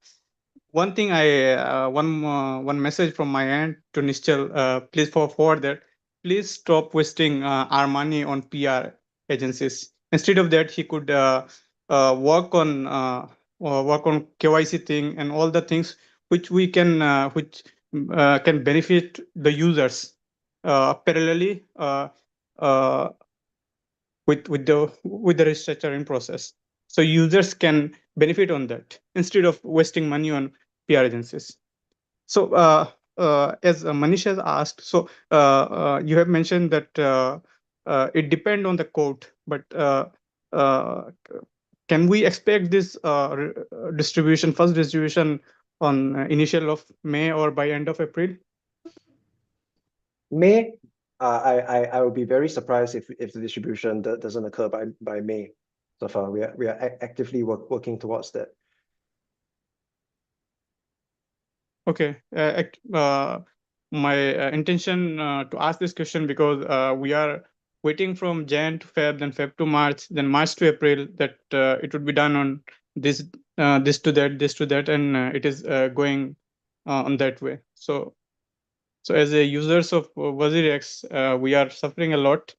one thing one message from my end to Nischal, please forward that. Please stop wasting our money on PR agencies. Instead of that, he could work on work on KYC thing and all the things which we can can benefit the users parallelly with the restructuring process. So users can benefit on that instead of wasting money on PR agencies. So as Manish has asked, so you have mentioned that it depends on the code, but uh, can we expect this distribution, first distribution on initial of May or by end of April? May, I would be very surprised if the distribution doesn't occur by May. So far, we are actively working towards that. Okay. My intention to ask this question because we are waiting from Jan to Feb, then Feb to March, then March to April, that it would be done on this to that, and it is going on that way. So as a users of WazirX, we are suffering a lot,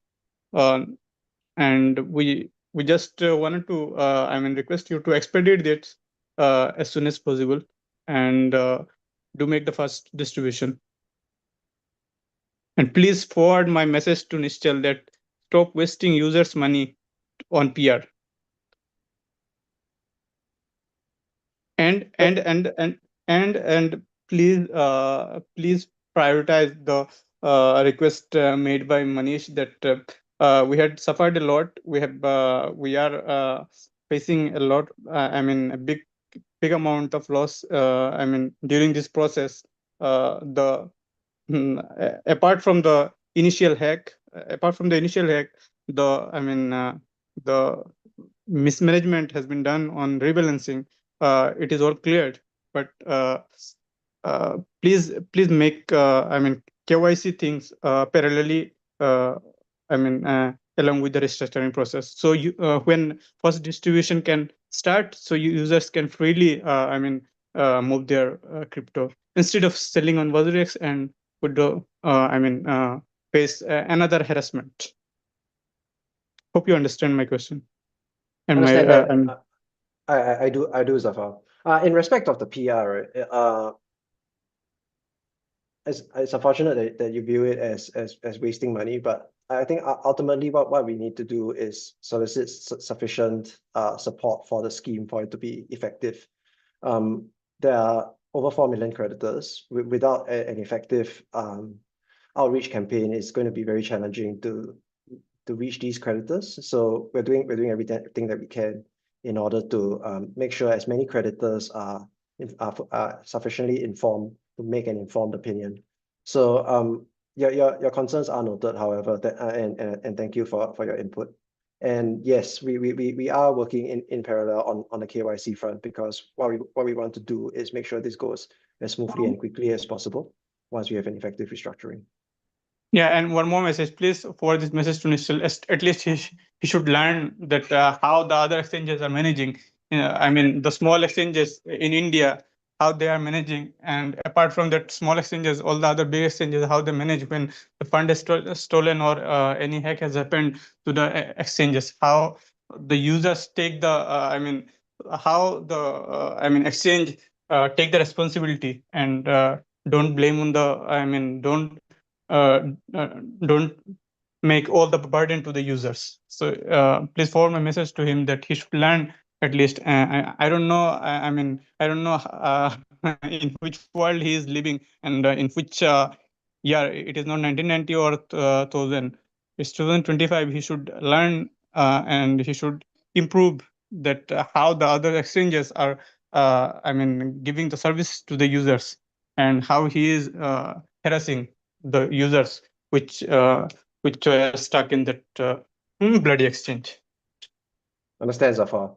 and we just wanted to request you to expedite it as soon as possible and do make the first distribution. And please forward my message to Nischal that stop wasting users' money on PR. And please prioritize the request made by Manish that we had suffered a lot. We are facing a lot. A big amount of loss. During this process, apart from the initial hack, the mismanagement has been done on rebalancing. It is all cleared, but please make KYC things parallelly. Along with the restructuring process. So you when first distribution can start, so users can freely move their crypto instead of selling on WazirX and would face another harassment. Hope you understand my question. And Understand my that. I do, Zafar. In respect of the PR, it's unfortunate that you view it as wasting money, but I think ultimately what we need to do is solicit sufficient support for the scheme for it to be effective. There are over 4 million creditors. Without an effective outreach campaign, it's going to be very challenging to reach these creditors. So we're doing everything that we can in order to make sure as many creditors are sufficiently informed to make an informed opinion. So your concerns are noted, however, and thank you for your input. And yes, we are working in parallel on the KYC front, because what we want to do is make sure this goes as smoothly and quickly as possible once we have an effective restructuring. Yeah, and one more message, please forward this message to Nishal. At least he should learn that how the other exchanges are managing. The small exchanges in India, how they are managing, and apart from that, small exchanges, all the other big exchanges, how they manage when the fund is stolen or any hack has happened to the exchanges. How the users take the, how the exchange take the responsibility and don't blame on the, uh, don't make all the burden to the users. So please forward my message to him that he should learn at least. I don't know. I don't know in which world he is living and in which year. It is not 1990 or 1000. It's 2025. He should learn and he should improve that how the other exchanges are. Giving the service to the users and how he is harassing the users which are stuck in that bloody exchange. Understand, Zafar.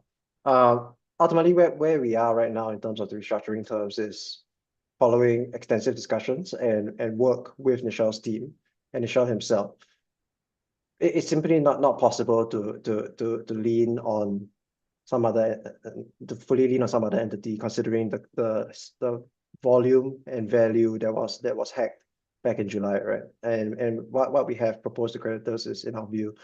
Ultimately, where we are right now in terms of the restructuring terms is following extensive discussions and work with Nishal's team and Nishal himself. It's simply not possible to lean on some other to fully lean on some other entity, considering the volume and value that was hacked back in July, right? And what we have proposed to creditors is, in our view,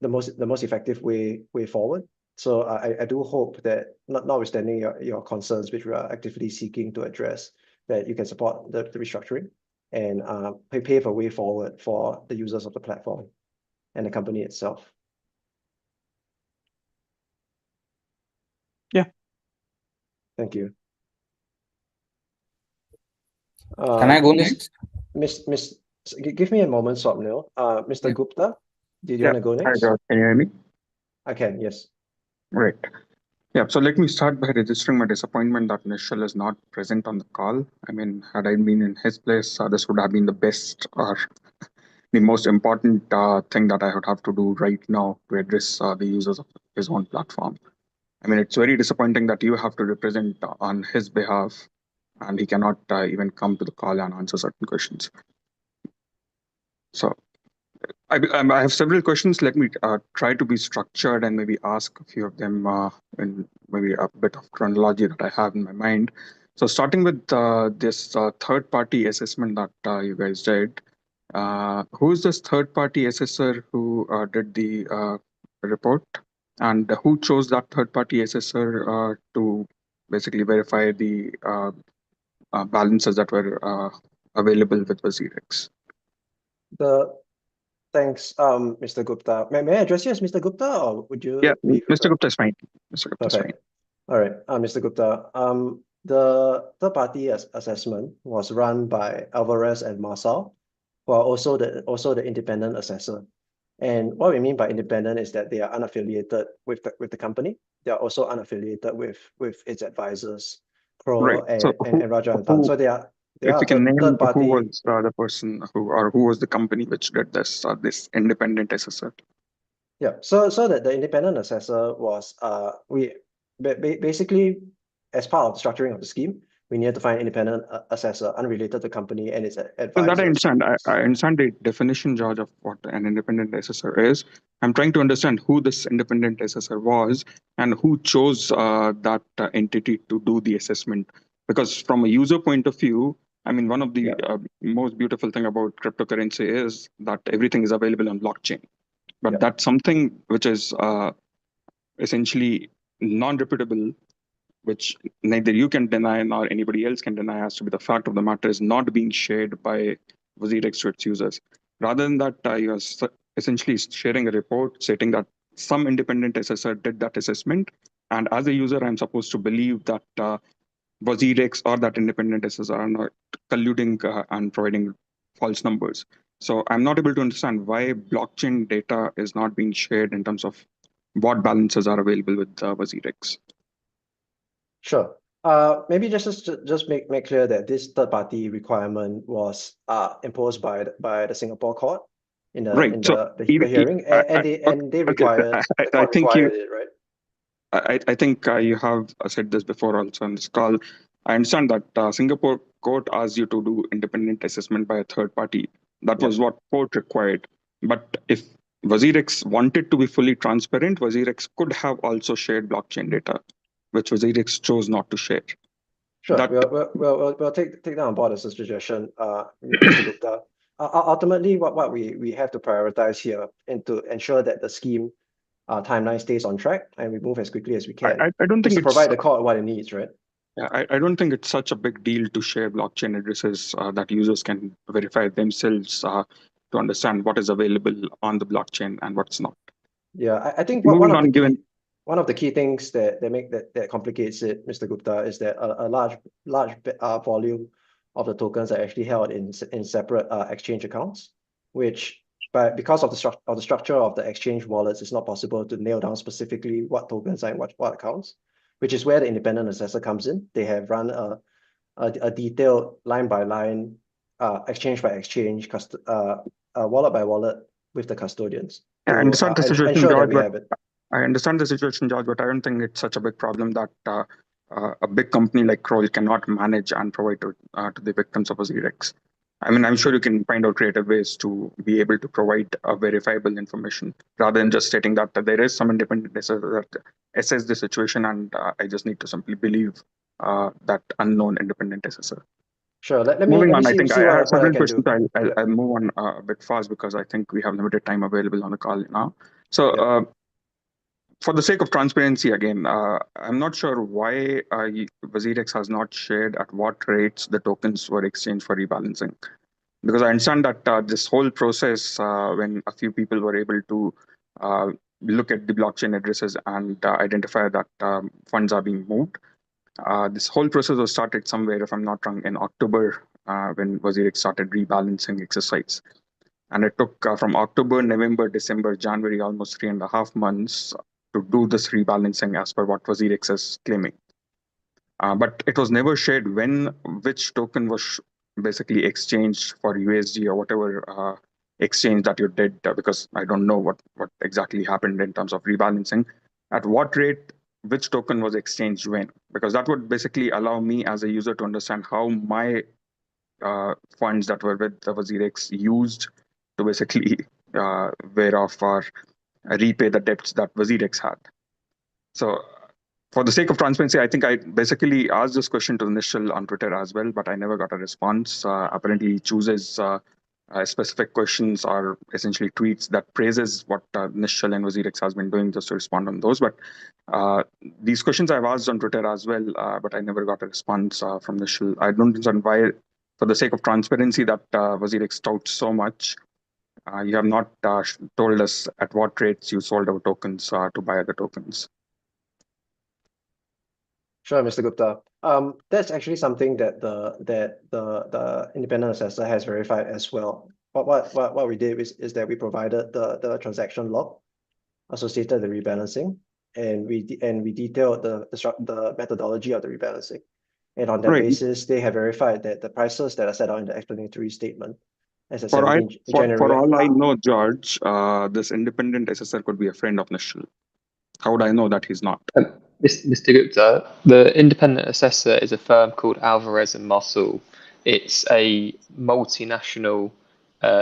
the most effective way forward. So I do hope that, notwithstanding your concerns, which we are actively seeking to address, that you can support the restructuring and pave a way forward for the users of the platform and the company itself. Yeah. Thank you. Can I go next? Give me a moment, Swapnil. Mr. Yeah. Gupta, did you Yeah. want to go Hi, next? George. Can you hear me? I can, yes. Right. Yeah. So let me start by registering my disappointment that Nishal is not present on the call. I mean, had I been in his place, this would have been the best or the most important thing that I would have to do right now to address the users of his own platform. I mean, it's very disappointing that you have to represent on his behalf and he cannot even come to the call and answer certain questions. So I have several questions. Let me try to be structured and maybe ask a few of them in maybe a bit of chronology that I have in my mind. So starting with this third-party assessment that you guys did, who is this third-party assessor who did the report? And who chose that third-party assessor to basically verify the balances that were available with WazirX? Thanks, Mr. Gupta. May I address you as Mr. Gupta, or would you Yeah, be Mr. Gupta is fine. Mr. Gupta is fine. Perfect. All right, Mr. Gupta. The third-party assessment was run by Alvarez and Marsal, who are also the independent assessor. And what we mean by independent is that they are unaffiliated with the company. They are also unaffiliated with its advisors, Pro Right. So and Raja and Tan. So they are if you can name third who party. was the person who was the company which did this independent assessor? Yeah. So that the independent assessor was basically, as part of the structuring of the scheme, we needed to find an independent assessor unrelated to the company and its So advisors. that I understand. I understand the definition, George, of what an independent assessor is. I'm trying to understand who this independent assessor was and who chose that entity to do the assessment. Because from a user point of view, I mean, one of the most beautiful thing about cryptocurrency is that everything is available on blockchain. But that's something which is essentially non-reputable, which neither you can deny nor anybody else can deny, as to be the fact of the matter is not being shared by WazirX to its users. Rather than that, you are essentially sharing a report stating that some independent assessor did that assessment. And as a user, I'm supposed to believe that WazirX or that independent assessor are not colluding and providing false numbers. So I'm not able to understand why blockchain data is not being shared in terms of what balances are available with WazirX. Sure. Maybe just make clear that this third party requirement was imposed by the Singapore court in the hearing, and they required the court required it, right? I think you have said this before also on this call. I understand that Singapore court asked you to do independent assessment by a third party. That was what court required. But if WazirX wanted to be fully transparent, WazirX could have also shared blockchain data, which WazirX chose not to share. Sure, we'll take that on board as a suggestion, Mr. Gupta. Ultimately, what we have to prioritize here and to ensure that the scheme timeline stays on track and we move as quickly as we can. I don't think to it's provide the court what it needs, right? Yeah, I don't think it's such a big deal to share blockchain addresses that users can verify themselves to understand what is available on the blockchain and what's not. Yeah, I think Moving one on, given one of the key things that complicates it, Mr. Gupta, is that a large volume of the tokens are actually held in separate exchange accounts, which because of the structure of the exchange wallets, it's not possible to nail down specifically what tokens are in what accounts, which is where the independent assessor comes in. They have run a detailed line by line, exchange by exchange, wallet by wallet with the custodians. I understand the situation, George, I understand the situation, George, but I don't think it's such a big problem that a big company like Kroll cannot manage and provide to the victims of WazirX. I mean, I'm sure you can find out creative ways to be able to provide verifiable information rather than just stating that there is some independent assessor that assess the situation and I just need to simply believe that unknown independent assessor. Sure. Let me Moving on, see, I think see I what, have what I several can questions. do. I'll move on a bit fast because I think we have limited time available on the call now. So for the sake of transparency, again, I'm not sure why WazirX has not shared at what rates the tokens were exchanged for rebalancing. Because I understand that this whole process, when a few people were able to look at the blockchain addresses and identify that funds are being moved, this whole process was started somewhere, if I'm not wrong, in October, when WazirX started rebalancing exercise. And it took from October, November, December, January, almost 3.5 months to do this rebalancing as per what WazirX is claiming. But it was never shared which token was basically exchanged for USD or whatever exchange that you did, because I don't know what exactly happened in terms of rebalancing. At what rate, which token was exchanged when? Because that would basically allow me as a user to understand how my funds that were with the WazirX used to basically wear off or repay the debts that WazirX had. So for the sake of transparency, I think I basically asked this question to Nishal on Twitter as well, but I never got a response. Apparently, he chooses specific questions or essentially tweets that praises what Nishal and WazirX has been doing just to respond on those. But these questions I've asked on Twitter as well, but I never got a response from Nishal. I don't understand why, for the sake of transparency, that WazirX touts so much. You have not told us at what rates you sold our tokens to buy the tokens. Sure, Mr. Gupta. That's actually something that the independent assessor has verified as well. What we did is that we provided the transaction log associated with the rebalancing, and we detailed the methodology of the rebalancing. And on that basis, they have verified that the prices that are set out in the explanatory statement as a 17 January. For all I know, George, this independent assessor could be a friend of Nishal. How would I know that he's not? Mr. Gupta, the independent assessor is a firm called Alvarez and Mossel. It's a multinational,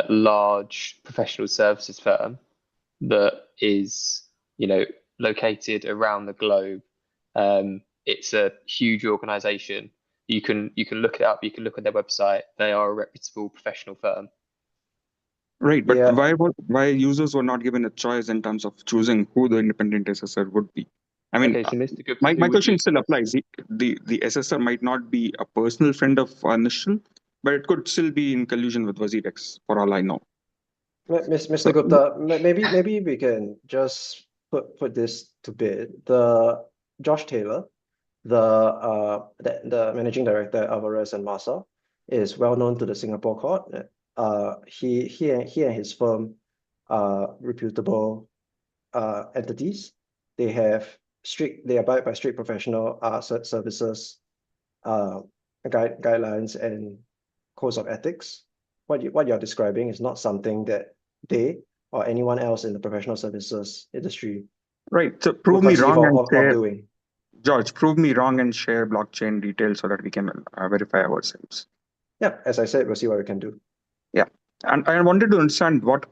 large professional services firm that is, located around the globe. It's a huge organization. You can look it up. You can look at their website. They are a reputable professional firm. Right, but why users were not given a choice in terms of choosing who the independent assessor would be? I mean, Okay, so Mr. Gupta, my question still applies. The assessor might not be a personal friend of Nishal, but it could still be in collusion with WazirX, for all I know. Mr. Gupta, maybe we can just put this to bed. The Josh Taylor, the managing director Alvarez and Massa, is well known to the Singapore court. He and his firm are reputable entities. They abide by strict professional services guidelines and codes of ethics. What you're describing is not something that they or anyone else in the professional services industry so prove me wrong and share, doing. George, prove me wrong and share blockchain details so that we can verify ourselves. Yeah, as I said, we'll see what we can do. Yeah, and I wanted to understand what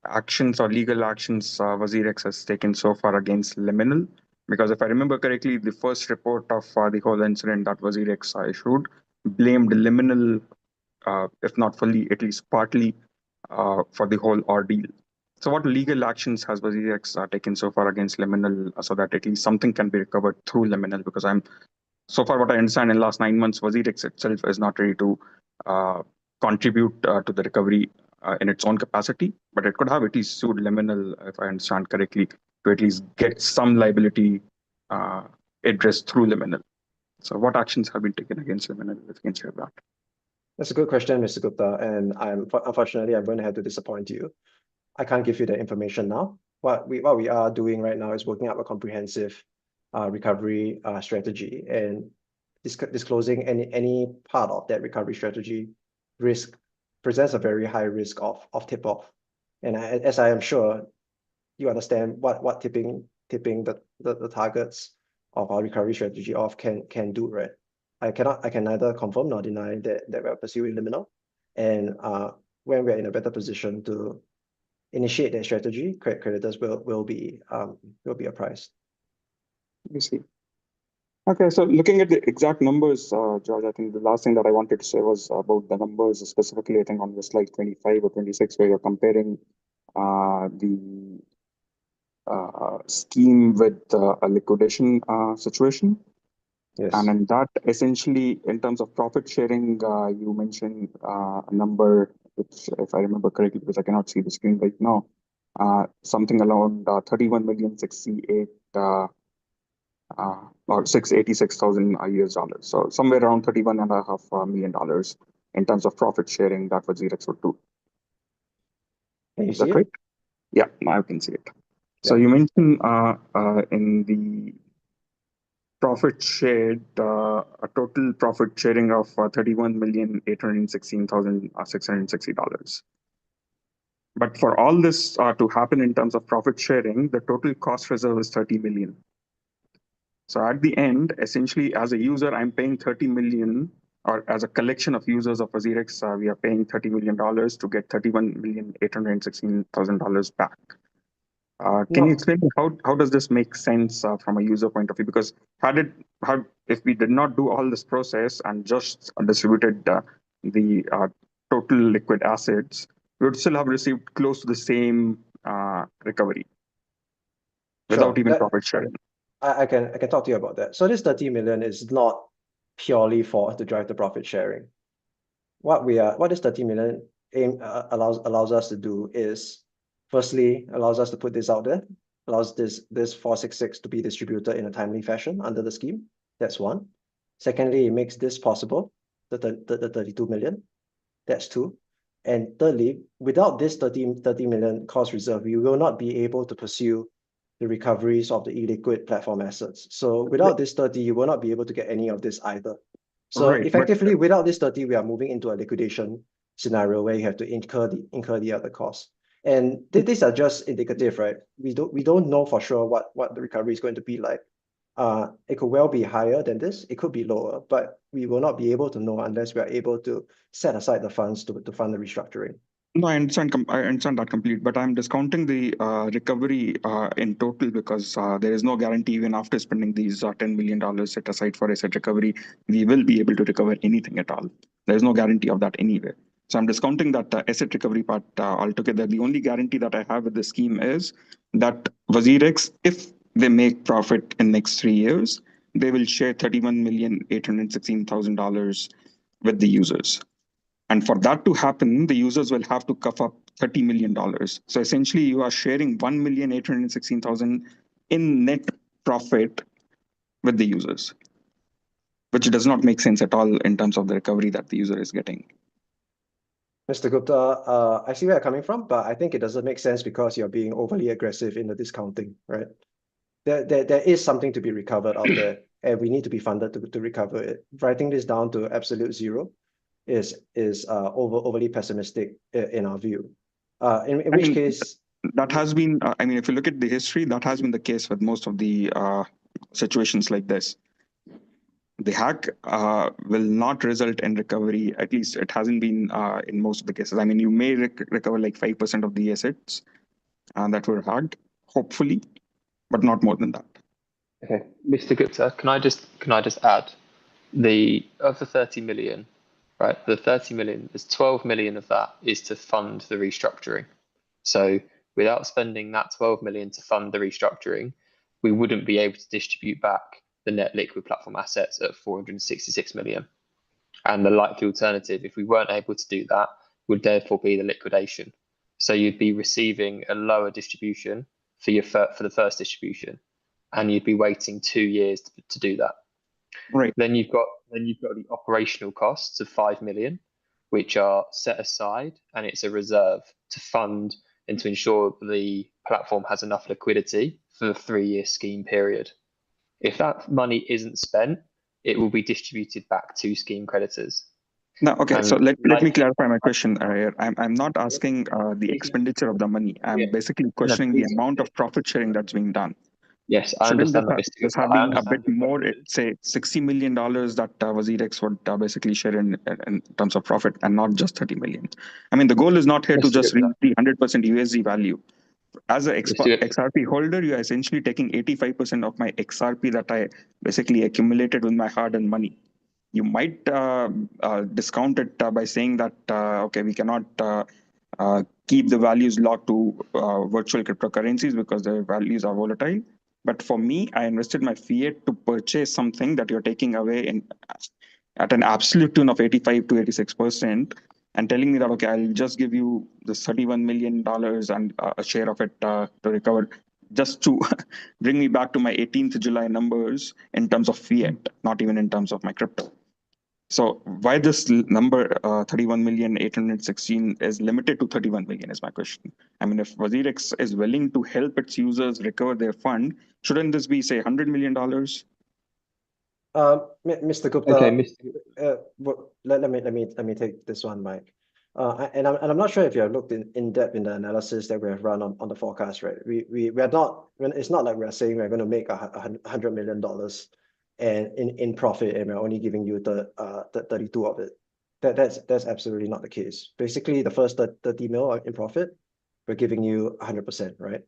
actions or legal actions WazirX has taken so far against Liminal. Because if I remember correctly, the first report of the whole incident that WazirX issued blamed Liminal, if not fully, at least partly, for the whole ordeal. So what legal actions has WazirX taken so far against Liminal so that at least something can be recovered through Liminal? Because so far what I understand in the last 9 months, WazirX itself is not ready to contribute to the recovery in its own capacity, but it could have at least sued Liminal, if I understand correctly, to at least get some liability addressed through Liminal. So what actions have been taken against Liminal, if you can share that? That's a good question, Mr. Gupta, and unfortunately I'm going to have to disappoint you. I can't give you the information now. What we are doing right now is working up a comprehensive recovery strategy, and disclosing any part of that recovery strategy risk presents a very high risk of tip-off. And as I am sure you understand what tipping the targets of our recovery strategy off can do, right? I can neither confirm nor deny that we're pursuing Liminal, and when we're in a better position to initiate that strategy, creditors will be apprised. I see. Okay, so looking at the exact numbers, George, I think the last thing that I wanted to say was about the numbers, specifically, I think on the slide 25 or 26, where you're comparing the scheme with a liquidation situation. Yes. And in that, essentially, in terms of profit sharing, you mentioned a number, which, if I remember correctly, because I cannot see the screen right now, something around 31,068 or 686,000 US dollars. So somewhere around $31.5 million in terms of profit sharing that WazirX would do. Can you Is that see it? right? Yeah, now I can see it. So Yeah. you mentioned in the profit shared, a total profit sharing of $31,816,660. But for all this to happen in terms of profit sharing, the total cost reserve is 30 million. So at the end, essentially, as a user, I'm paying 30 million, or as a collection of users of WazirX, we are paying $30 million to get $31,816,000 back. Can you explain how does this make sense from a user point of view? Because if we did not do all this process and just distributed the total liquid assets, we would still have received close to the same recovery without even profit sharing. I can talk to you about that. So this 30 million is not purely to drive the profit sharing. What this 30 million allows us to do is, firstly, allows us to put this out there, allows this 466 to be distributed in a timely fashion under the scheme. That's one. Secondly, it makes this possible, the 32 million. That's two. And thirdly, without this 30 million cost reserve, we will not be able to pursue the recoveries of the illiquid platform assets. So without this 30, you will not be able to get any of this either. So effectively, without this 30, we are moving into a liquidation scenario where you have to incur the other costs. And these are just indicative, right? We don't know for sure what the recovery is going to be like. It could well be higher than this. It could be lower, but we will not be able to know unless we are able to set aside the funds to fund the restructuring. No, I understand that completely, but I'm discounting the recovery in total because there is no guarantee even after spending these $10 million set aside for asset recovery, we will be able to recover anything at all. There is no guarantee of that anywhere. So I'm discounting that asset recovery part altogether. The only guarantee that I have with the scheme is that WazirX, if they make profit in next 3 years, they will share $31,816,000 with the users. And for that to happen, the users will have to cough up $30 million. So essentially, you are sharing $1,816,000 in net profit with the users, which does not make sense at all in terms of the recovery that the user is getting. Mr. Gupta, I see where you're coming from, but I think it doesn't make sense because you're being overly aggressive in the discounting, right? There is something to be recovered out there, and we need to be funded to recover it. Writing this down to absolute zero is overly pessimistic in our view. In which case, that has been, if you look at the history, that has been the case with most of the situations like this. The hack will not result in recovery. At least it hasn't been in most of the cases. You may recover like 5% of the assets that were hacked, hopefully, but not more than that. Okay, Mr. Gupta, can I just add of the 30 million, right? The 30 million, there's 12 million of that is to fund the restructuring. So without spending that 12 million to fund the restructuring, we wouldn't be able to distribute back the net liquid platform assets at 466 million. And the likely alternative, if we weren't able to do that, would therefore be the liquidation. So you'd be receiving a lower distribution for the first distribution, and you'd be waiting 2 years to do that. Right. Then you've got the operational costs of 5 million, which are set aside, and it's a reserve to fund and to ensure the platform has enough liquidity for the 3-year scheme period. If that money isn't spent, it will be distributed back to scheme creditors. No, okay. So let me clarify my question here. I'm not asking the expenditure of the money. I'm basically questioning the amount of profit sharing that's being done. Yes, I understand that. This have been a bit more, say, $60 million that WazirX would basically share in terms of profit, and not just 30 million. The goal is not here to just reach the 100% USD value. As an XRP holder, you are essentially taking 85% of my XRP that I basically accumulated with my hard-earned money. You might discount it by saying that, okay, we cannot keep the values locked to virtual cryptocurrencies because their values are volatile. But for me, I invested my fiat to purchase something that you're taking away at an absolute tune of 85 to 86%, and telling me that, okay, I'll just give you this $31 million and a share of it to recover, just to bring me back to my 18th July numbers in terms of fiat, not even in terms of my crypto. So why this number 31,816 is limited to 31 million is my question. I mean, if WazirX is willing to help its users recover their fund, shouldn't this be, say, $100 million? Mr. Gupta, Okay, Mr. let me take this one, Mike. And I'm not sure if you have looked in depth in the analysis that we have run on the forecast, right? We are not, it's not like we're saying we're going to make $100 million and in profit, and we're only giving you the 32 of it. That's absolutely not the case. Basically, the first 30 mil in profit, we're giving you 100%, right?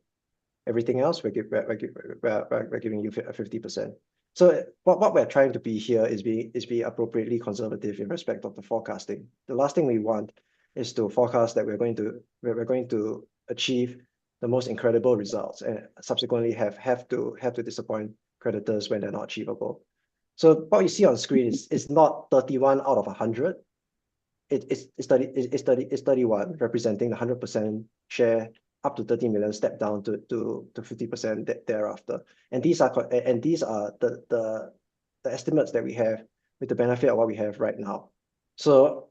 Everything else, we're giving you 50%. So what we're trying to be here is be appropriately conservative in respect of the forecasting. The last thing we want is to forecast that we're going to achieve the most incredible results and subsequently have to disappoint creditors when they're not achievable. So what you see on screen is not 31 out of 100. It's 31 representing the 100% share up to 30 million, step down to 50% thereafter. And these are the estimates that we have with the benefit of what we have right now. So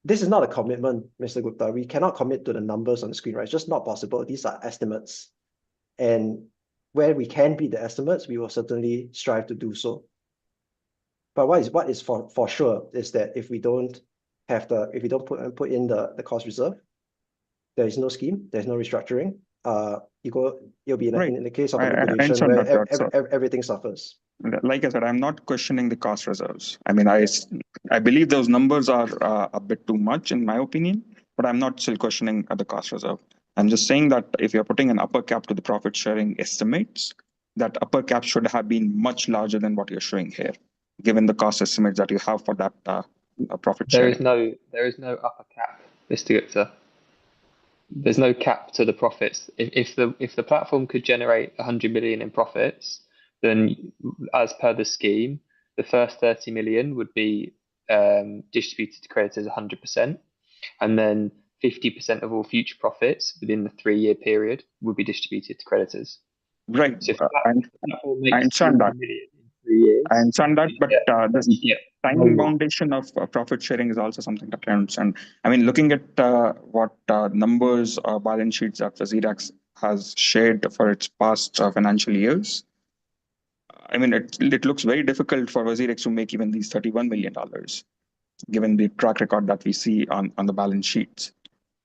this is not a commitment, Mr. Gupta. We cannot commit to the numbers on the screen, right? It's just not possible. These are estimates. And where we can beat the estimates, we will certainly strive to do so. But what is for sure is that if we don't put in the cost reserve, there is no scheme, there's no restructuring. You'll be in the case of a liquidation where everything suffers. Like I said, I'm not questioning the cost reserves. I mean, I believe those numbers are a bit too much in my opinion, but I'm not still questioning the cost reserve. I'm just saying that if you're putting an upper cap to the profit sharing estimates, that upper cap should have been much larger than what you're showing here, given the cost estimates that you have for that profit sharing. There is no upper cap, Mr. Gupta. There's no cap to the profits. If the platform could generate 100 million in profits, then as per the scheme, the first 30 million would be distributed to creditors 100%, and then 50% of all future profits within the 3-year period would be distributed to creditors. Right. So I understand that. I understand that, but this time foundation of profit sharing is also something that I understand. I mean, looking at what numbers or balance sheets that WazirX has shared for its past financial years, I mean, it looks very difficult for WazirX to make even these $31 million, given the track record that we see on the balance sheets.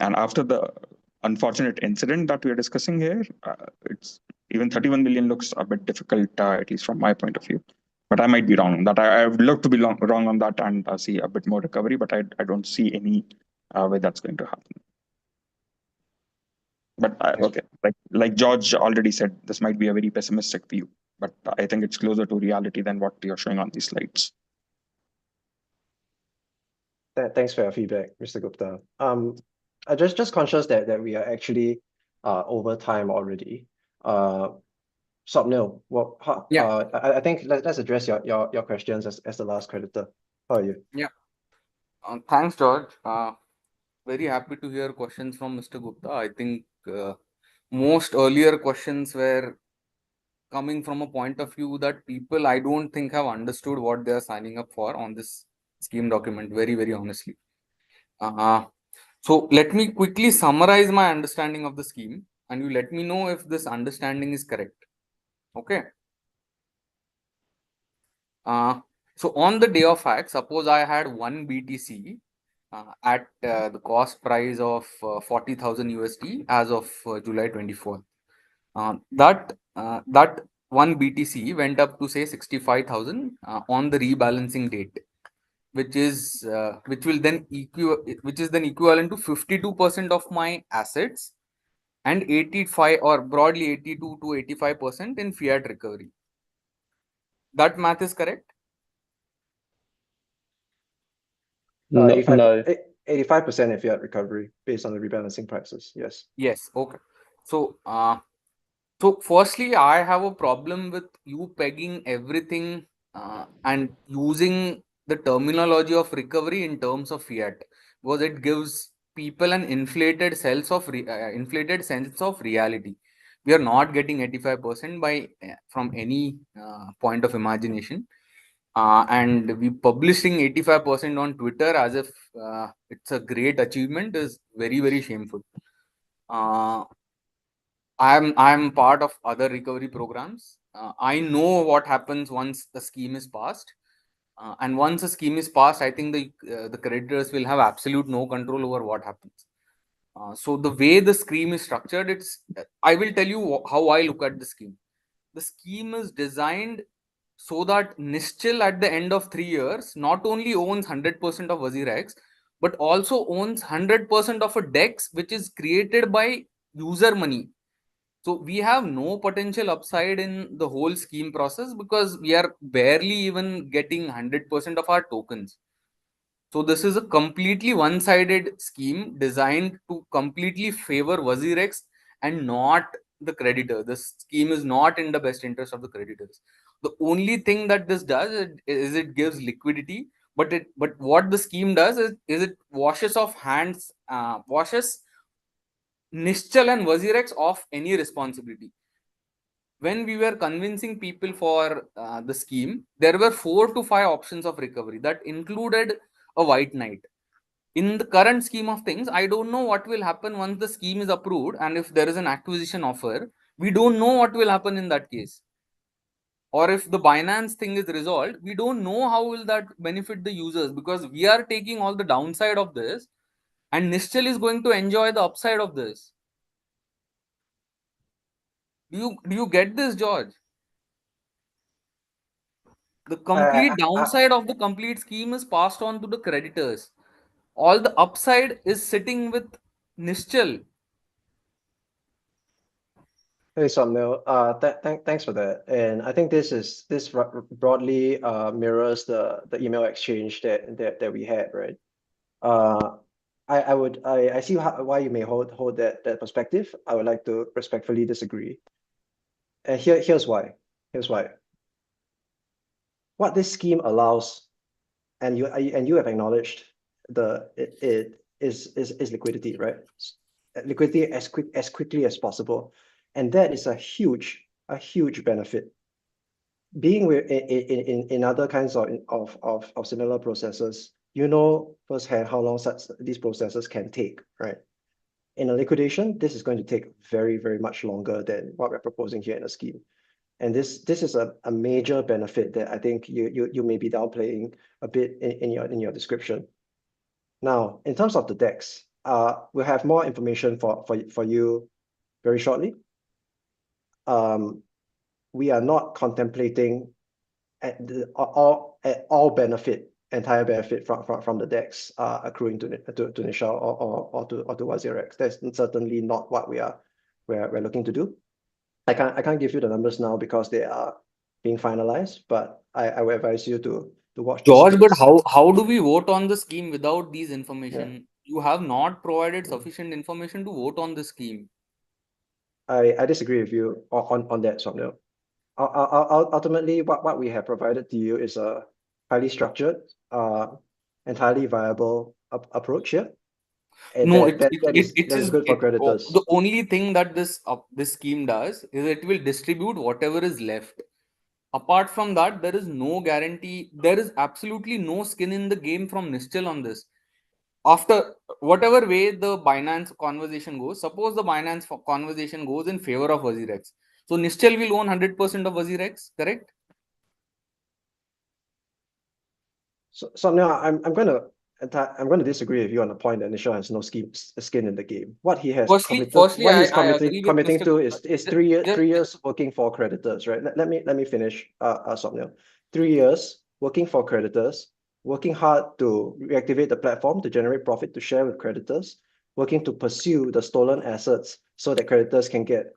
And after the unfortunate incident that we are discussing here, it's even 31 million looks a bit difficult, at least from my point of view. But I might be wrong. That I would love to be wrong on that and see a bit more recovery, but I don't see any way that's going to happen. But okay, like George already said, this might be a very pessimistic view, but I think it's closer to reality than what you're showing on these slides. Thanks for your feedback, Mr. Gupta. I'm just conscious that we are actually over time already. Swapnil, I think let's address your questions as the last creditor. How are you? Yeah. Thanks, George. Very happy to hear questions from Mr. Gupta. I think most earlier questions were coming from a point of view that people I don't think have understood what they are signing up for on this scheme document, very, very honestly. So let me quickly summarize my understanding of the scheme and you let me know if this understanding is correct. Okay. So on the day of fact, suppose I had 1 BTC at the cost price of 40,000 USD as of July 24th. That 1 BTC went up to say 65,000 on the rebalancing date, which is then equivalent to 52% of my assets and 85 or broadly 82 to 85% in fiat recovery. That math is correct? No. 85% if you had recovery based on the rebalancing prices. Yes. Yes. Okay. So, so firstly, I have a problem with you pegging everything and using the terminology of recovery in terms of fiat, because it gives people an inflated sense of reality. We are not getting 85% by from any point of imagination. And we publishing 85% on Twitter as if it's a great achievement is very, very shameful. I'm part of other recovery programs. I know what happens once the scheme is passed, and once a scheme is passed, I think the creditors will have absolute no control over what happens. So the way the scheme is structured, I will tell you how I look at the scheme. The scheme is designed so that Nischil at the end of 3 years not only owns 100% of WazirX, but also owns 100% of a DEX which is created by user money. So we have no potential upside in the whole scheme process because we are barely even getting 100% of our tokens. So this is a completely one-sided scheme designed to completely favor WazirX and not the creditor. This scheme is not in the best interest of the creditors. The only thing that this does is it gives liquidity, but what the scheme does is it washes Nischal and WazirX off any responsibility. When we were convincing people for the scheme, there were 4 to 5 options of recovery that included a white knight. In the current scheme of things, I don't know what will happen once the scheme is approved, and if there is an acquisition offer, we don't know what will happen in that case. Or if the Binance thing is resolved, we don't know how will that benefit the users, because we are taking all the downside of this and Nischal is going to enjoy the upside of this. Do you get this, George? The complete downside of the complete scheme is passed on to the creditors. All the upside is sitting with Nischal. Hey, Samuel. Thanks for that. And I think this broadly mirrors the email exchange that we had, right? I see why you may hold that perspective. I would like to respectfully disagree. And here's why. What this scheme allows, and you have acknowledged it is liquidity, right? Liquidity as quickly as possible, and that is a huge benefit. Being in other kinds of similar processes, you know firsthand how long these processes can take, right? In a liquidation, this is going to take very, very much longer than what we're proposing here in a scheme. And this is a major benefit that I think you may be downplaying a bit in your description. Now, in terms of the DEX, we'll have more information for you very shortly. We are not contemplating entire benefit from the DEX accruing to Nishal or to WazirX. That's certainly not what we're looking to do. I can't give you the numbers now because they are being finalized, but I would advise you to watch this George, but space. how do we vote on the scheme without these information? Yeah. You have not provided sufficient information to vote on the scheme. I disagree with you on that, Somnil. Ultimately, what we have provided to you is a highly structured, entirely viable approach here. And no, that is good for creditors. The only thing that this scheme does is it will distribute whatever is left. Apart from that, there is no guarantee. There is absolutely no skin in the game from Nischal on this. After whatever way the Binance conversation goes, suppose the Binance conversation goes in favor of WazirX. So Nischal will own 100% of WazirX, correct? So now I'm going to disagree with you on the point that Nischal has no skin in the game. What he has committing to is 3 years working for creditors, right? Let me finish, Somnil. 3 years working for creditors, working hard to reactivate the platform to generate profit to share with creditors, working to pursue the stolen assets so that creditors can get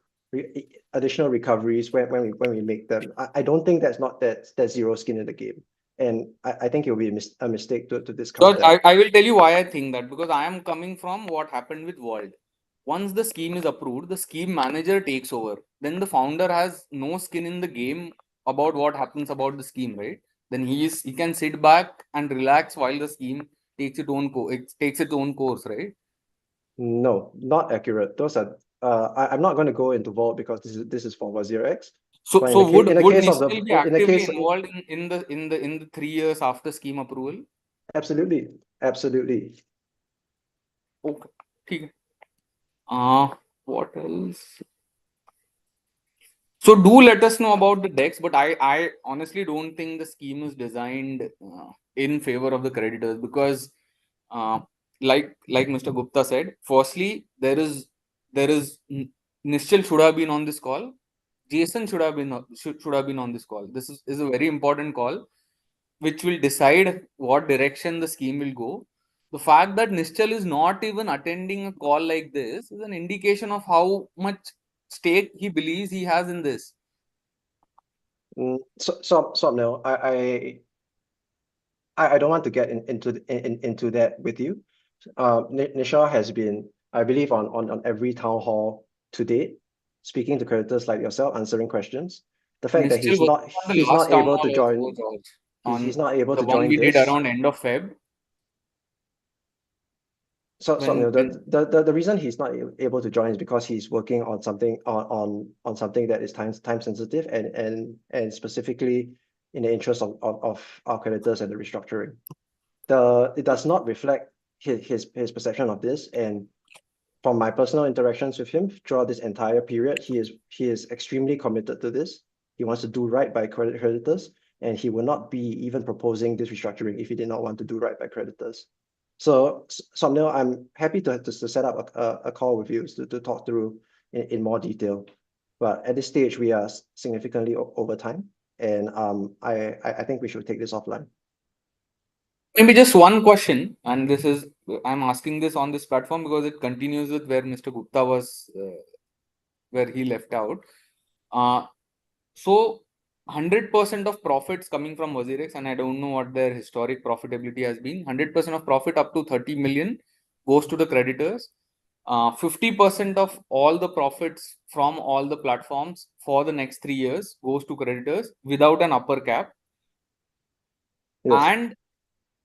additional recoveries when we make them. I don't think that's zero skin in the game. And I think it will be a mistake to discount George, that. I will tell you why I think that, because I am coming from what happened with World. Once the scheme is approved, the scheme manager takes over. Then the founder has no skin in the game about what happens about the scheme, right? Then he can sit back and relax while the scheme takes its own course, right? No, not accurate. Those are I'm not going to go into Vault because this is for WazirX. So, But so would in the would case of Nishchal be in the actively case, involved in the 3 years after scheme approval? absolutely, absolutely. Okay. ठीक है. What else? So do let us know about the decks, but I honestly don't think the scheme is designed in favor of the creditors, because like Mr. Gupta said, firstly there is Nishchal should have been on this call. Jason should have been on this call. This is a very important call, which will decide what direction the scheme will go. The fact that Nishchal is not even attending a call like this is an indication of how much stake he believes he has in this. So no, I don't want to get into that with you. Nisha has been, I believe, on every town hall to date, speaking to creditors like yourself, answering questions. The fact that Nishchal was on the he's last not town able to hall join, also, George, he's on not able the to one join we did this. around end of Feb. So When, the reason he's not able to join is because he's working on something on something that is time sensitive and specifically in the interest of our creditors and the restructuring. It does not reflect his perception of this, and from my personal interactions with him throughout this entire period, he is extremely committed to this. He wants to do right by creditors, and he will not be even proposing this restructuring if he did not want to do right by creditors. So Somnil, I'm happy to set up a call with you to talk through in more detail. But at this stage, we are significantly over time, and I think we should take this offline. maybe just one question, and I'm asking this on this platform because it continues with where Mr. Gupta was, where he left out. So 100% of profits coming from WazirX, and I don't know what their historic profitability has been. 100% of profit up to 30 million goes to the creditors. 50% of all the profits from all the platforms for the next 3 years goes to creditors without an upper cap. Yes.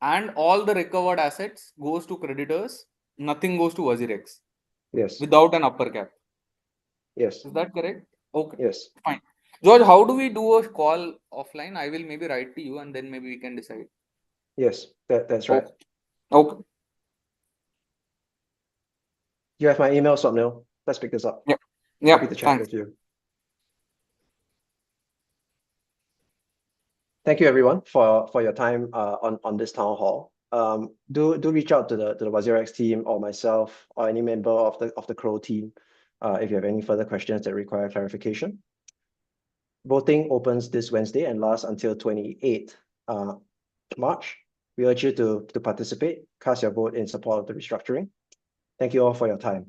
And all the recovered assets goes to creditors. Nothing goes to WazirX. Yes. Without an upper cap. Yes. Is that correct? Okay. Yes. Fine. George, how do we do a call offline? I will maybe write to you and then maybe we can decide. Yes, that's right. Okay. You have my email, Swapnil. Let's pick this up. Yeah. Happy to chat Thanks. with you. Thank you everyone for your time on this town hall. Do reach out to the WazirX team or myself or any member of the Crow team if you have any further questions that require clarification. Voting opens this Wednesday and lasts until 28th March. We urge you to participate, cast your vote in support of the restructuring. Thank you all for your time.